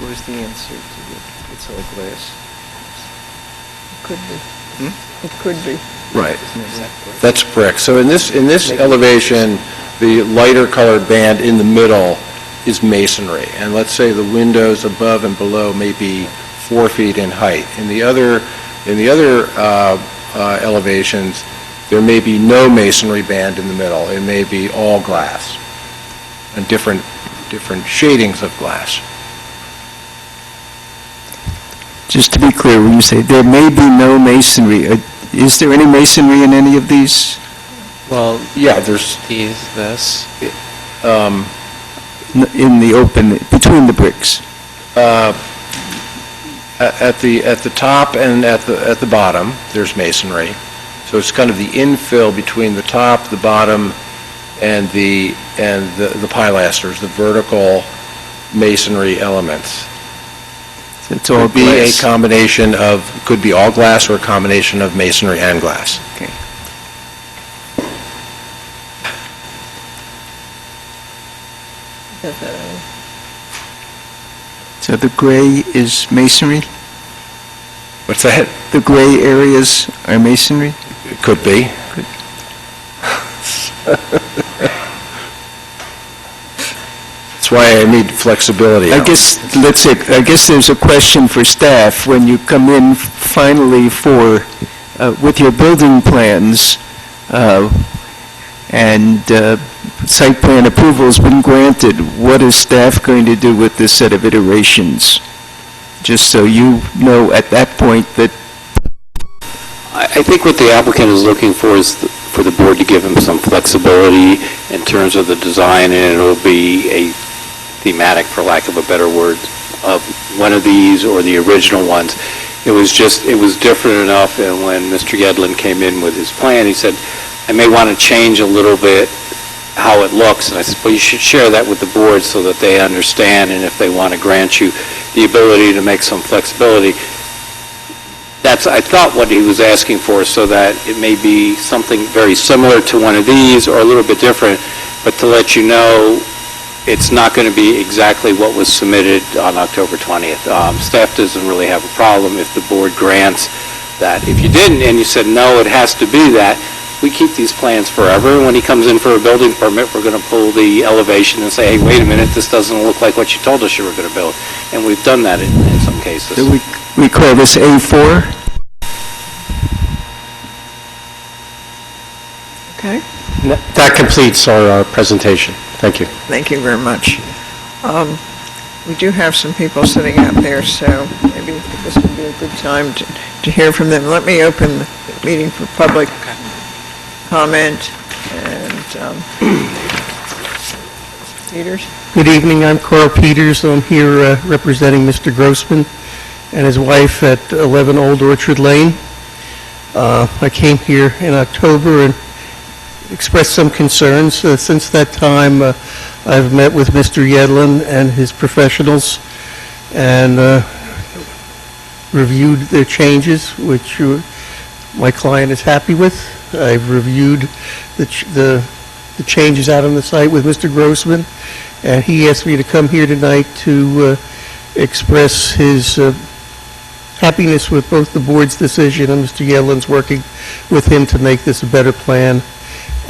Where's the answer to the, it's all glass? Could be. It could be. Right. That's brick. So in this elevation, the lighter colored band in the middle is masonry. And let's say the windows above and below may be 4 feet in height. In the other elevations, there may be no masonry band in the middle. It may be all glass and different shadings of glass. Just to be clear, when you say there may be no masonry, is there any masonry in any of these? Well, yeah, there's this. In the open, between the bricks? At the top and at the bottom, there's masonry. So it's kind of the infill between the top, the bottom, and the pilasters, the vertical masonry elements. It's all Could be glass. a combination of, could be all glass or a combination of masonry and glass. Okay. So the gray is masonry? What's that? The gray areas are masonry? It could be. Good. That's why I need flexibility. I guess there's a question for staff. When you come in finally with your building plans, and site plan approval's been granted, what is staff going to do with this set of iterations? Just so you know at that point that... I think what the applicant is looking for is for the board to give him some flexibility in terms of the design, and it'll be a thematic, for lack of a better word, of one of these or the original ones. It was different enough, and when Mr. Yedlin came in with his plan, he said, I may want to change a little bit how it looks. And I said, well, you should share that with the board so that they understand, and if they want to grant you the ability to make some flexibility. That's, I thought, what he was asking for, so that it may be something very similar to one of these or a little bit different, but to let you know it's not going to be exactly what was submitted on October 20th. Staff doesn't really have a problem if the board grants that. If you didn't and you said, no, it has to be that, we keep these plans forever. And when he comes in for a building permit, we're going to pull the elevation and say, hey, wait a minute, this doesn't look like what you told us you were going to build. And we've done that in some cases. So we call this A4? Okay, That completes our presentation. Thank you. thank you very much. We do have some people sitting out there, so maybe this would be a good time to hear from them. Let me open the meeting for public comment, and Peters? Good evening, I'm Carl Peters. I'm here representing Mr. Grossman and his wife at 11 Old Orchard Lane. I came here in October and expressed some concerns. Since that time, I've met with Mr. Yedlin and his professionals and reviewed their changes, which my client is happy with. I've reviewed the changes out on the site with Mr. Grossman, and he asked me to come here tonight to express his happiness with both the board's decision and Mr. Yedlin's working with him to make this a better plan.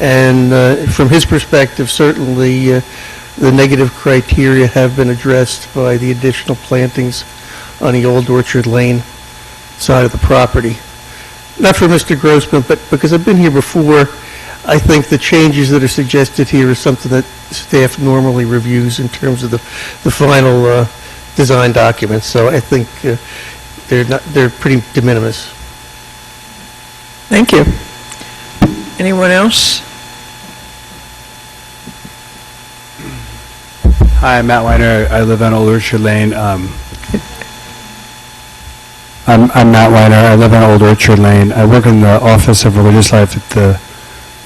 And from his perspective, certainly the negative criteria have been addressed by the additional plantings on the Old Orchard Lane side of the property. Not for Mr. Grossman, but because I've been here before, I think the changes that are suggested here is something that staff normally reviews in terms of the final design documents. So I think they're pretty de minimis. Thank you. Anyone else? Hi, I'm Matt Weiner. I live on Old Orchard Lane. I'm Matt Weiner. I live on Old Orchard Lane. I work in the Office of Religious Life at the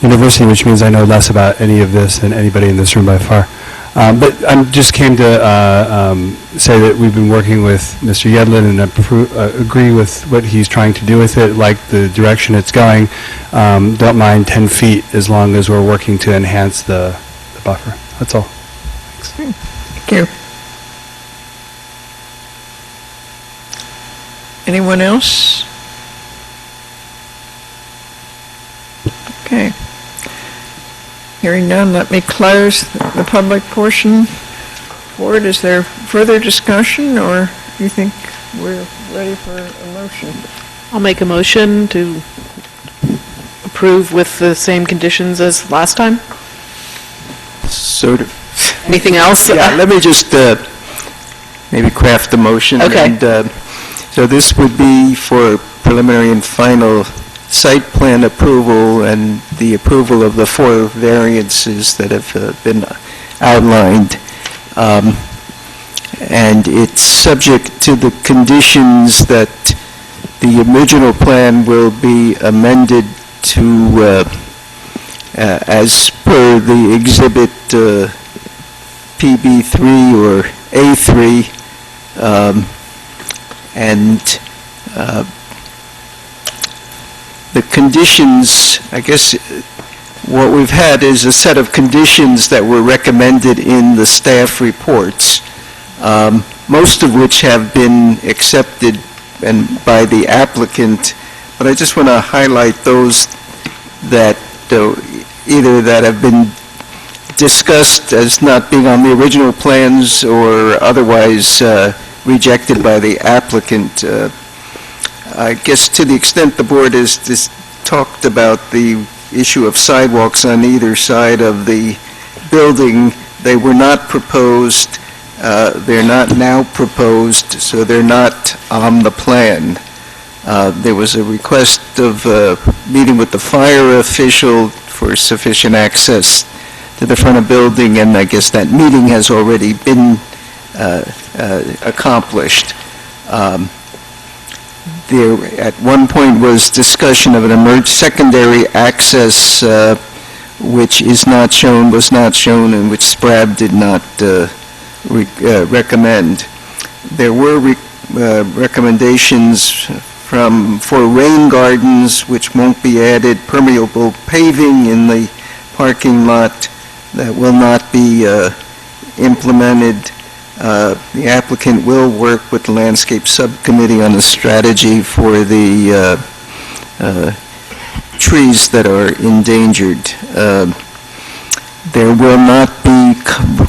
university, which means I know less about any of this than anybody in this room by far. But I just came to say that we've been working with Mr. Yedlin and agree with what he's trying to do with it, like the direction it's going. Don't mind 10 feet as long as we're working to enhance the buffer. That's all. Thanks. Thank you. Anyone else? Okay. Hearing none, let me close the public portion. Board, is there further discussion, or do you think we're ready for a motion? I'll make a motion to approve with the same conditions as last time. Sort of. Anything else? Yeah, let me just maybe craft the motion. Okay. And, so this would be for preliminary and final site plan approval and the approval of the 4 variances that have been outlined. And it's subject to the conditions that the original plan will be amended to, as per the exhibit PB3 or A3, and the conditions, I guess, what we've had is a set of conditions that were recommended in the staff reports, most of which have been accepted and by the applicant, but I just want to highlight those that either that have been discussed as not being on the original plans or otherwise rejected by the applicant. I guess to the extent the board has talked about the issue of sidewalks on either side of the building, they were not proposed, they're not now proposed, so they're not on the plan. There was a request of meeting with the fire official for sufficient access to the front of the building, and I guess that meeting has already been accomplished. There, at one point, was discussion of an secondary access which is not shown, was not shown, and which SPRAB did not recommend. There were recommendations for rain gardens, which won't be added, permeable paving in the parking lot that will not be implemented. The applicant will work with the landscape subcommittee on a strategy for the trees that are endangered. There will not be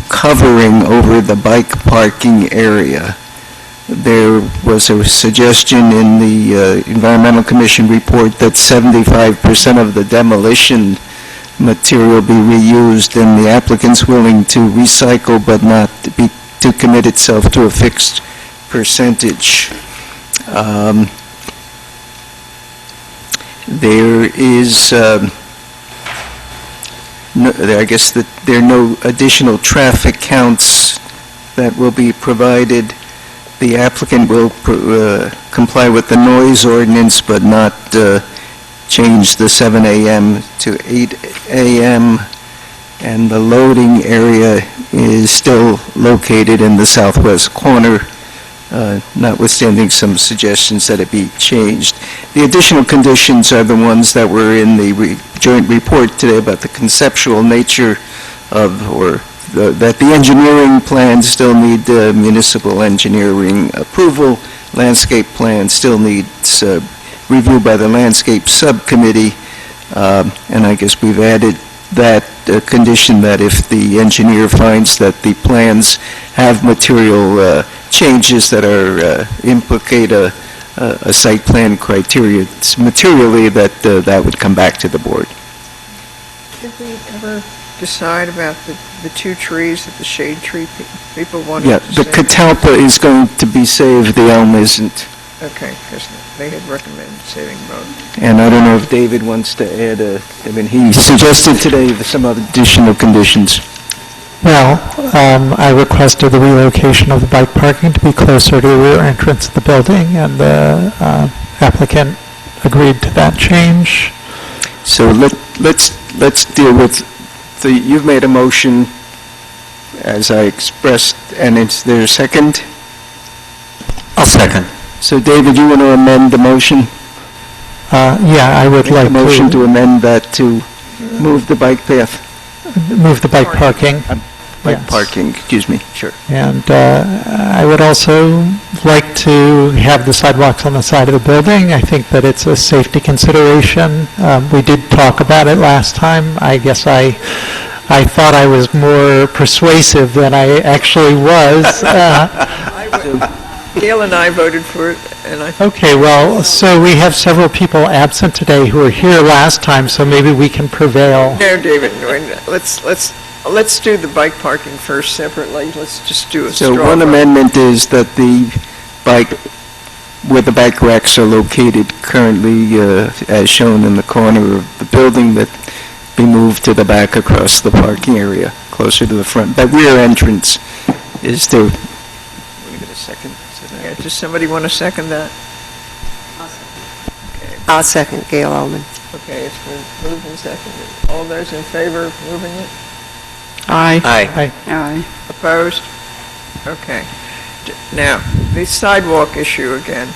covering over the bike parking area. There was a suggestion in the Environmental Commission report that 75% of the demolition material be reused, and the applicant's willing to recycle but not to commit itself to a fixed percentage. There is, I guess that there are no additional traffic counts that will be provided. The applicant will comply with the noise ordinance but not change the 7 a.m. to 8 a.m. And the loading area is still located in the southwest corner, notwithstanding some suggestions that it be changed. The additional conditions are the ones that were in the joint report today about the conceptual nature of, that the engineering plans still need municipal engineering approval, landscape plan still needs review by the landscape subcommittee, and I guess we've added that condition that if the engineer finds that the plans have material changes that are implicate a site plan criteria materially, that would come back to the board. Did we ever decide about the two trees that the shade tree people wanted Yeah, to the save? catalpa is going to be saved, the elm isn't. Okay, because they had recommended saving both. And I don't know if David wants to add he suggested today some additional conditions. Well, I requested the relocation of the bike parking to be closer to the rear entrance of the building, and the applicant agreed to that change. So let's deal with you've made a motion, as I expressed, and is there a second? I'll second. So David, you want to amend the motion? Yeah, I would like a motion to amend that to move the bike path. Move the bike parking. Bike Yes. parking, excuse me, sure. And I would also like to have the sidewalks on the side of the building. I think that it's a safety consideration. We did talk about it last time. I guess I thought I was more persuasive than I actually was. Gail and I voted for it, and I... Okay, well, so we have several people absent today who were here last time, so maybe we can prevail. No, David, let's do the bike parking first separately. Let's just do a straw So one vote. amendment is that where the bike racks are located currently, as shown in the corner of the building, that be moved to the back across the parking area, closer to the front. That rear entrance is there. Let me get a second. Yeah, does somebody want to second that? I'll second Gail Ullman. Okay, it's been moved and seconded. All those in favor of moving it? Aye. Aye. Opposed? Okay. Now, the sidewalk issue again.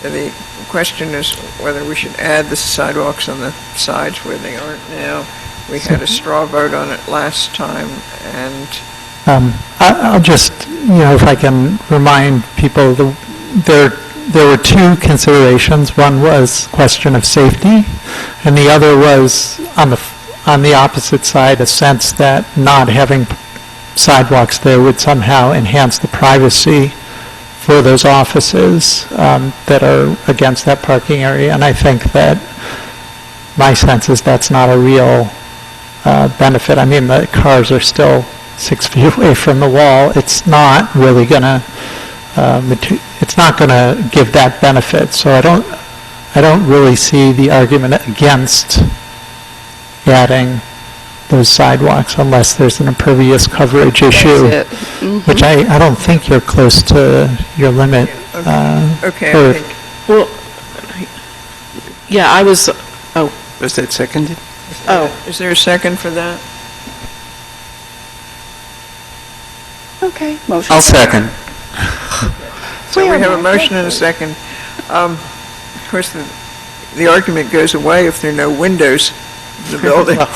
The question is whether we should add the sidewalks on the sides where they aren't now. We had a straw vote on it last time, and I'll just, if I can remind people, there were two considerations. One was question of safety, and the other was on the opposite side, a sense that not having sidewalks there would somehow enhance the privacy for those offices that are against that parking area. And I think that my sense is that's not a real benefit. I mean, the cars are still 6 feet away from the wall. It's not really going to it's not going to give that benefit. So I don't really see the argument against adding those sidewalks unless there's an impervious coverage issue, which I don't think you're close to your limit. okay, or- I think Well, yeah, I was, Was that seconded? Is there a second for that? Okay, motion. I'll second. So we have a motion and a second. Of course, the argument goes away if there are no windows in the building. Well,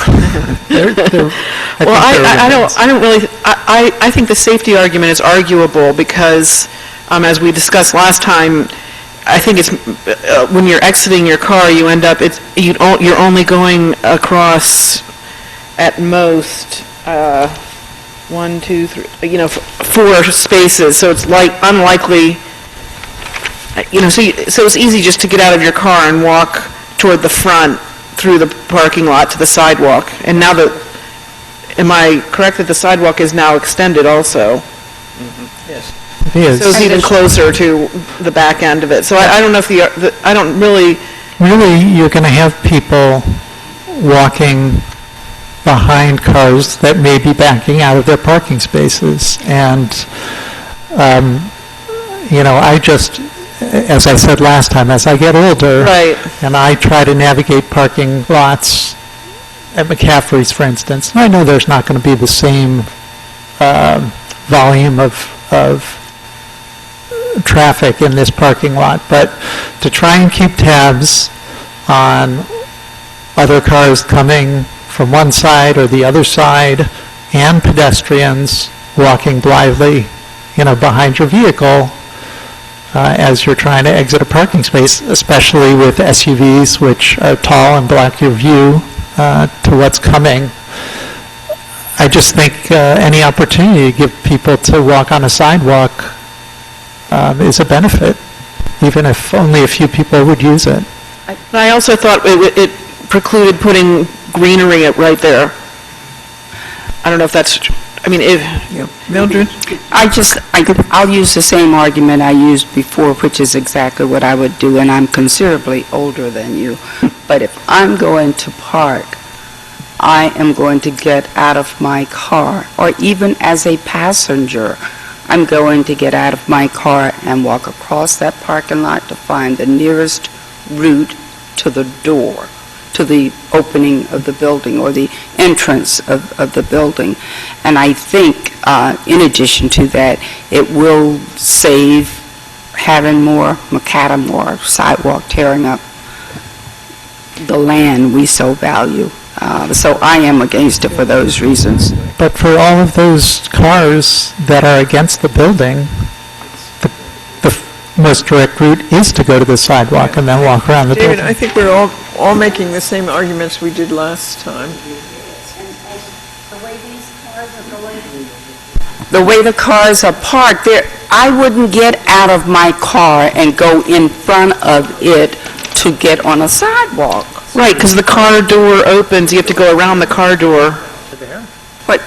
I don't really, I think the safety argument is arguable because, as we discussed last time, I think it's, when you're exiting your car, you end up, you're only going across at most, 1, 2, 3, 4 spaces, so it's unlikely, so it's easy just to get out of your car and walk toward the front through the parking lot to the sidewalk. And now am I correct that the sidewalk is now extended also? Yes. It is. So it's even closer to the back end of it. So I don't know if I don't really... Really, you're going to have people walking behind cars that may be backing out of their parking spaces. And, I just, as I said last time, as I get older, and I try to navigate parking lots at McCaffrey's, for instance, and I know there's not going to be the same volume of traffic in this parking lot, but to try and keep tabs on other cars coming from one side or the other side, and pedestrians walking blithely, behind your vehicle as you're trying to exit a parking space, especially with SUVs, which are tall and block your view to what's coming. I just think any opportunity to give people to walk on a sidewalk is a benefit, even if only a few people would use it. But I also thought it precluded putting greenery right there. I don't know if that's, Mildred? I'll use the same argument I used before, which is exactly what I would do, and I'm considerably older than you. But if I'm going to park, I am going to get out of my car, or even as a passenger, I'm going to get out of my car and walk across that parking lot to find the nearest route to the door, to the opening of the building or the entrance of the building. And I think, in addition to that, it will save having more macadam or sidewalk tearing up the land we so value. So I am against it for those reasons. But for all of those cars that are against the building, the most direct route is to go to the sidewalk and then walk around the David, building. I think we're all making the same arguments we did last time. The way the cars are parked, I wouldn't get out of my car and go in front of it to get on a sidewalk. right, because the car door opens, you have to go around the car door. But,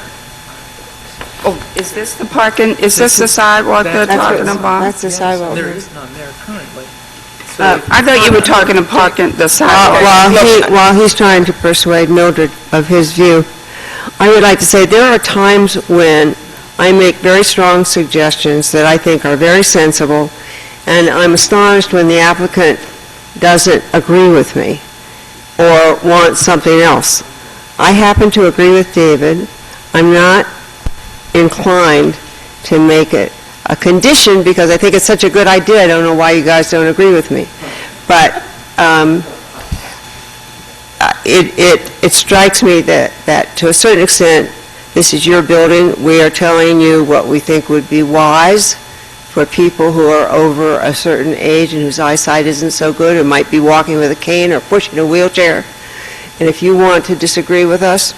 is this the parking, is this the sidewalk they're talking about? That's the sidewalk. There is none there currently. I thought you were talking of parking the sidewalk. While he's trying to persuade Mildred of his view, I would like to say there are times when I make very strong suggestions that I think are very sensible, and I'm astonished when the applicant doesn't agree with me or wants something else. I happen to agree with David. I'm not inclined to make it a condition because I think it's such a good idea. I don't know why you guys don't agree with me. But it strikes me that to a certain extent, this is your building. We are telling you what we think would be wise for people who are over a certain age and whose eyesight isn't so good, or might be walking with a cane or pushing a wheelchair. And if you want to disagree with us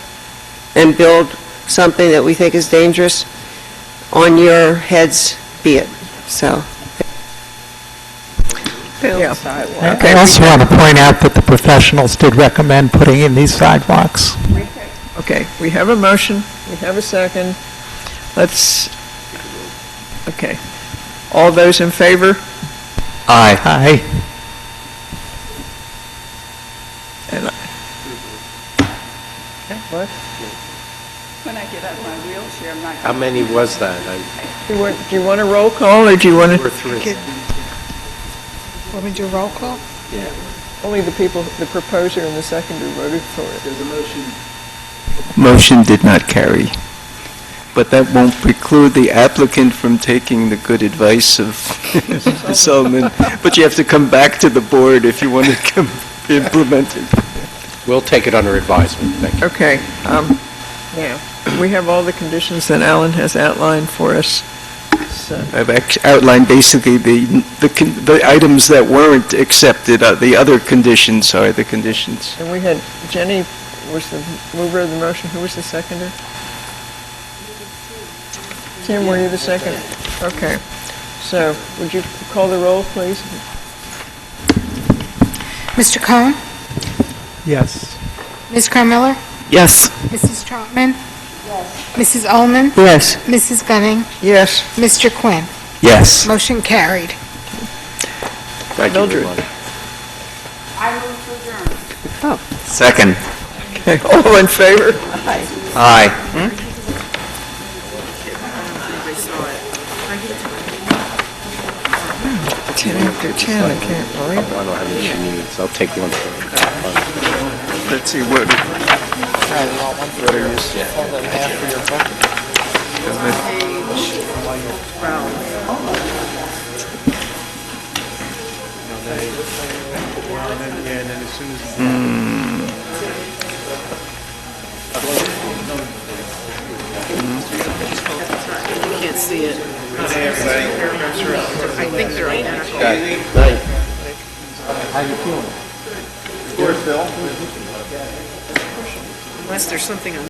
and build something that we think is dangerous, on your heads be it. So. Yeah. I also want to point out that the professionals did recommend putting in these sidewalks. Okay, we have a motion, we have a second. Okay. All those in favor? Aye. Aye. What? When I get out of my wheelchair, I'm not... How many was that? Do you want a roll call, or do you want to? Two or three. Want me to do a roll call? Yeah. Only the people, the proposer and the seconder voted for it. There's a motion. Motion did not carry. But that won't preclude the applicant from taking the good advice of Mr. Solomon. But you have to come back to the board if you want to come implement it. We'll take it under advisement. Thank you. Okay. Now, we have all the conditions that Alan has outlined for us. So, I've outlined basically the items that weren't accepted. The other conditions are the conditions. and we had, Jenny was the mover of the motion. Who was the seconder? Tim, were you the second? Okay. So, would you call the roll, please? Mr. Cohen? Yes. Ms. Carmiller? Yes. Mrs. Trotman? Mrs. Ullman? Yes. Mrs. Gunning? Yes. Mr. Quinn? Yes. Motion carried. Thank you very Mildred. much. Second. Okay. All in favor? Aye. 10 after 10, I can't believe it. I don't know how many she needs. I'll take one for her. Let's see what. You can't see it. I think they're identical. How you feeling? Unless there's something on